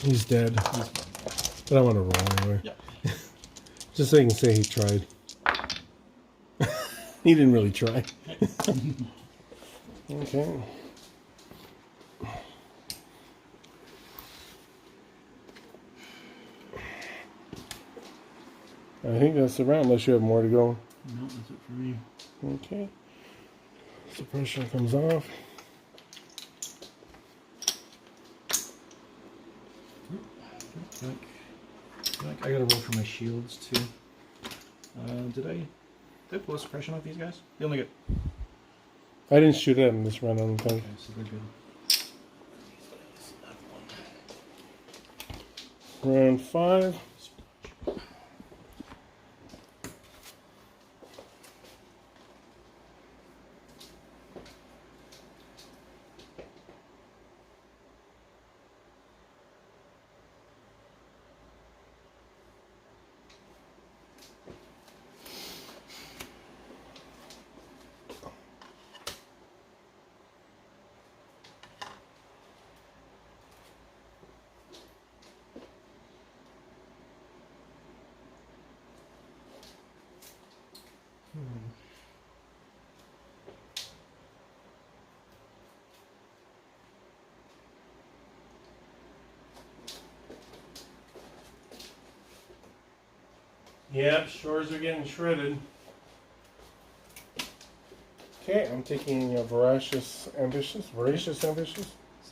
He's dead. But I want to roll anyway. Yeah. Just so you can say he tried. He didn't really try. Okay. I think that's the round, unless you have more to go. No, that's it for me. Okay. Suppression comes off. I gotta roll for my shields too. Did I pull a suppression off these guys? They only get. I didn't shoot at him this round, I don't think. Okay, so they're good. Round 5. Yep, shores are getting shredded. Okay, I'm taking voracious ambitious. Son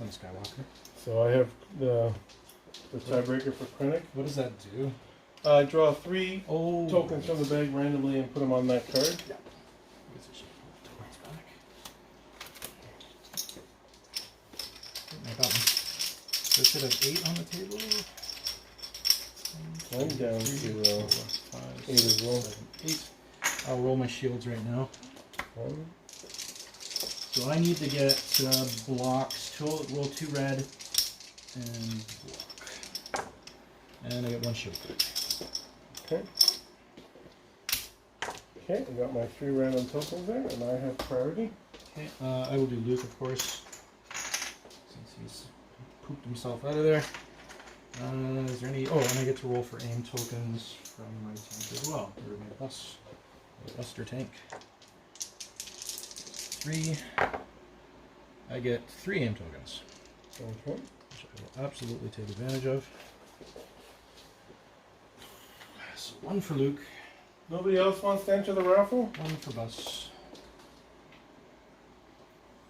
of Skywalker. So I have the tiebreaker for Krennic. What does that do? I draw 3 Oh. tokens from the bag randomly and put them on that card. Yeah. Tokens back. I got one. So I should have 8 on the table. I'm down to 5, 8 as well. 7, 8. I'll roll my shields right now. 1. So I need to get blocks. Roll 2 red and block. And I get 1 shield. Okay. Okay, I got my 3 random tokens there, and I have priority. Okay, I will do Luke, of course, since he's pooped himself out of there. Is there any? Oh, and I get to roll for aim tokens from my tank as well. Or my Buster tank. 3. I get 3 aim tokens. Okay. will absolutely take advantage of. So one for Luke, Nobody else wants to enter the raffle? one for Bus,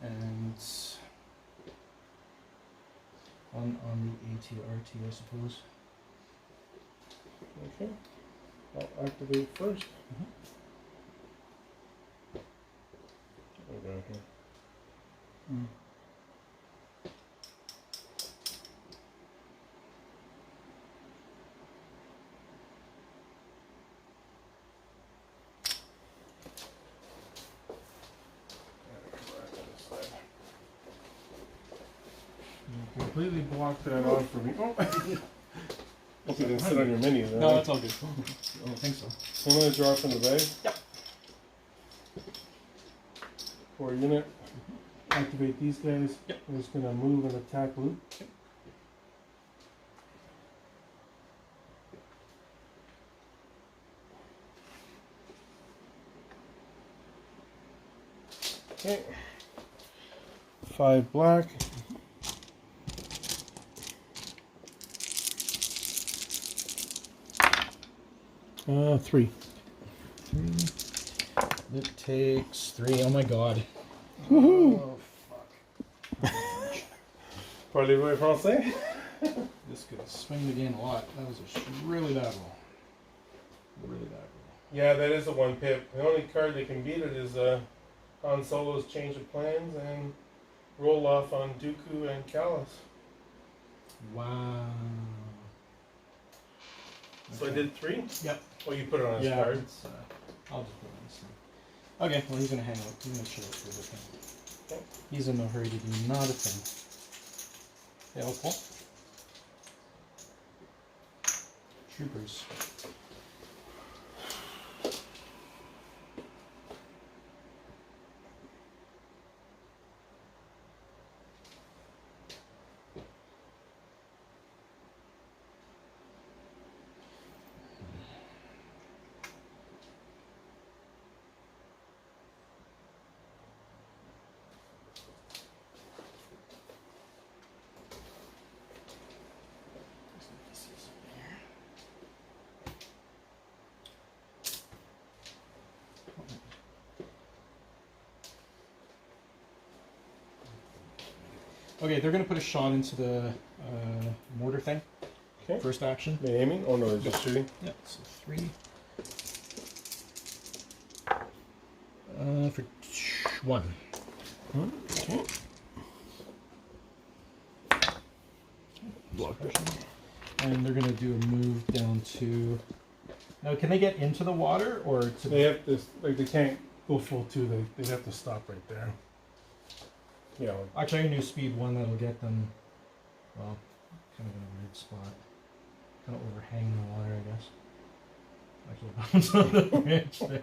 and one on the ATRT, I suppose. Okay. I'll activate first. What do we got here? You completely blocked that off for me. Oh! Hope you didn't sit on your mini there. No, that's all good. I don't think so. I'm going to draw from the bag. Yep. For a unit. Activate these guys. Yep. I'm just going to move and attack Luke. Yep. Okay. 5 black. Three. It takes 3. Oh my god. Woohoo! Oh fuck. Parlez-vous français? This could swing the game a lot. That was a really bad roll. Really bad roll. Yeah, that is a 1 pip. The only card that can beat it is Han Solo's Change of Plans and roll off on Dooku and Callus. Wow. So I did 3? Yep. Oh, you put it on his Yeah, card. it's, I'll just put it on this thing. Okay, well he's gonna hang out. He's gonna chill out for a bit. Okay. He's in no hurry to do not a thing. Yeah, I'll pull. Troopers. Okay, they're gonna put a shot into the mortar thing. Okay. First action. Are they aiming? Oh no, they're just shooting. Yep, so 3. For 1. Okay. Block it. And they're gonna do a move down to. Now, can they get into the water or to? They have to, like, they can't go full 2. They have to stop right there. Yeah. Like, Actually, I can do speed 1. That'll get them. Well, kind of in a weird spot. Kind of overhang the water, I guess. Actually, bounce on the bridge there.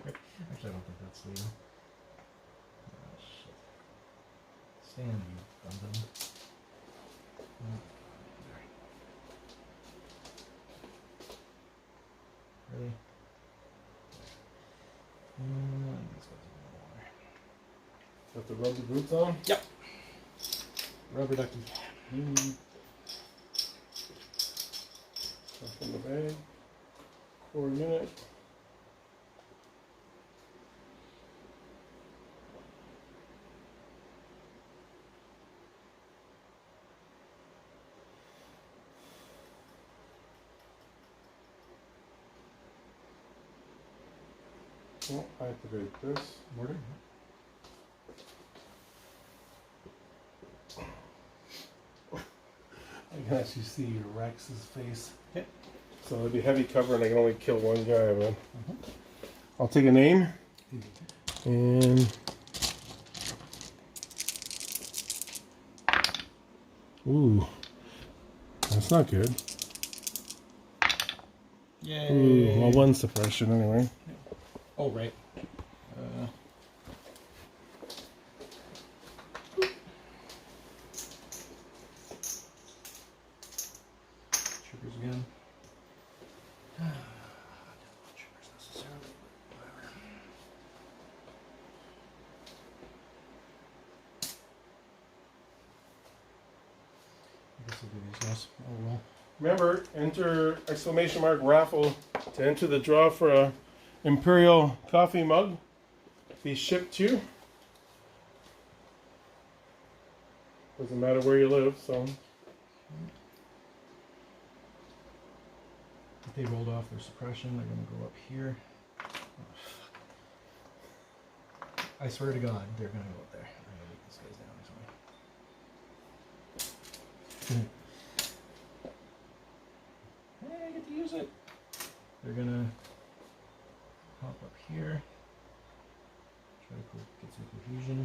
Actually, I don't think that's legal. Oh, shit. Stand, you dum-dum. Oh, there. Really? These guys are in the water. have to rub the boots on. Yep. Rubber ducky. Stuff in the bag. For a minute. Well, activate this. Mortar. I can actually see Rex's face. Okay. So it'll be heavy cover and I can only kill one guy, but I'll take a name. And ooh. That's not good. Yay. Ooh, well, one suppression anyway. Oh, right. Triggers again. Don't want triggers necessarily, but whatever. I guess these guys. Oh well. Remember, enter exclamation mark raffle to enter the draw for a Imperial coffee mug. Be shipped to you. Doesn't matter where you live, so. If they rolled off their suppression, they're going to go up here. I swear to God, they're going to go up there. I'm going to make these guys down this way. Hey, I get to use it. They're going to hop up here. Try to get some cohesion.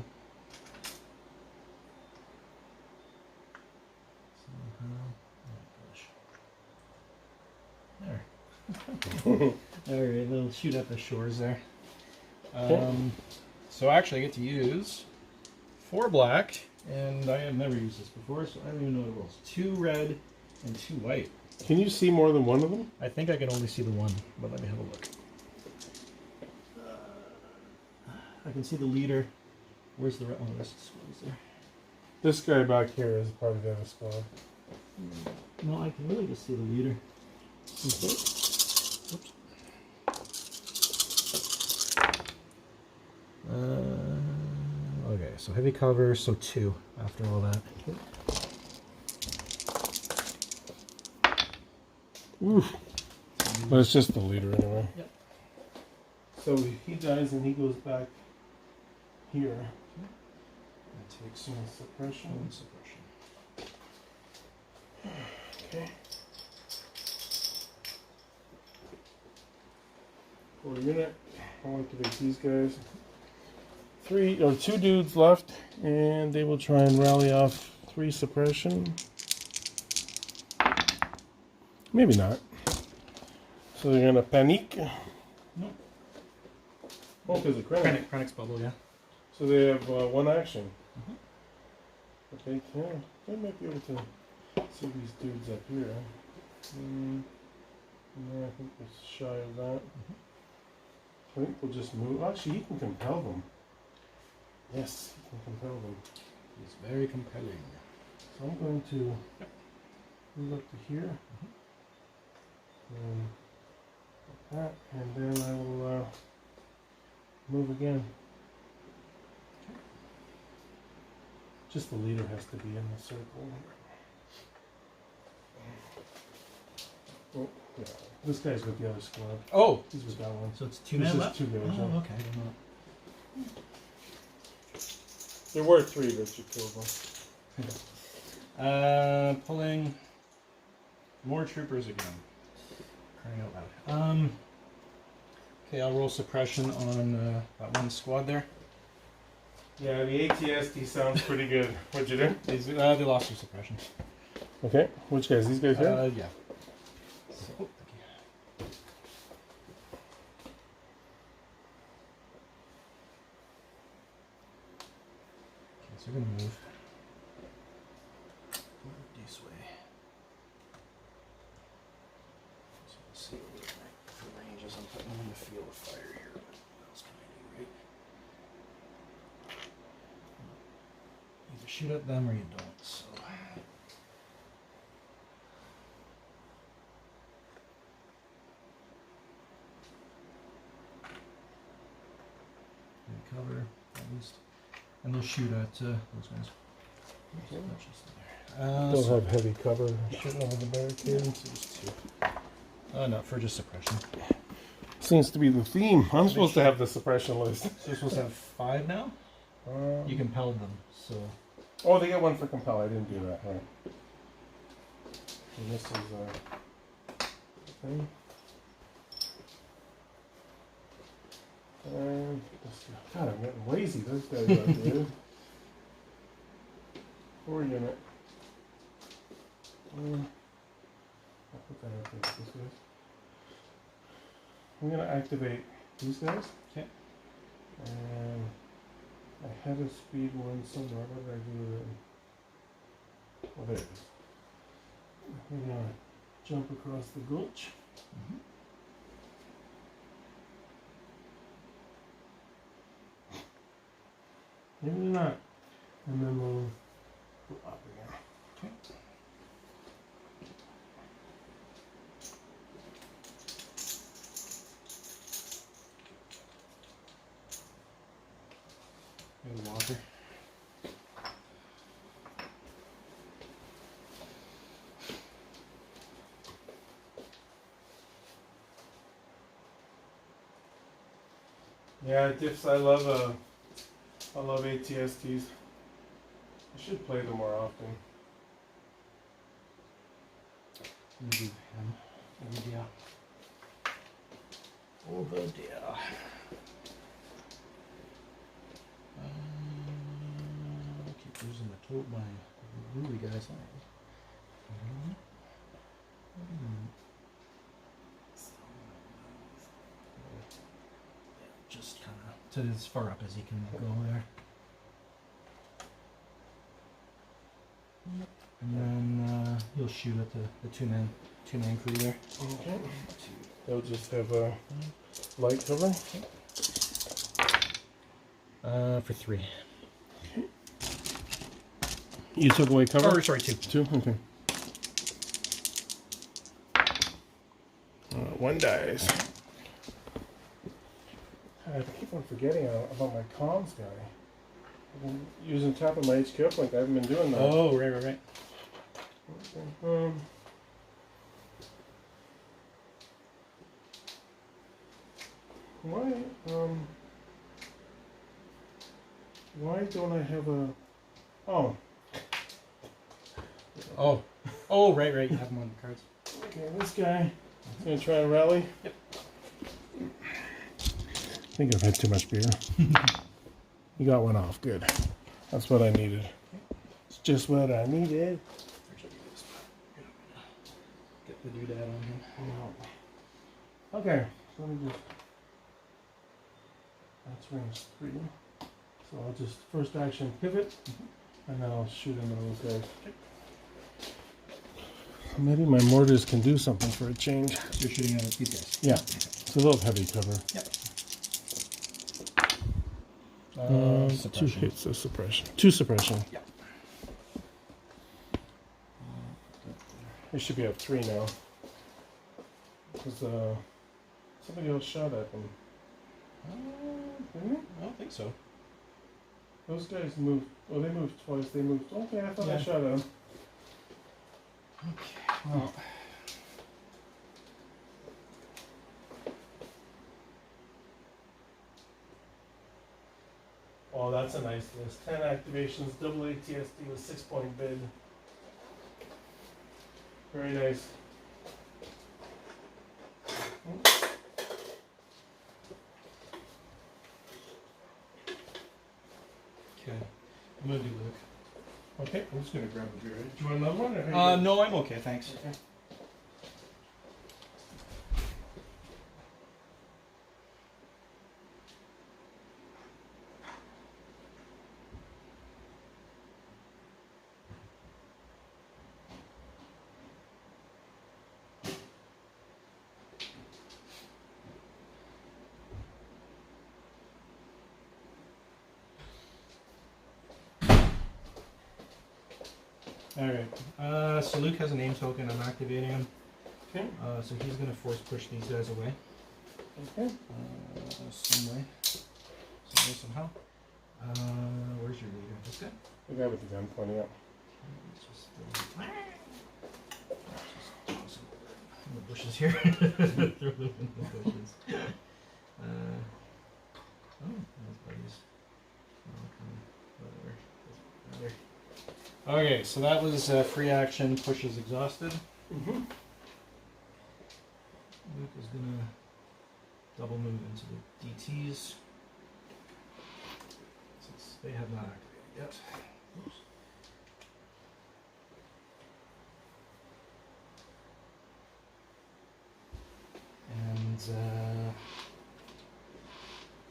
Oh my gosh. There. Alright, they'll shoot at the shores there. So actually I get to use 4 black, and I have never used this before, so I don't even know the rules. 2 red and 2 white. Can you see more than one of them? I think I can only see the one, but let me have a look. I can see the leader. Where's the red one? Oh, there's the squad there. This guy back here is part of the other squad. No, I can really just see the leader. Okay. Oops. Okay, so heavy cover, so 2 after all that. Oof. But it's just the leader anyway. Yep. So he dies and he goes back here. That takes Some suppression. one suppression. Okay. 4 unit. I'll activate these guys. 2 dudes left, and they will try and rally off 3 suppression. Maybe not. So they're gonna panic. No. Oh, because of Krennic. Krennic's bubble, yeah. So they have 1 action. But they can. They might be able to see these dudes up here. No, I think they're shy of that. I think we'll just move. Actually, he can compel them. Yes, he can compel them. It's very compelling. So I'm going to move up to here. Like that. And then I will move again. Just the leader has to be in the circle. Oh, yeah. This guy's with the other squad. Oh! He's with that one. So it's 2 This men is left? 2 guys. Oh, Yeah. okay. I don't know. There were 3 that you killed them. Pulling more troopers again. Crying out loud. Okay, I'll roll suppression on that one squad there. Yeah, the ATSD sounds pretty good. What'd you do? They lost their suppression. Okay, which guys? These guys here? Yeah. So, thank you. Okay, so we're gonna move this way. So we'll see what for ranges. I'm putting them in the field of fire here. But what else can I do, right? Either shoot at them or you don't. So. Cover at least, and they'll shoot at those guys. They'll have heavy cover shooting over the barricade. No, for just suppression. Seems to be the theme. I'm supposed to have the suppression list. So you're supposed to have 5 now? You compelled them, so. Oh, they get 1 for compel. I didn't do that. Right. And this is thing. And God, I'm getting lazy. Those guys are good. 4 unit. I'll put that up there. These guys. I'm gonna activate these guys. Okay. And I had a speed 1 somewhere. What did I do with it? Oh, there it is. I'm gonna jump across the gulch. Maybe not. And then we'll go up again. Okay. Good walker. Yeah, diffs. I love ATSTs. I should play them more often. Maybe him. Oh dear. Oh dear. Keep losing the tote my really guys on. Just kind of to as far up as he can go there. And then you'll shoot at the two-man crew there. Okay. They'll just have a light cover. For 3. You took away cover? Or sorry, 2. 2? Okay. 1 dies. I keep on forgetting about my comms guy. I've been using top of my HQ uplink. I haven't been doing that. Oh, right. Why don't I have a... Oh. Oh, right. You have him on the cards. Okay, this guy is going to try and rally. Yep. I think I've had too much beer. You got one off. Good. That's what I needed. It's just what I needed. Get the doodad on him. Okay, so let me just... That's range 3. So I'll just first action pivot, and then I'll shoot into those guys. Maybe my mortars can do something for a change. So you're shooting at these guys? Yeah, it's a little heavy cover. Yep. 2 Suppression. hits of suppression. 2 suppression. Yep. They should be up 3 now. Because somebody else shot at them. Didn't they? I don't think so. Those guys moved. Oh, they moved twice. They moved. Okay, I thought I Yeah. shot at them. Okay. Well. Oh, that's a nice list. 10 activations, double ATSD with 6-point bid. Very nice. Okay. I'm gonna do Luke. Okay, I'm just gonna grab a beer. Do you want another one? Or how you doing? No, I'm okay, thanks. Okay. Alright. So Luke has a name token. I'm activating him. Okay. So he's gonna force push these guys away. Okay. Some way. Some way, somehow. Where's your leader? This guy? The guy with the gun pointing up. Just toss him in the bushes here. Throw them in the bushes. Those buddies. Whatever. Doesn't matter. Okay, so that was free action. Push is exhausted. Mm-hmm. Luke is gonna double move into the DTs since they have not activated yet. Oops. And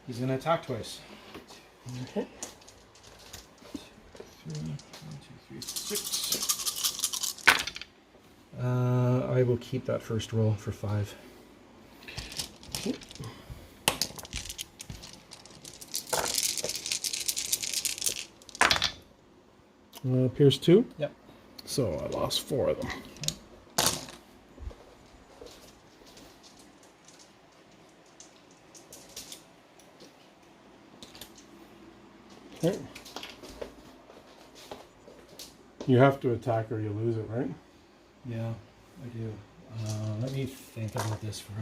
he's gonna attack twice. Okay. 1, 2, 3, 6. I will keep that first roll for 5. Pierce 2? Yep. So I lost 4 of them. Okay. You have to attack or you lose it, right? Yeah, I do. Let me think about this for a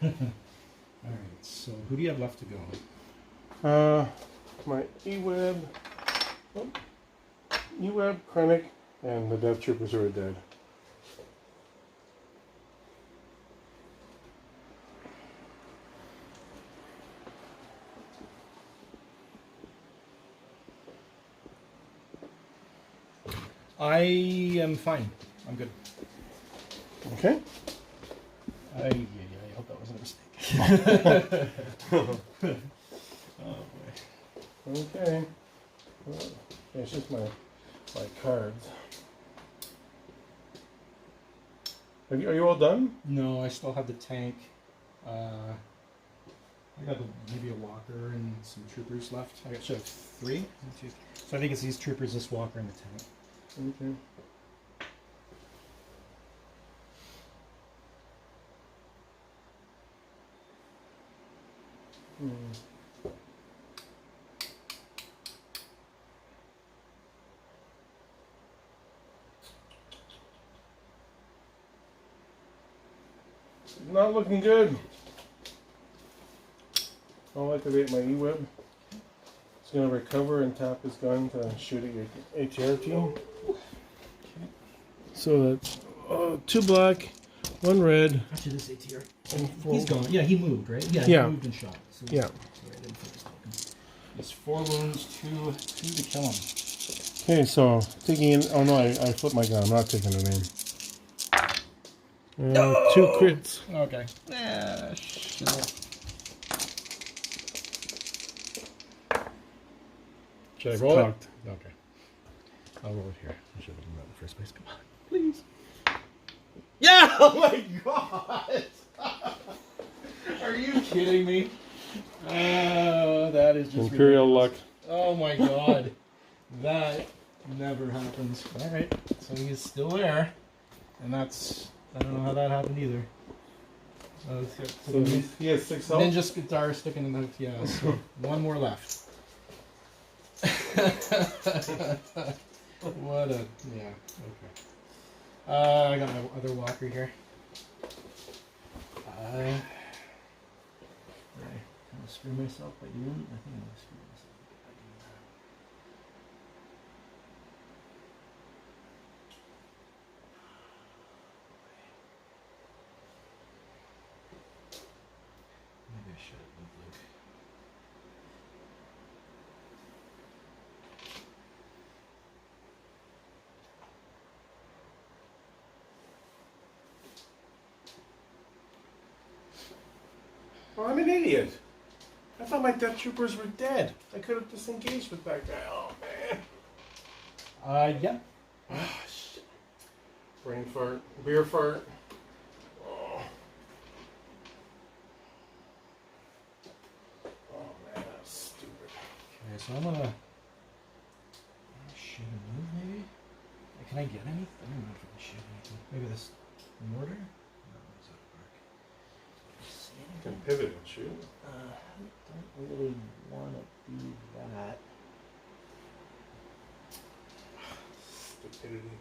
minute. All right. So who do you have left to go? My E-Web, Krennic, and the Death Troopers who are dead. I am fine. I'm good. Okay. I hope that wasn't a mistake. Oh boy. Okay. Well, it's just my cards. Are you all done? No, I still have the tank. I got maybe a walker and some troopers left. I should have 3. 1, 2, 3. So I think it's these troopers, this walker, and the tank. Okay. Not looking good. I'll activate my E-Web. It's going to recover and tap his gun to shoot at your ATR team. So that's 2 black, 1 red, Actually, this ATR. and 4. He's gone. Yeah, he moved, right? Yeah, Yeah. he moved and shot. So Yeah. Sorry, I didn't finish talking. It's 4 wounds, 2 to kill him. Okay, so taking in. Oh no, I flipped my gun. I'm not taking the name. 2 crits. Okay. Yeah, shit. Should I roll it? Okay. I'll roll it here. I should have done that in the first place. Come on. Please. Yeah! Oh my god! Are you kidding me? Oh, that is just Imperial ridiculous. luck. Oh my god. That never happens. Alright, so he's still there. And that's... I don't know how that happened either. So it's got So he has 6 health. Ninja's guitar sticking in the... Yeah, so 1 more left. What a... Yeah, okay. I got my other walker here. I kind of screw myself by doing... I think I'm going to screw myself by doing that. Maybe I should have moved Luke. Oh, I'm an idiot. I thought my Death Troopers were dead. I could have disengaged with that guy. Oh man. Yeah. Ah, shit. Brain fart. Beer fart. Oh. Oh man, that's stupid. Okay, so I'm gonna shoot a move, maybe? Can I get anything? I don't know if I can shoot anything. Maybe this mortar? No, it's out of arc. See You can anything? pivot and shoot. I don't really want to do that. Stupidity.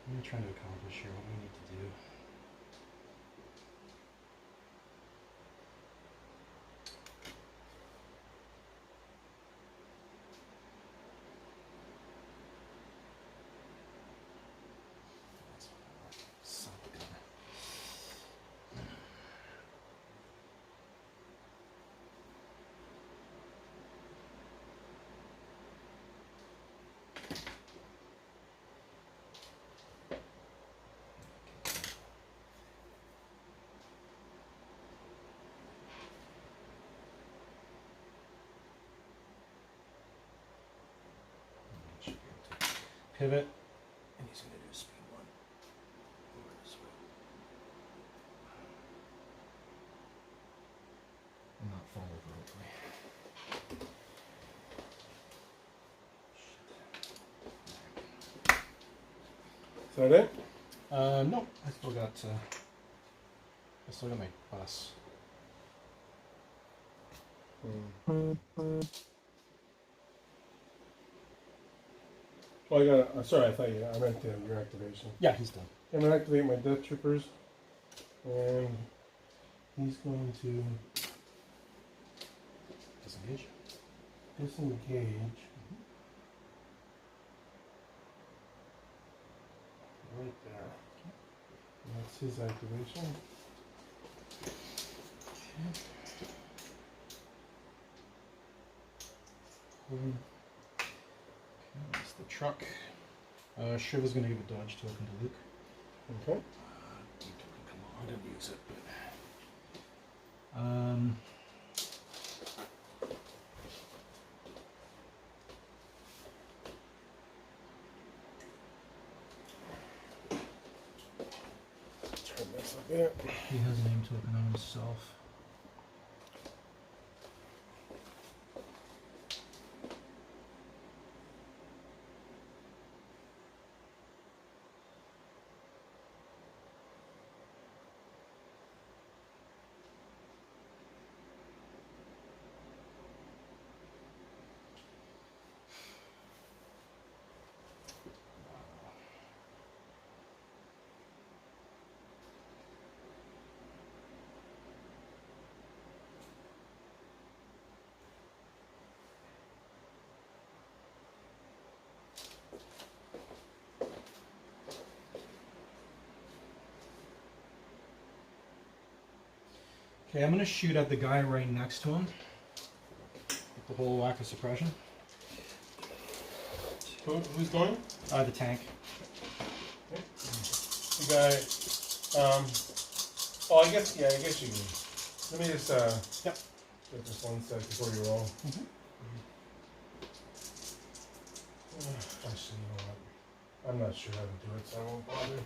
What are you trying to accomplish here? What do we need to do? Son of a gun. Should be able to pivot, and he's going to do a speed 1 over this way. And not fall over, hopefully. Is that it? No, I still got Let's look at my bus. Well, I got. Sorry, I thought I meant your activation. Yeah, he's done. I'm gonna activate my death troopers, and he's going to Disengage. disengage. Right there. And that's his activation. That's the truck. Shiv is going to give a dodge token to Luke. Okay. Come on, I didn't use it. Turn this a bit. He has a name token on himself. Okay, I'm going to shoot at the guy right next to him. With the whole whack of suppression. Who's going? The tank. Okay. The guy. Oh, I guess you can. Let me just Yep. get this one sec before you roll. Actually, you know what? I'm not sure how to do it, so I won't bother.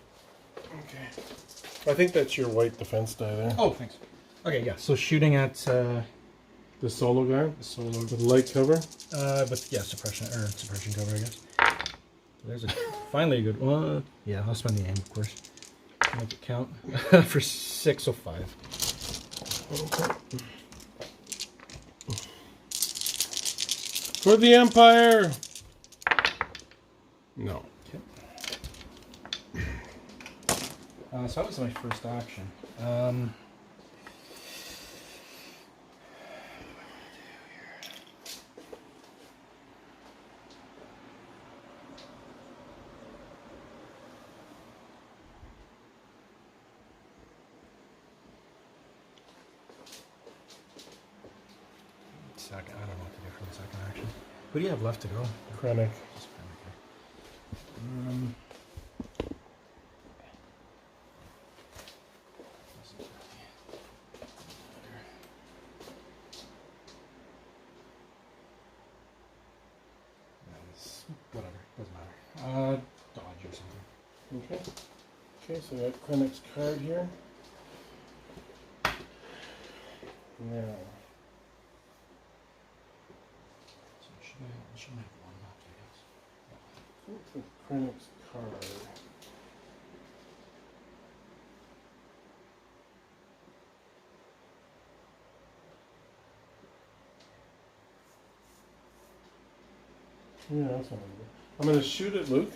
Okay. I think that's your white defense die there. Oh, thanks. Okay, yeah. So shooting at The solo guy the solo, with light cover. but yeah, suppression cover, I guess. There's finally a good one. Yeah, I'll spend the aim, of course. Make it count for 605. Okay. For the Empire. No. Okay. So that was my first action. Second, I don't know what to do for the second action. Who do you have left to go? Krennic. Just whatever, doesn't matter. Dodge or something. Okay. Okay, so I got Krennic's card here. Now. So should I have one left, I guess. What's the Krennic's card? Yeah, that's what I'm going to shoot at Luke.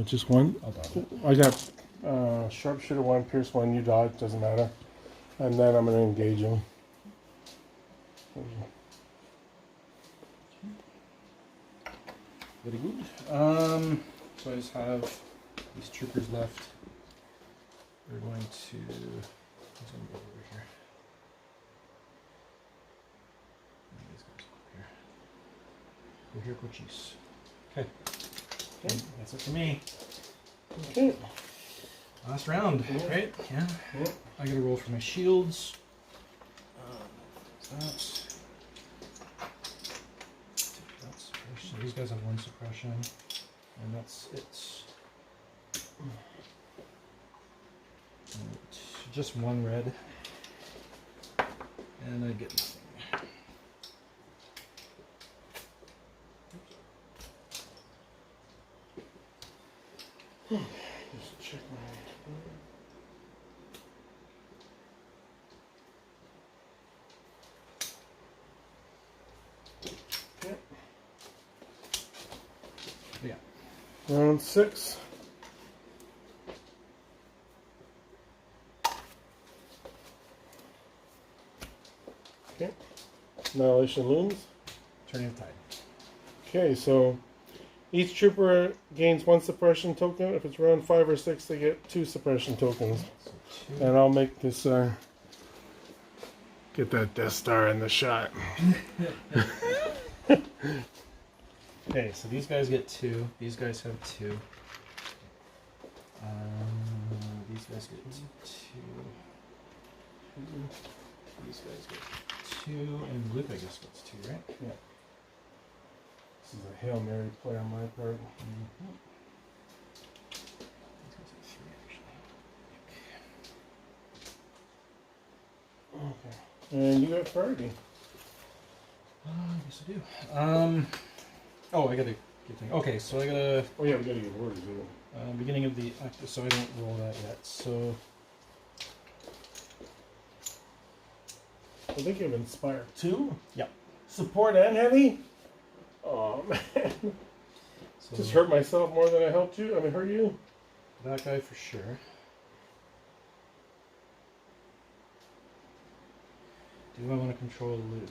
Just one. I'll dodge it. I got sharpshooter 1, pierce 1, you dodge, doesn't matter. And then I'm going to engage him. Very good. So I just have these troopers left. We're going to. Who's going to go over here? And these guys over here. We're here, coaches. Okay. Okay, that's it for me. Okay. Last round, Yeah. right? Yeah. Yeah. I gotta roll for my shields. That. Take that suppression. So these guys have one suppression, and that's it. And just one red, and I get nothing. Just check my. Yep. Yeah. Round 6. Okay. Annihilation looms. Turning of tide. Okay, so each trooper gains 1 suppression token. If it's round 5 or 6, they get 2 suppression tokens. So 2. And I'll make this get that Death Star in the shot. Okay, so these guys get 2. These guys have 2. These guys get 2. These guys get 2. And Luke, I guess, gets 2, right? Yeah. This is a Hail Mary play on my part. Mm-hmm. These guys get 3, actually. Okay. And you got priority. Yes, I do. Oh, I gotta get thing. Okay, so I gotta. Oh yeah, we gotta get orders. Beginning of the so I don't roll that yet. So I think you have Inspire 2? Yep. Support and heavy? Oh man. so Just hurt myself more than I helped you? I mean, hurt you? that guy for sure. Do I want to control Luke?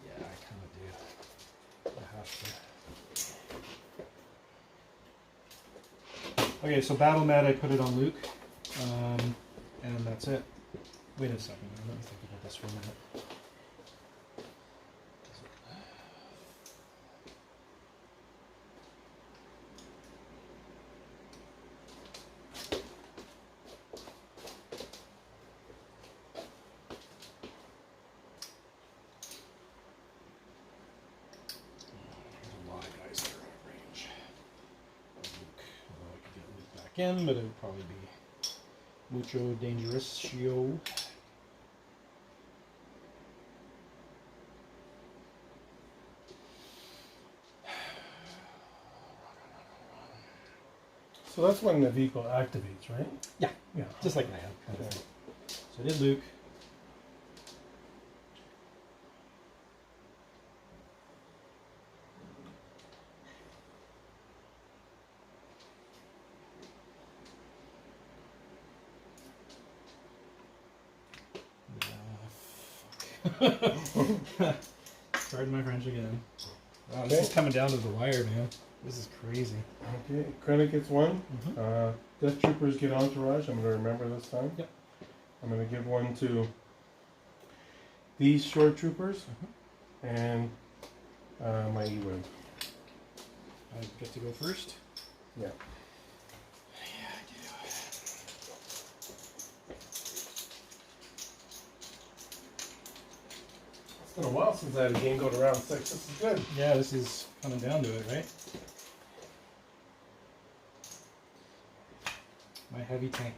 Yeah, I kind of do. I have to. Okay, so battle mat, I put it on Luke, and that's it. Wait a second, let me think about this for a minute. There's a lot of guys that are out of range. Luke, although I could get Luke back in, but it would probably be mucho dangerous. So that's when the vehicle activates, right? Yeah. Yeah. Just like that. Kind of thing. So I did Luke. Pardon my French again. Wow, this is coming down to the wire, man. This is crazy. Okay, Krennic gets 1. Mhm. Death Troopers get Entourage. I'm going to remember this time. Yep. I'm going to give 1 to these Shore Troopers Mhm. and my E-Wing. I get to go first. Yeah. Yeah, I do. It's been a while since I had a game go to round 6. This is good. Yeah, this is coming down to it, right? My heavy tank.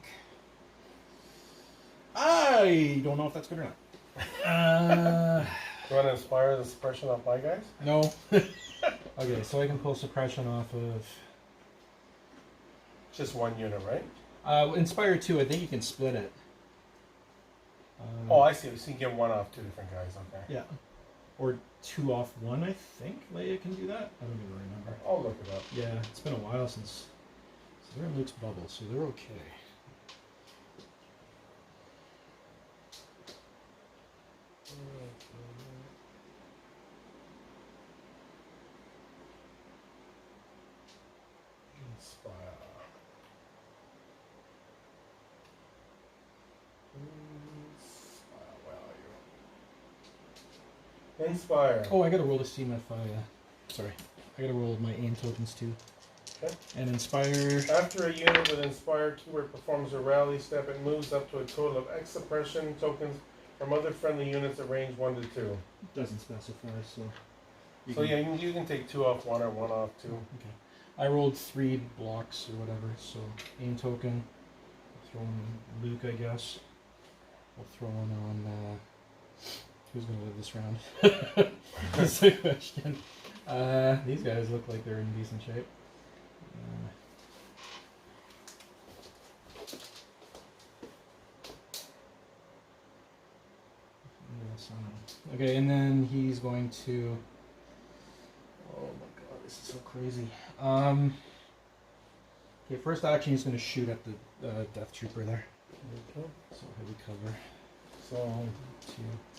I don't know if that's good or not. You want to inspire the suppression off my guys? No. Okay, so I can pull suppression off of. Just 1 unit, right? Inspire 2, I think you can split it. Oh, I see. So you can get 1 off 2 different guys. Okay. Yeah. Or 2 off 1, I think Leia can do that. I don't even remember. I'll look it up. Yeah, it's been a while since. So they're in Luke's bubble, so they're okay. Inspire. Inspire. Oh, I gotta roll to see if I. Sorry. I gotta roll my aim tokens too. Okay. And inspire. After a unit with Inspire keyword performs a rally step, it moves up to a total of X suppression tokens from other friendly units at range 1 to 2. Doesn't specify, so. So yeah, you can take 2 off 1 or 1 off 2. Okay. I rolled 3 blocks or whatever, so aim token. I'll throw in Luke, I guess. I'll throw in on. Who's gonna live this round? That's the question. These guys look like they're in decent shape. Okay, and then he's going to. Oh my god, this is so crazy. Okay, first action he's going to shoot at the Death Trooper there. Okay. So heavy cover. So,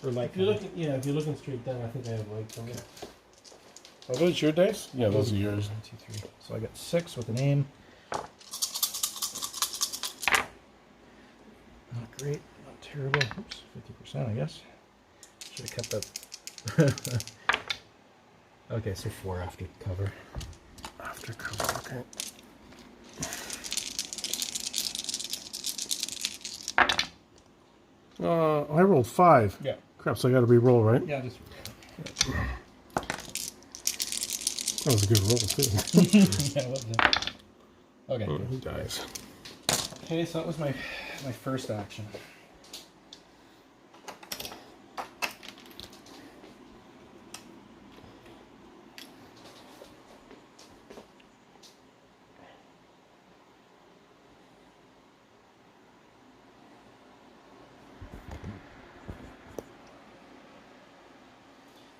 Or light if you're cover. looking, yeah, if you're looking straight down, I think I have light cover. Are those your dice? Yeah, those are yours. 1, 2, 3. So I got 6 with an aim. Not great, not terrible. Oops, 50%, I guess. Should have kept that. Okay, so 4 after cover. After cover, okay. I rolled 5. Yeah. Crap, so I got to re-roll, right? Yeah, just. That was a good roll, too. Yeah, what was it? Okay. He dies. Okay, so that was my first action.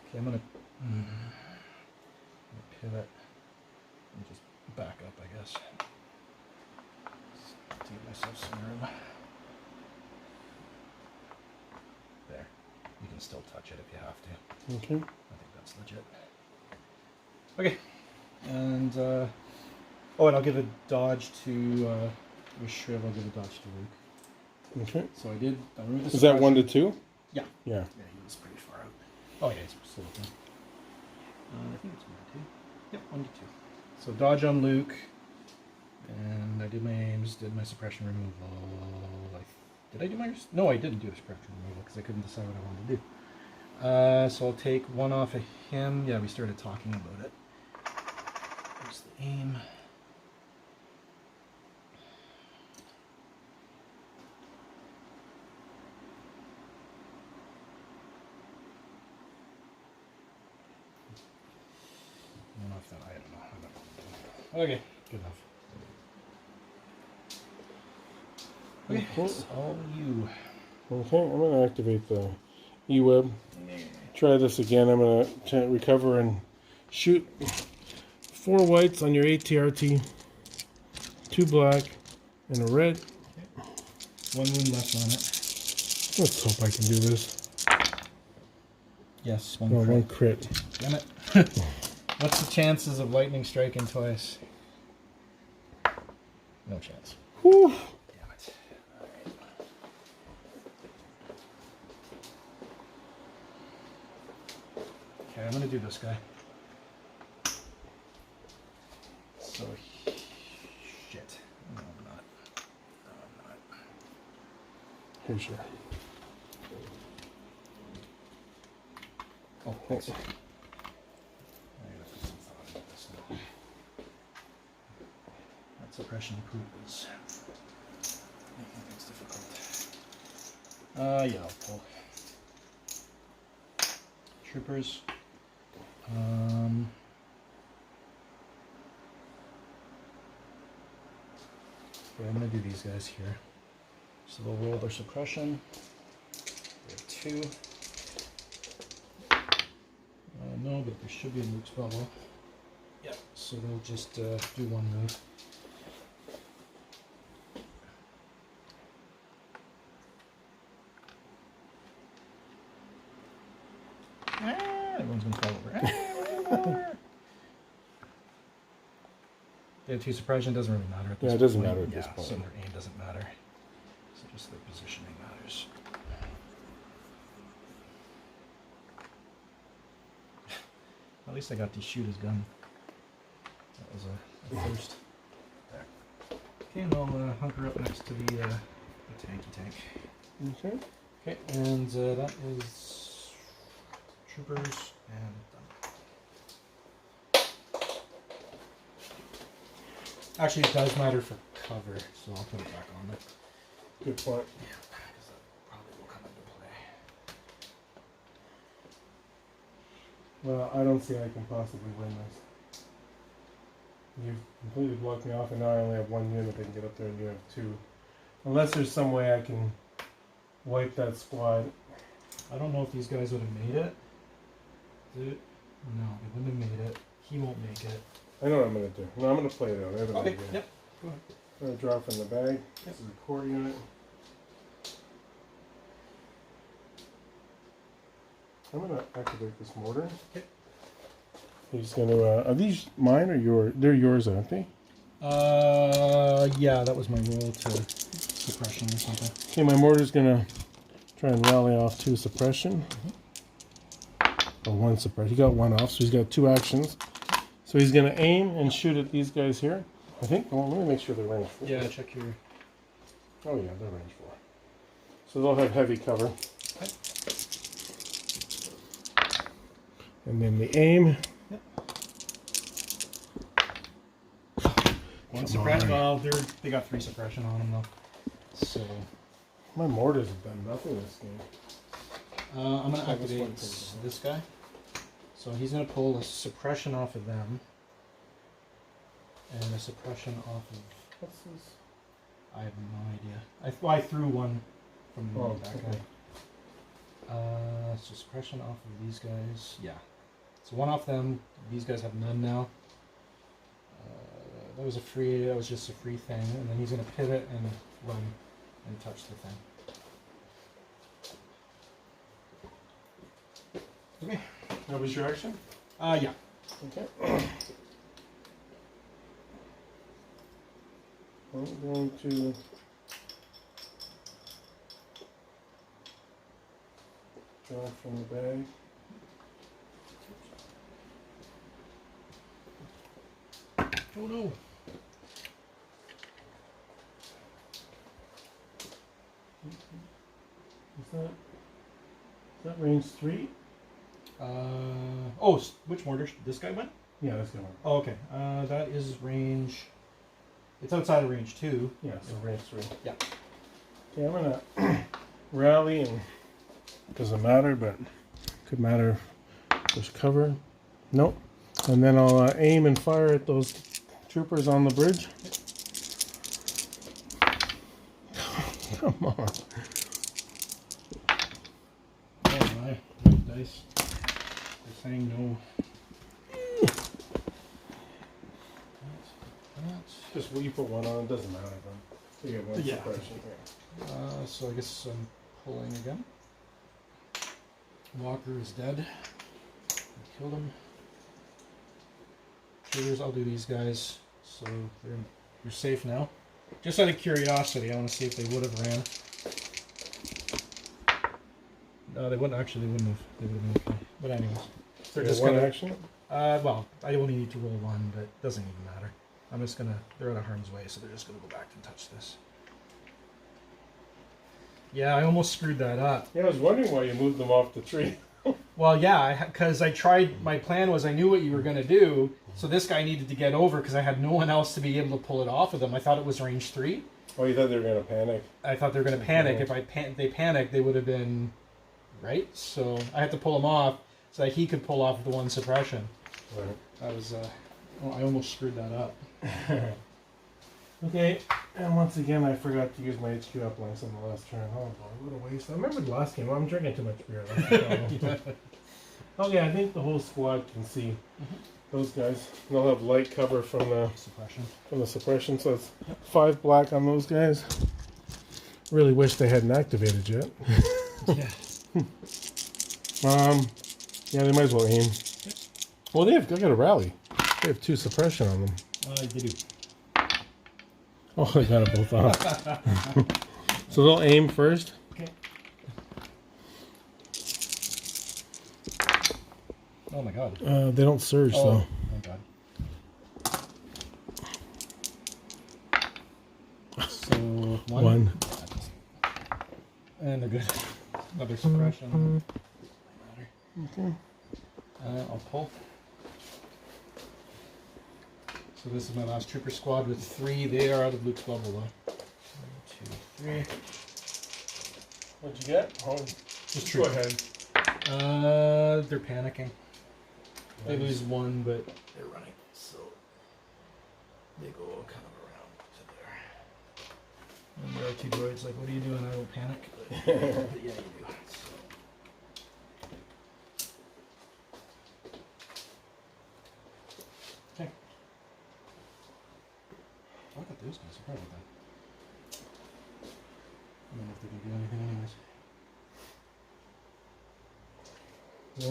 Okay, I'm gonna pivot and just back up, I guess. Just to give myself some room. There. You can still touch it if you have to. Okay. I think that's legit. Okay. And, oh, and I'll give a dodge to, with Shriv, I'll give a dodge to Luke. Okay. So I removed the Is that 1 to suppression. 2? Yeah. Yeah. Yeah, he was pretty far out. Oh, yeah, he's still open. I think it's 1 to 2. Yep, 1 to 2. So dodge on Luke. And I did my aims, did my suppression removal. Did I do my... No, I didn't do a suppression removal because I couldn't decide what I wanted to do. So I'll take 1 off of him. Yeah, we started talking about it. There's the aim. One off that, I don't know. Okay, good enough. Okay, it's all you. Okay, I'm going to activate the E-Web. Try this again. I'm going to recover and shoot 4 whites on your ATRT, 2 black, and a red. 1 wound left on it. Let's hope I can do this. Yes, Oh, 1 crit. Damn it. What's the chances of lightning striking twice? No chance. Whew. Damn it. Alright. Okay, I'm gonna do this guy. So, shit. No, I'm not. No, I'm not. Here's your... Oh, thanks. I gotta put some thought into this now. That suppression proof is making things difficult. Yeah, I'll pull. Troopers. Okay, I'm gonna do these guys here. So they'll roll their suppression. We have 2. No, but there should be a Luke's bubble. Yep, so they'll just do 1 move. Everyone's gonna fall over. They have 2 suppression, doesn't really matter at this point. Yeah, it doesn't matter at this point. So their aim doesn't matter. So just their positioning matters. At least I got to shoot his gun. That was a first. There. Okay, and I'll hunker up next to the tanky tank. Okay. Okay, and that is troopers and done. Actually, it does matter for cover, so I'll put it back on there. Good point. Yeah, because that probably will come into play. Well, I don't see how I can possibly win this. You've completely blocked me off, and now I only have 1 unit that can get up there, and you have 2. Unless there's some way I can wipe that squad. I don't know if these guys would have made it. No, they wouldn't have made it. He won't make it. I know what I'm going to do. No, I'm going to play it out. I have an Okay, idea. yep. Go ahead. I'm going to drop in the bag. This is a core unit. I'm going to activate this mortar. Okay. He's going to, are these mine or yours? They're yours, aren't they? Yeah, that was my roll to suppression or something. Okay, my mortar's going to try and rally off 2 suppression. Or 1 suppression. He got 1 off, so he's got 2 actions. So he's going to aim and shoot at these guys here. I think, well, let me make sure they're range 4. Yeah, check your... Oh yeah, they're range 4. So they'll have heavy cover. Okay. And then the aim. Yep. One suppression. Well, they got 3 suppression on them though. So My mortars have done nothing this game. I'm gonna Oh, activate this guy. So he's gonna pull a suppression off of them. And a suppression off of... What's this? I have no idea. I threw one from that okay. guy. So suppression off of these guys. Yeah. So 1 off them. These guys have none now. That was a free. That was just a free thing. And then he's gonna pivot and run and touch the thing. Okay. That was your action? Yeah. Okay. I'm going to draw from the bag. Oh no. Is that range 3? Oh, which mortar? This guy went? Yeah, that's going. Oh, okay. That is range. It's outside of range 2. Yeah, so range 3. Yeah. Okay, I'm gonna rally, and doesn't matter, but could matter. There's cover. Nope. And then I'll aim and fire at those troopers on the bridge. Come on. Oh my, good dice. They're saying no. Just you put 1 on, it doesn't matter, though. You get 1 Yeah. suppression. So I guess I'm pulling again. Walker is dead. I killed him. Shooters, I'll do these guys. So you're safe now. Just out of curiosity, I want to see if they would have ran. No, they wouldn't. Actually, they wouldn't have. They would have been okay. But anyways, they're just 1 gonna. action? Well, I only need to roll 1, but it doesn't even matter. I'm just gonna. They're out of harm's way, so they're just gonna go back and touch this. Yeah, I almost screwed that up. Yeah, I was wondering why you moved them off the tree. Well, yeah, because I tried. My plan was I knew what you were gonna do, so this guy needed to get over because I had no one else to be able to pull it off of them. I thought it was range 3. Oh, you thought they were going to panic? I thought they were gonna panic. Yeah. If they panicked, they would have been right. So I had to pull him off so that he could pull off the 1 suppression. Right. I was. I almost screwed that up. Okay, and once again, I forgot to use my HQ uplinks on the last turn. Oh boy, what a waste. I remember the last game. I'm drinking too much beer. That's the problem. Okay, I think the whole squad can see those guys. They'll have light cover from the suppression, so it's 5 black on those guys. Really wish they hadn't activated yet. Yeah. Yeah, they might as well aim. Well, they got a rally. They have 2 suppression on them. They do. Oh, I got it both off. So they'll aim first. Okay. Oh my god. They don't surge though. Oh my god. So 1. And they're good. Another suppression. Okay. I'll pull. So this is my last trooper squad with 3. They are out of Luke's bubble though. 1, 2, 3. What'd you get? Oh, Just go troop. ahead. They're panicking. They lose 1, but they're running. So they go kind of around to there. And there are 2 droids like, what are you doing? I will panic. But yeah, you do. So those guys. Sorry about that. I don't know if they can do anything anyways.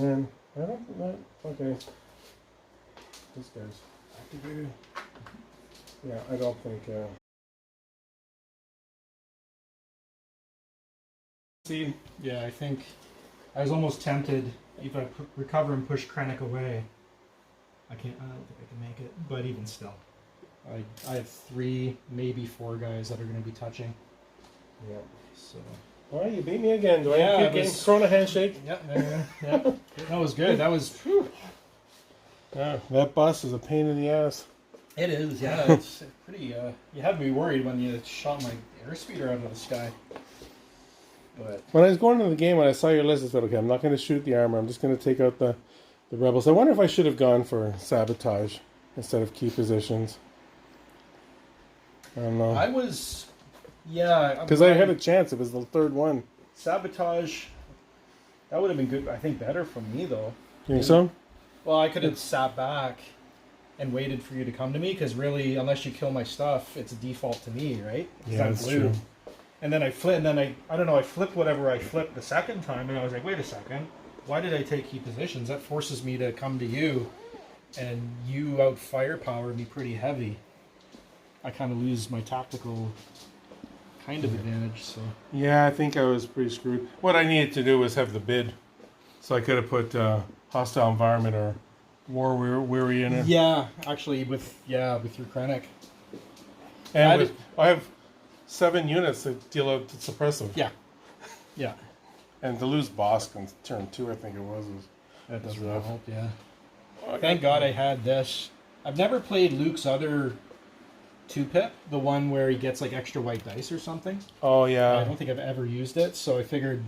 And I don't know. Okay. This guy's activated. Yeah, I don't think. See, Yeah, I think I was almost tempted if I recover and push Krennic away. I don't think I can make it, but even still, I have 3, maybe 4 guys that are going to be touching. yeah. So Well, you beat me again. Do Yeah, I it keep was- Corona handshake? yeah, that was good. That was. Whew. Yeah, that bus is a pain in the ass. It is, yeah. It's pretty. You had me worried when you shot my airspeeder out of the sky. But When I was going to the game, when I saw your list, I said, okay, I'm not going to shoot the armor. I'm just going to take out the rebels. I wonder if I should have gone for sabotage instead of key positions. I don't know. I was, yeah, Because I had a chance. It was the third one. sabotage. That would have been good. I think better for me though. You think so? Well, I could have sat back and waited for you to come to me because really, unless you kill my stuff, it's a default to me, right? 'Cause Yeah, I'm that's blue. true. And then I flipped, and then I don't know, I flipped whatever I flipped the second time, and I was like, wait a second, why did I take key positions? That forces me to come to you, and you out firepower me pretty heavy. I kind of lose my tactical kind of advantage, so. Yeah, I think I was pretty screwed. What I needed to do was have the bid. So I could have put hostile environment or war weary in it. Yeah, actually, with your Krennic. And I have 7 units that deal out the suppressive. Yeah. Yeah. And to lose Bossk in turn 2, I think it was. That does That's really rough. help, yeah. Thank God I had this. I've never played Luke's other 2-pip, the one where he gets like extra white dice or something. Oh, I yeah. don't think I've ever used it, so I figured,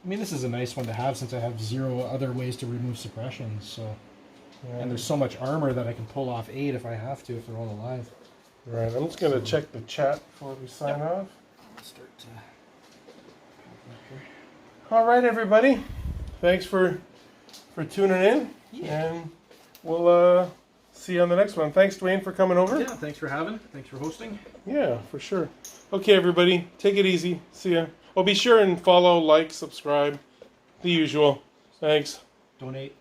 I mean, this is a nice one to have since I have 0 other ways to remove suppressions, so. And there's so much armor that I can pull off 8 if I have to, if they're all alive. Right, I'm just going to check the chat before we sign off. Start to... All right, everybody. Thanks for tuning in. Yeah. And we'll see you on the next one. Thanks, Dwayne, for coming over. Yeah, thanks for hosting. Yeah, for sure. Okay, everybody. Take it easy. See ya. Oh, be sure and follow, like, subscribe. The usual. Thanks. Donate.